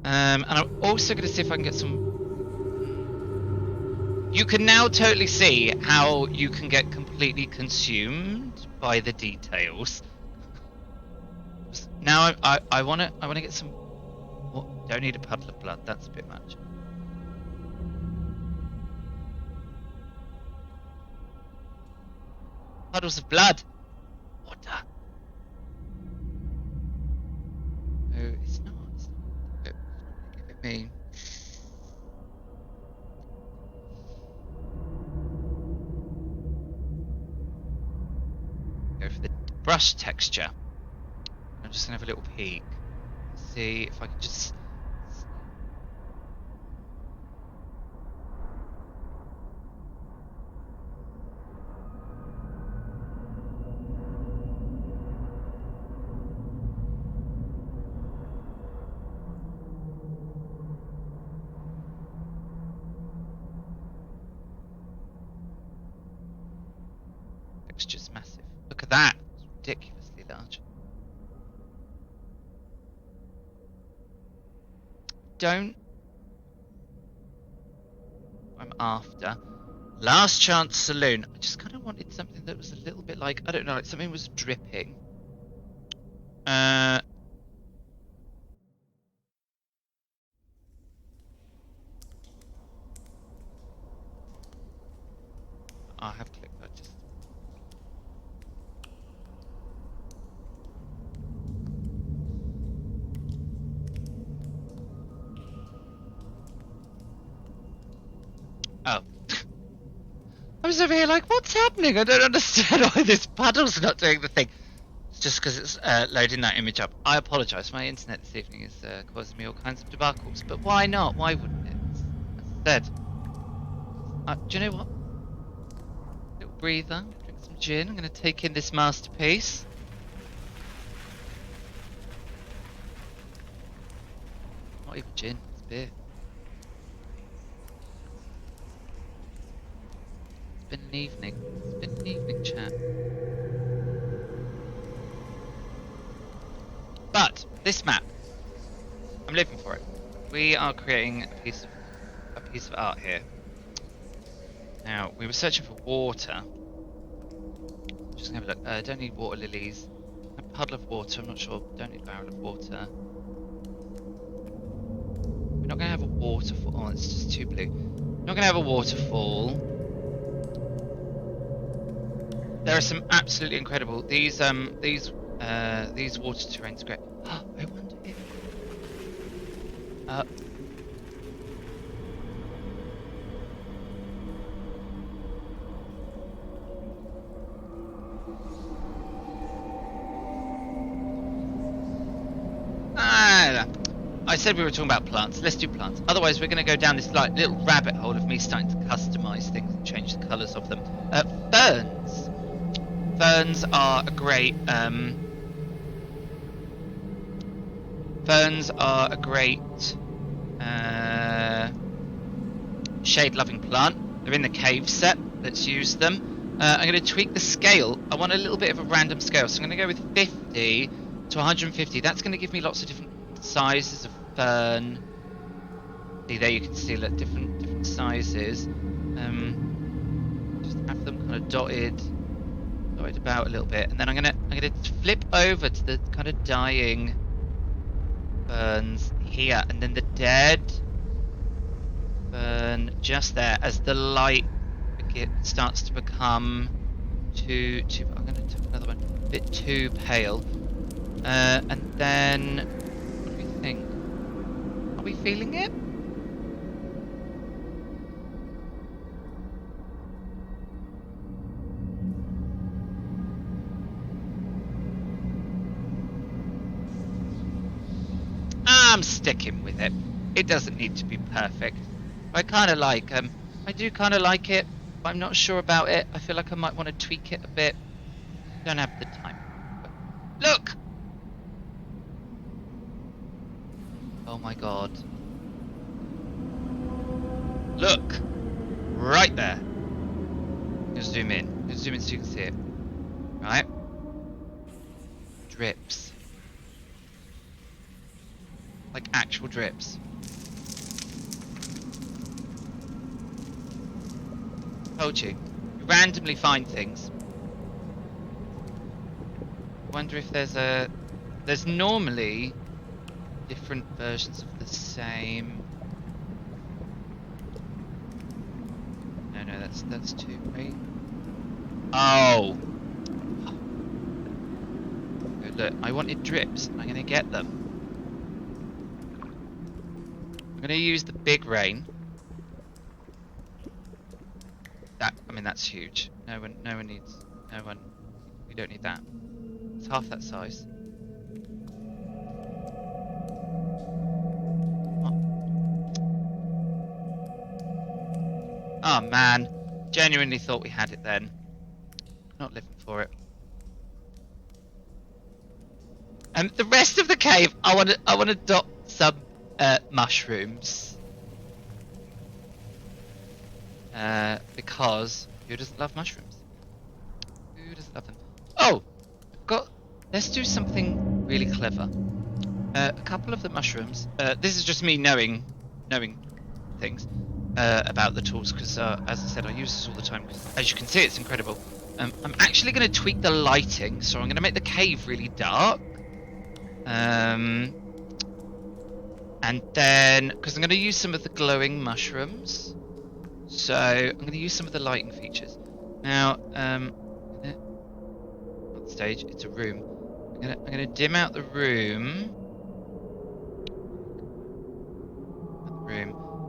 And I'm also going to see if I can get some... You can now totally see how you can get completely consumed by the details. Now I want to get some... What? Don't need a puddle of blood. That's a bit much. Puddles of blood. Water. brush texture. I'm just gonna have a little peek. See if I can just. Texture's massive. Look at that. It's ridiculously large. Don't. I'm after. Last Chance Saloon. I just kind of wanted something that was a little bit like, I don't know, like something was dripping. I have clicked that just. Oh. I was over here like, what's happening? I don't understand why this paddle's not doing the thing. It's just because it's loading that image up. I apologise. My internet this evening is causing me all kinds of debacles. But why not? Why wouldn't it? As I said. Do you know what? Little breather. Drink some gin. I'm going to take in this masterpiece. Not even gin. It's beer. It's been an evening. It's been an evening, chat. But this map, I'm living for it. We are creating a piece of art here. Now we were searching for water. Just gonna have a look. Don't need water lilies. A puddle of water. I'm not sure. Don't need a barrel of water. We're not gonna have a waterfall. Oh, it's just too blue. We're not gonna have a waterfall. There are some absolutely incredible. These water terrains are great. I wonder if. I said we were talking about plants. Let's do plants. Otherwise, we're going to go down this like little rabbit hole of me starting to customize things and change the colours of them. Ferns. Ferns are a great. Ferns are a great shade-loving plant. They're in the cave set. Let's use them. I'm going to tweak the scale. I want a little bit of a random scale, so I'm going to go with 50 to 150. That's going to give me lots of different sizes of fern. See there, you can see like different sizes. Just have them kind of dotted about a little bit, and then I'm gonna flip over to the kind of dying ferns here, and then the dead fern just there as the light starts to become too. I'm gonna take another one, a bit too pale, and then what do we think? Are we feeling it? I'm sticking with it. It doesn't need to be perfect. I kind of like I do kind of like it, but I'm not sure about it. I feel like I might want to tweak it a bit. Don't have the time. But look! Oh my god. Look! Right there. Just zoom in. Just zoom in so you can see it. Right? Drips. Like actual drips. Told you. You randomly find things. I wonder if there's normally different versions of the same. No, that's two, right? Oh! Look, I wanted drips, and I'm gonna get them. I'm gonna use the big rain. That's huge. No one needs. We don't need that. It's half that size. Oh man, genuinely thought we had it then. Not living for it. The rest of the cave, I want to dot some mushrooms. Because who doesn't love mushrooms? Who doesn't love them? Oh, let's do something really clever. A couple of the mushrooms. This is just me knowing things about the tools because, as I said, I use this all the time. As you can see, it's incredible. I'm actually going to tweak the lighting, so I'm going to make the cave really dark. And then, because I'm going to use some of the glowing mushrooms, so I'm going to use some of the lighting features. Now, not the stage, it's a room. I'm going to dim out the room.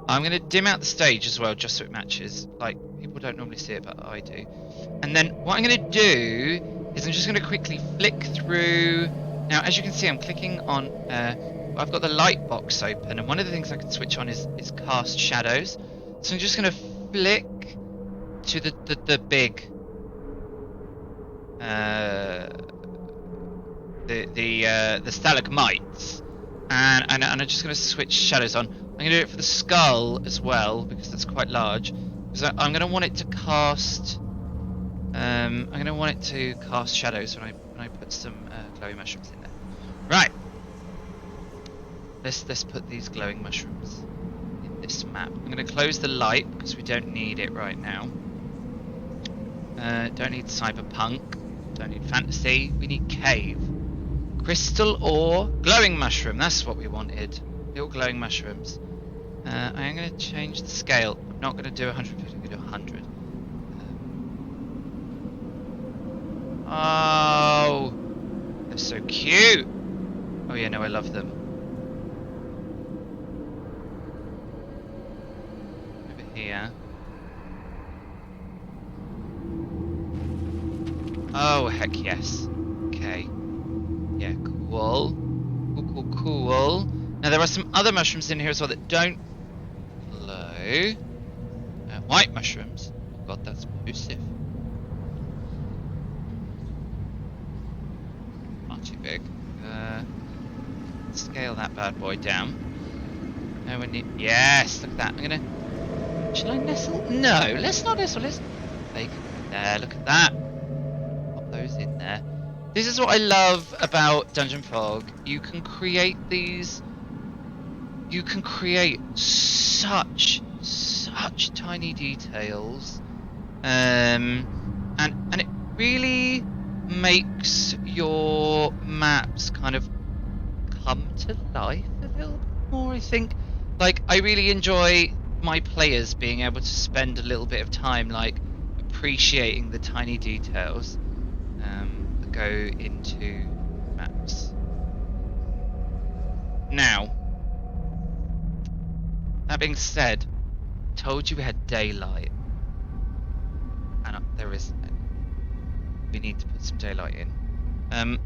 I'm going to dim out the stage as well, just so it matches. Like, people don't normally see it, but I do. And then what I'm going to do is I'm just going to quickly flick through. Now, as you can see, I'm clicking on. I've got the light box open, and one of the things I can switch on is cast shadows. So I'm just going to flick to the big. The stalagmites, and I'm just going to switch shadows on. I'm going to do it for the skull as well because that's quite large. Because I'm going to want it to cast. I'm going to want it to cast shadows when I put some glowing mushrooms in there. Right. Let's put these glowing mushrooms in this map. I'm going to close the light because we don't need it right now. Don't need cyberpunk. Don't need fantasy. We need cave. Crystal ore, glowing mushroom. That's what we wanted. Little glowing mushrooms. I'm going to change the scale. I'm not going to do 150. I'm going to do 100. Oh, they're so cute. Oh yeah, no, I love them. Over here. Oh, heck yes. Okay. Yeah, cool. Cool. Now there are some other mushrooms in here as well that don't glow. White mushrooms. Oh god, that's elusive. Not too big. Scale that bad boy down. No, we need. Yes, look at that. I'm gonna. Should I nestle? No, let's not nestle. Let's. There, look at that. Pop those in there. This is what I love about DGNFog. You can create these. You can create such tiny details, and it really makes your maps kind of come to life a little bit more. I think, like, I really enjoy my players being able to spend a little bit of time, like, appreciating the tiny details that go into maps. Now, that being said, I told you we had daylight, and there is. We need to put some daylight in. I'm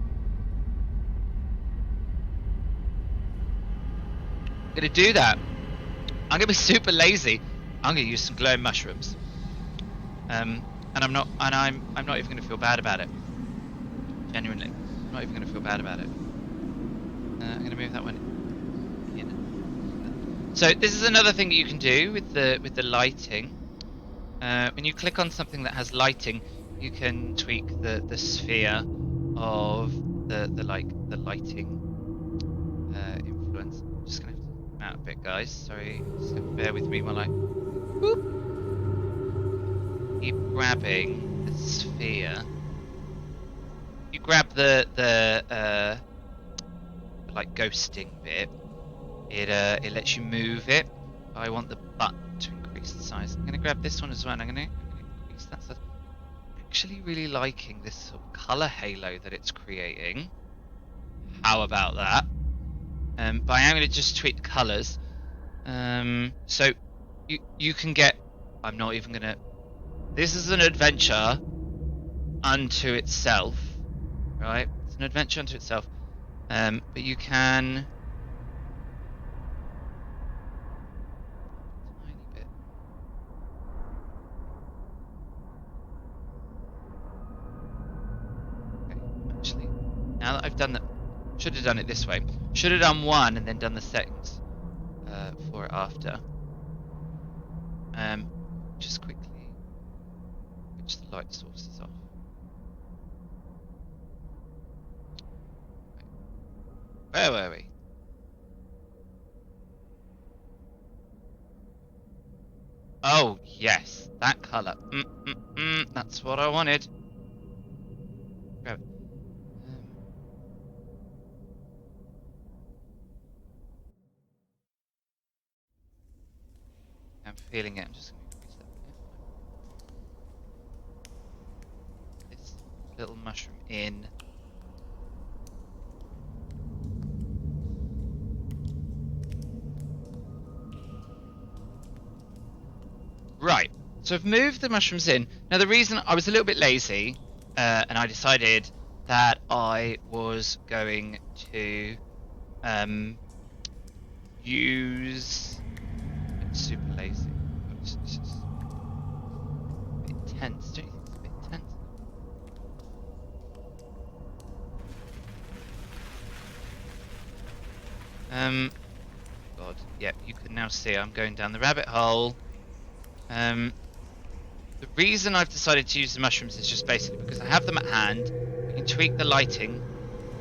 gonna do that. I'm gonna be super lazy. I'm gonna use some glowing mushrooms. And I'm not even gonna feel bad about it. Genuinely, I'm not even gonna feel bad about it. I'm gonna move that one in. So this is another thing that you can do with the lighting. When you click on something that has lighting, you can tweak the sphere of the lighting influence. I'm just gonna have to zoom out a bit, guys. Sorry, just gonna bear with me while I keep grabbing the sphere. You grab the like ghosting bit. It lets you move it. I want the button to increase the size. I'm gonna grab this one as well. And I'm gonna increase that size. Actually really liking this sort of color halo that it's creating. How about that? But I am going to just tweak the colors. So you can get. I'm not even going to. This is an adventure unto itself. right? It's an adventure unto itself. But you can tiny bit. Okay, actually, now that I've done that, should have done it this way. Should have done one and then done the settings for it after. Just quickly switch the light sources off. Where were we? Oh, yes, that colour. That's what I wanted. Grab it. I'm feeling it. I'm just going to increase that. This little mushroom in. Right, so I've moved the mushrooms in. Now the reason I was a little bit lazy, and I decided that I was going to use... I'm super lazy. It's just a bit tense, don't you think it's a bit tense? God, yep, you can now see I'm going down the rabbit hole. The reason I've decided to use the mushrooms is just basically because I have them at hand. I can tweak the lighting,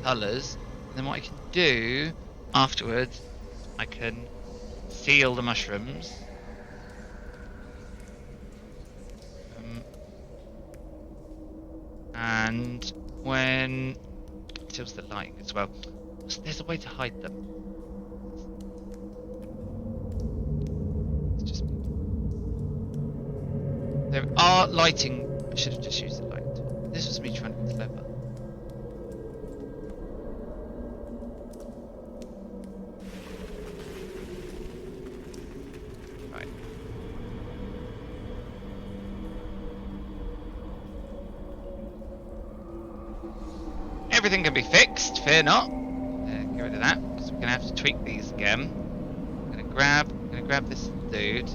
colours, and then what I can do afterwards, I can seal the mushrooms. And when it seals the lighting as well, there's a way to hide them. It's just me. There are lighting. I should have just used the light. This was me trying to be clever. Right. Everything can be fixed, fear not. Get rid of that, because we're gonna have to tweak these again. I'm gonna grab this dude.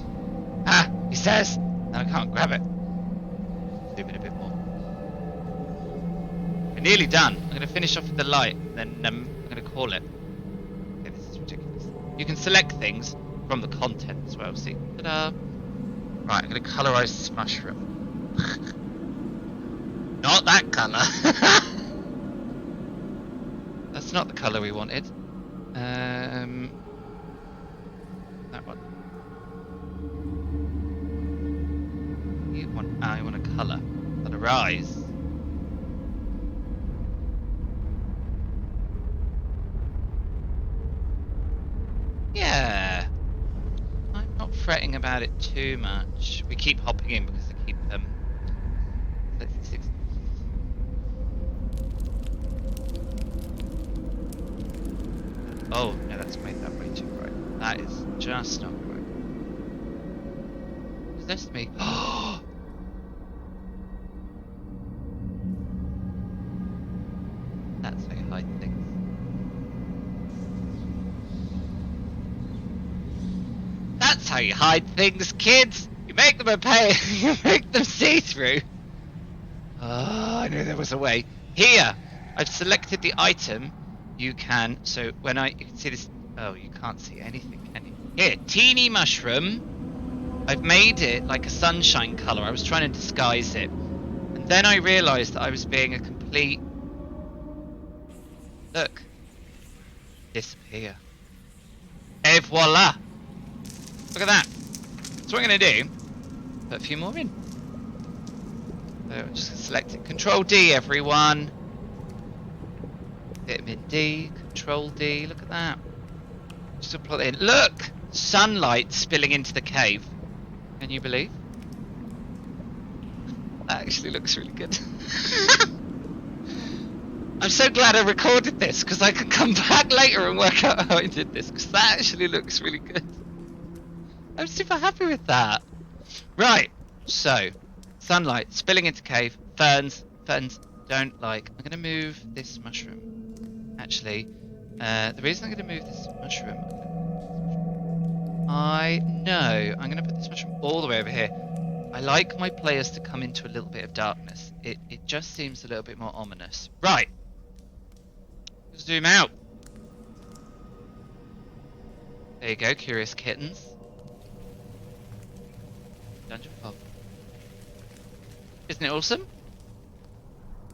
Ah, he says, and I can't grab it. Zoom in a bit more. We're nearly done. I'm gonna finish off with the light, then I'm gonna call it. Okay, this is ridiculous. You can select things from the content as well. See, ta-da! Right, I'm gonna colorize this mushroom. Not that color. That's not the colour we wanted. That one. I want a colour. Colorize. Yeah. I'm not fretting about it too much. We keep hopping in because I keep 36. Oh, no, that's made that way too bright. That is just not right. Is this me? Oh! That's how you hide things. That's how you hide things, kids! You make them opaque, you make them see-through. Oh, I knew there was a way. Here, I've selected the item. You can, so when you can see this, oh, you can't see anything, can you? Here, teeny mushroom. I've made it like a sunshine colour. I was trying to disguise it. And then I realised that I was being a complete... Look. Disappear. Et voila! Look at that. So what I'm going to do, put a few more in. So I'm just going to select it. Control D, everyone. Vitamin D, Control D, look at that. Just plot it in. Look! Sunlight spilling into the cave. Can you believe? That actually looks really good. I'm so glad I recorded this, because I can come back later and work out how I did this, because that actually looks really good. I'm super happy with that. Right, so, sunlight spilling into cave, ferns, don't like. I'm going to move this mushroom. Actually, the reason I'm going to move this mushroom, I know I'm going to put this mushroom all the way over here. I like my players to come into a little bit of darkness. It just seems a little bit more ominous. Right. Zoom out. There you go, curious kittens. Dungeon Fog. Isn't it awesome?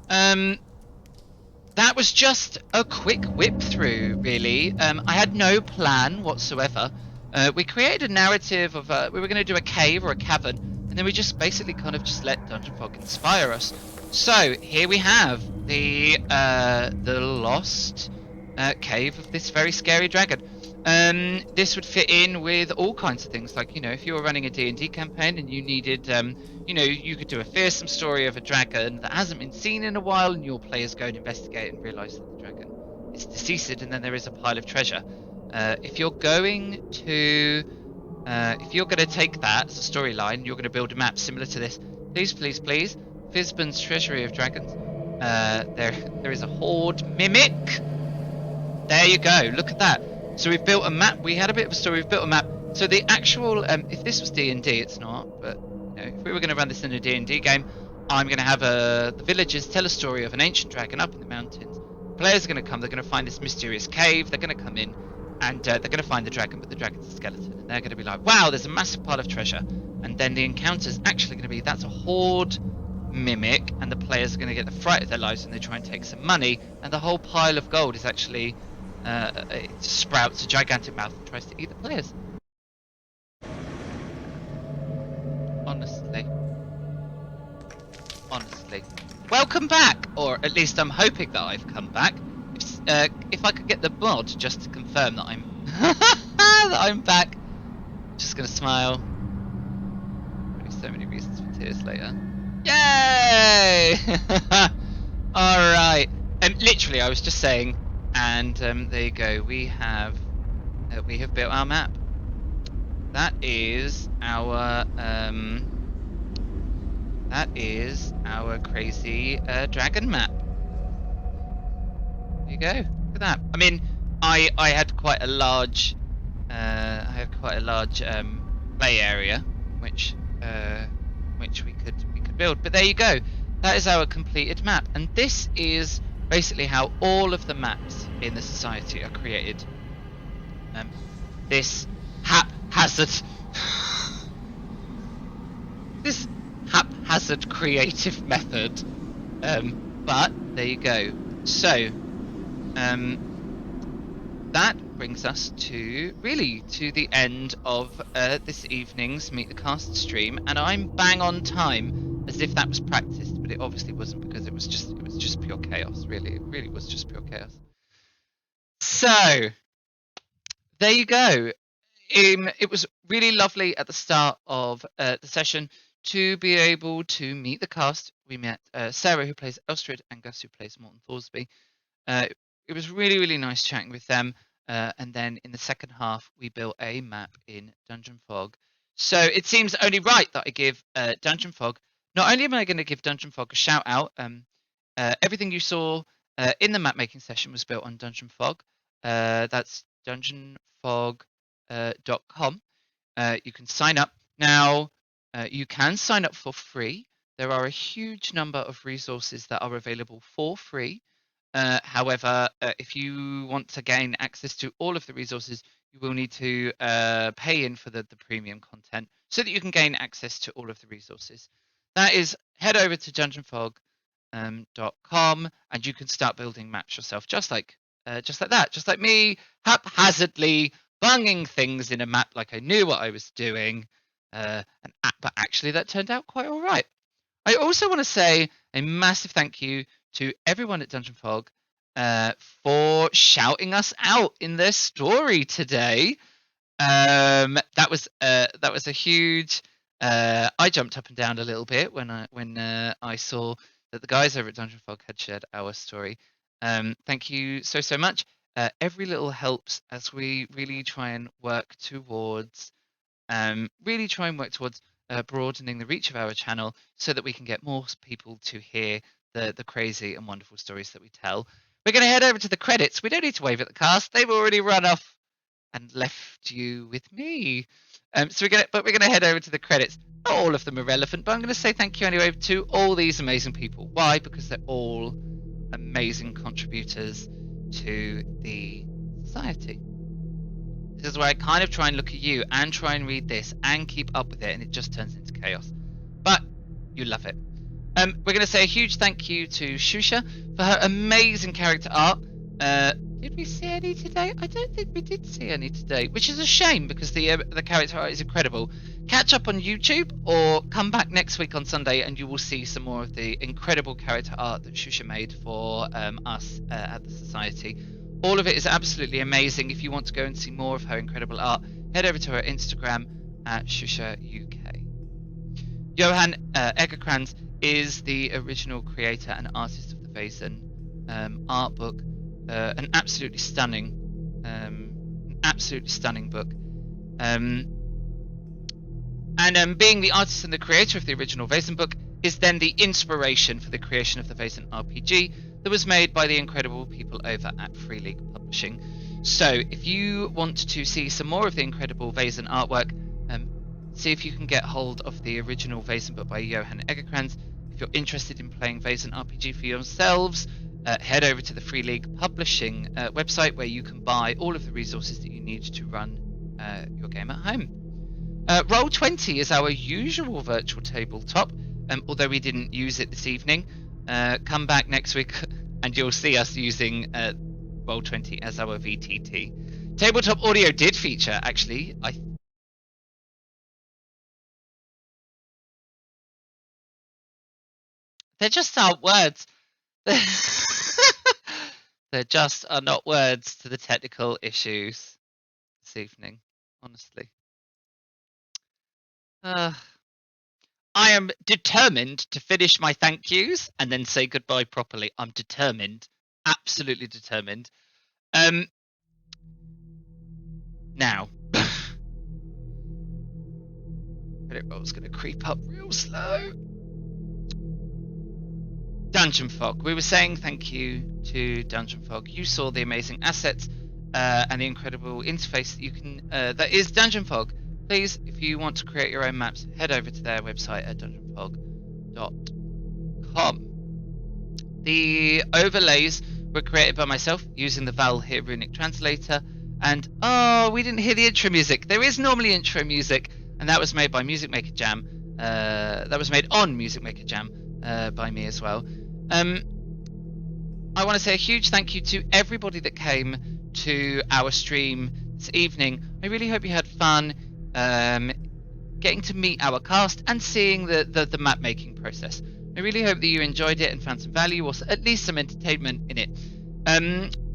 That was just a quick whip through, really. I had no plan whatsoever. We created a narrative of we were going to do a cave or a cavern, and then we just basically kind of just let Dungeon Fog inspire us. So here we have the lost cave of this very scary dragon. This would fit in with all kinds of things, like, you know, if you were running a D&D campaign and you needed you know, you could do a fearsome story of a dragon that hasn't been seen in a while, and your players go and investigate and realize that the dragon is deceased, and then there is a pile of treasure. If you're going to take that as a storyline, you're going to build a map similar to this. Please, please, please, Fizban's Treasury of Dragons. There is a horde mimic. There you go. Look at that. So we've built a map. We had a bit of a story. We've built a map. So the actual, if this was D&D, it's not, but you know, if we were going to run this in a D&D game, I'm going to have the villagers tell a story of an ancient dragon up in the mountains. Players are going to come. They're going to find this mysterious cave. They're going to come in, and they're going to find the dragon, but the dragon's a skeleton, and they're going to be like, "Wow, there's a massive pile of treasure." And then the encounter's actually going to be, that's a horde mimic, and the players are going to get the fright of their lives when they try and take some money, and the whole pile of gold is actually it sprouts a gigantic mouth and tries to eat the players. Honestly. Welcome back! Or at least I'm hoping that I've come back. If I could get the mod just to confirm that I'm that I'm back. Just gonna smile. There's so many reasons for tears later. Yay! Alright. Literally I was just saying, and there you go. We have built our map. That is our crazy dragon map. There you go. Look at that. I mean, I had quite a large play area which we could build. But there you go. That is our completed map, and this is basically how all of the maps in the society are created. This haphazard creative method. But there you go. So that brings us to the end of this evening's Meet the Cast stream, and I'm bang on time, as if that was practiced, but it obviously wasn't, because it was just pure chaos. It really was just pure chaos. So there you go. It was really lovely at the start of the session to be able to meet the cast. We met Sarah, who plays Elstrid, and Gus, who plays Morton Thorsby. It was really, really nice chatting with them. And then in the second half, we built a map in Dungeon Fog. So it seems only right that I give Dungeon Fog. Not only am I going to give Dungeon Fog a shout out, everything you saw in the map making session was built on Dungeon Fog. That's dungeonfog.com. You can sign up. Now, you can sign up for free. There are a huge number of resources that are available for free. However, if you want to gain access to all of the resources, you will need to pay in for the premium content so that you can gain access to all of the resources. That is, head over to dungeonfog.com and you can start building maps yourself, just like that, just like me haphazardly bunging things in a map like I knew what I was doing, but actually that turned out quite all right. I also want to say a massive thank you to everyone at Dungeon Fog for shouting us out in their story today. That was a huge. I jumped up and down a little bit when I saw that the guys over at Dungeon Fog had shared our story. Thank you so much. Every little helps as we really try and work towards broadening the reach of our channel so that we can get more people to hear the crazy and wonderful stories that we tell. We're going to head over to the credits. We don't need to wave at the cast; they've already run off and left you with me. We're gonna head over to the credits. Not all of them are relevant, but I'm going to say thank you anyway to all these amazing people. Why? Because they're all amazing contributors to the society. This is where I kind of try and look at you and try and read this and keep up with it, and it just turns into chaos. But you love it. We're going to say a huge thank you to Shusha for her amazing character art. Did we see any today? I don't think we did see any today, which is a shame because the character art is incredible. Catch up on YouTube or come back next week on Sunday and you will see some more of the incredible character art that Shusha made for us at the Society. All of it is absolutely amazing. If you want to go and see more of her incredible art, head over to her Instagram at Shusha UK. Johan Egerkrans is the original creator and artist of the Vaesen artbook. An absolutely stunning book. Being the artist and the creator of the original Vaesen book is then the inspiration for the creation of the Vaesen RPG that was made by the incredible people over at Free League Publishing. So, if you want to see some more of the incredible Vaesen artwork, see if you can get hold of the original Vaesen book by Johan Egerkrans. If you're interested in playing Vaesen RPG for yourselves, head over to the Free League Publishing website where you can buy all of the resources that you need to run your game at home. Roll20 is our usual virtual tabletop, although we didn't use it this evening. Come back next week and you'll see us using Roll20 as our VTT. Tabletop audio did feature, actually. There just aren't words. There just are not words to the technical issues this evening, honestly. I am determined to finish my thank yous and then say goodbye properly. I'm determined. Absolutely determined. Now. Credit roll's going to creep up real slow. DGNFog. We were saying thank you to DGNFog. You saw the amazing assets and the incredible interface that you can that is DGNFog. Please, if you want to create your own maps, head over to their website at dgnfog.com. The overlays were created by myself using the Val here runic translator. And we didn't hear the intro music. There is normally intro music, and that was made by Music Maker Jam. That was made on Music Maker Jam by me as well. I want to say a huge thank you to everybody that came to our stream this evening. I really hope you had fun getting to meet our cast and seeing the map making process. I really hope that you enjoyed it and found some value or at least some entertainment in it.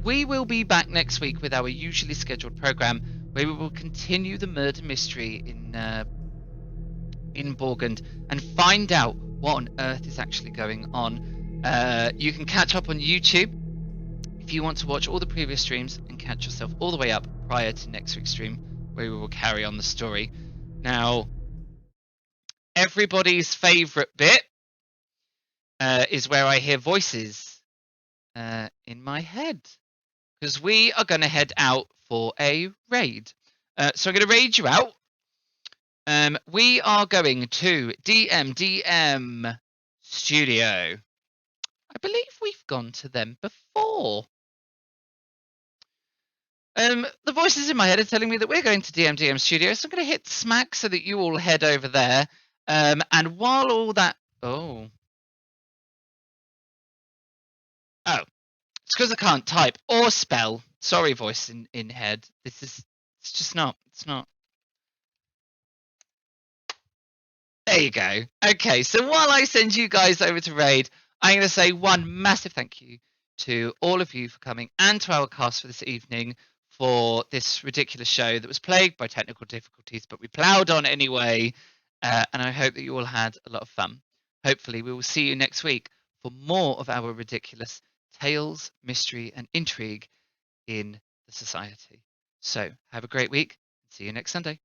We will be back next week with our usually scheduled program where we will continue the murder mystery in Borgund and find out what on earth is actually going on. You can catch up on YouTube if you want to watch all the previous streams and catch yourself all the way up prior to next week's stream where we will carry on the story. Now, everybody's favourite bit is where I hear voices in my head. Because we are going to head out for a raid. So I'm going to raid you out. We are going to DM Studio. I believe we've gone to them before. The voices in my head are telling me that we're going to DM Studio, so I'm going to hit smack so that you all head over there. And while all that... Oh. It's because I can't type or spell. Sorry, voice in head. It's just not. It's not. There you go. Okay, so while I send you guys over to raid, I'm going to say one massive thank you to all of you for coming and to our cast for this evening for this ridiculous show that was plagued by technical difficulties, but we ploughed on anyway. And I hope that you all had a lot of fun. Hopefully, we will see you next week for more of our ridiculous tales, mystery, and intrigue in the society. So, have a great week. See you next Sunday.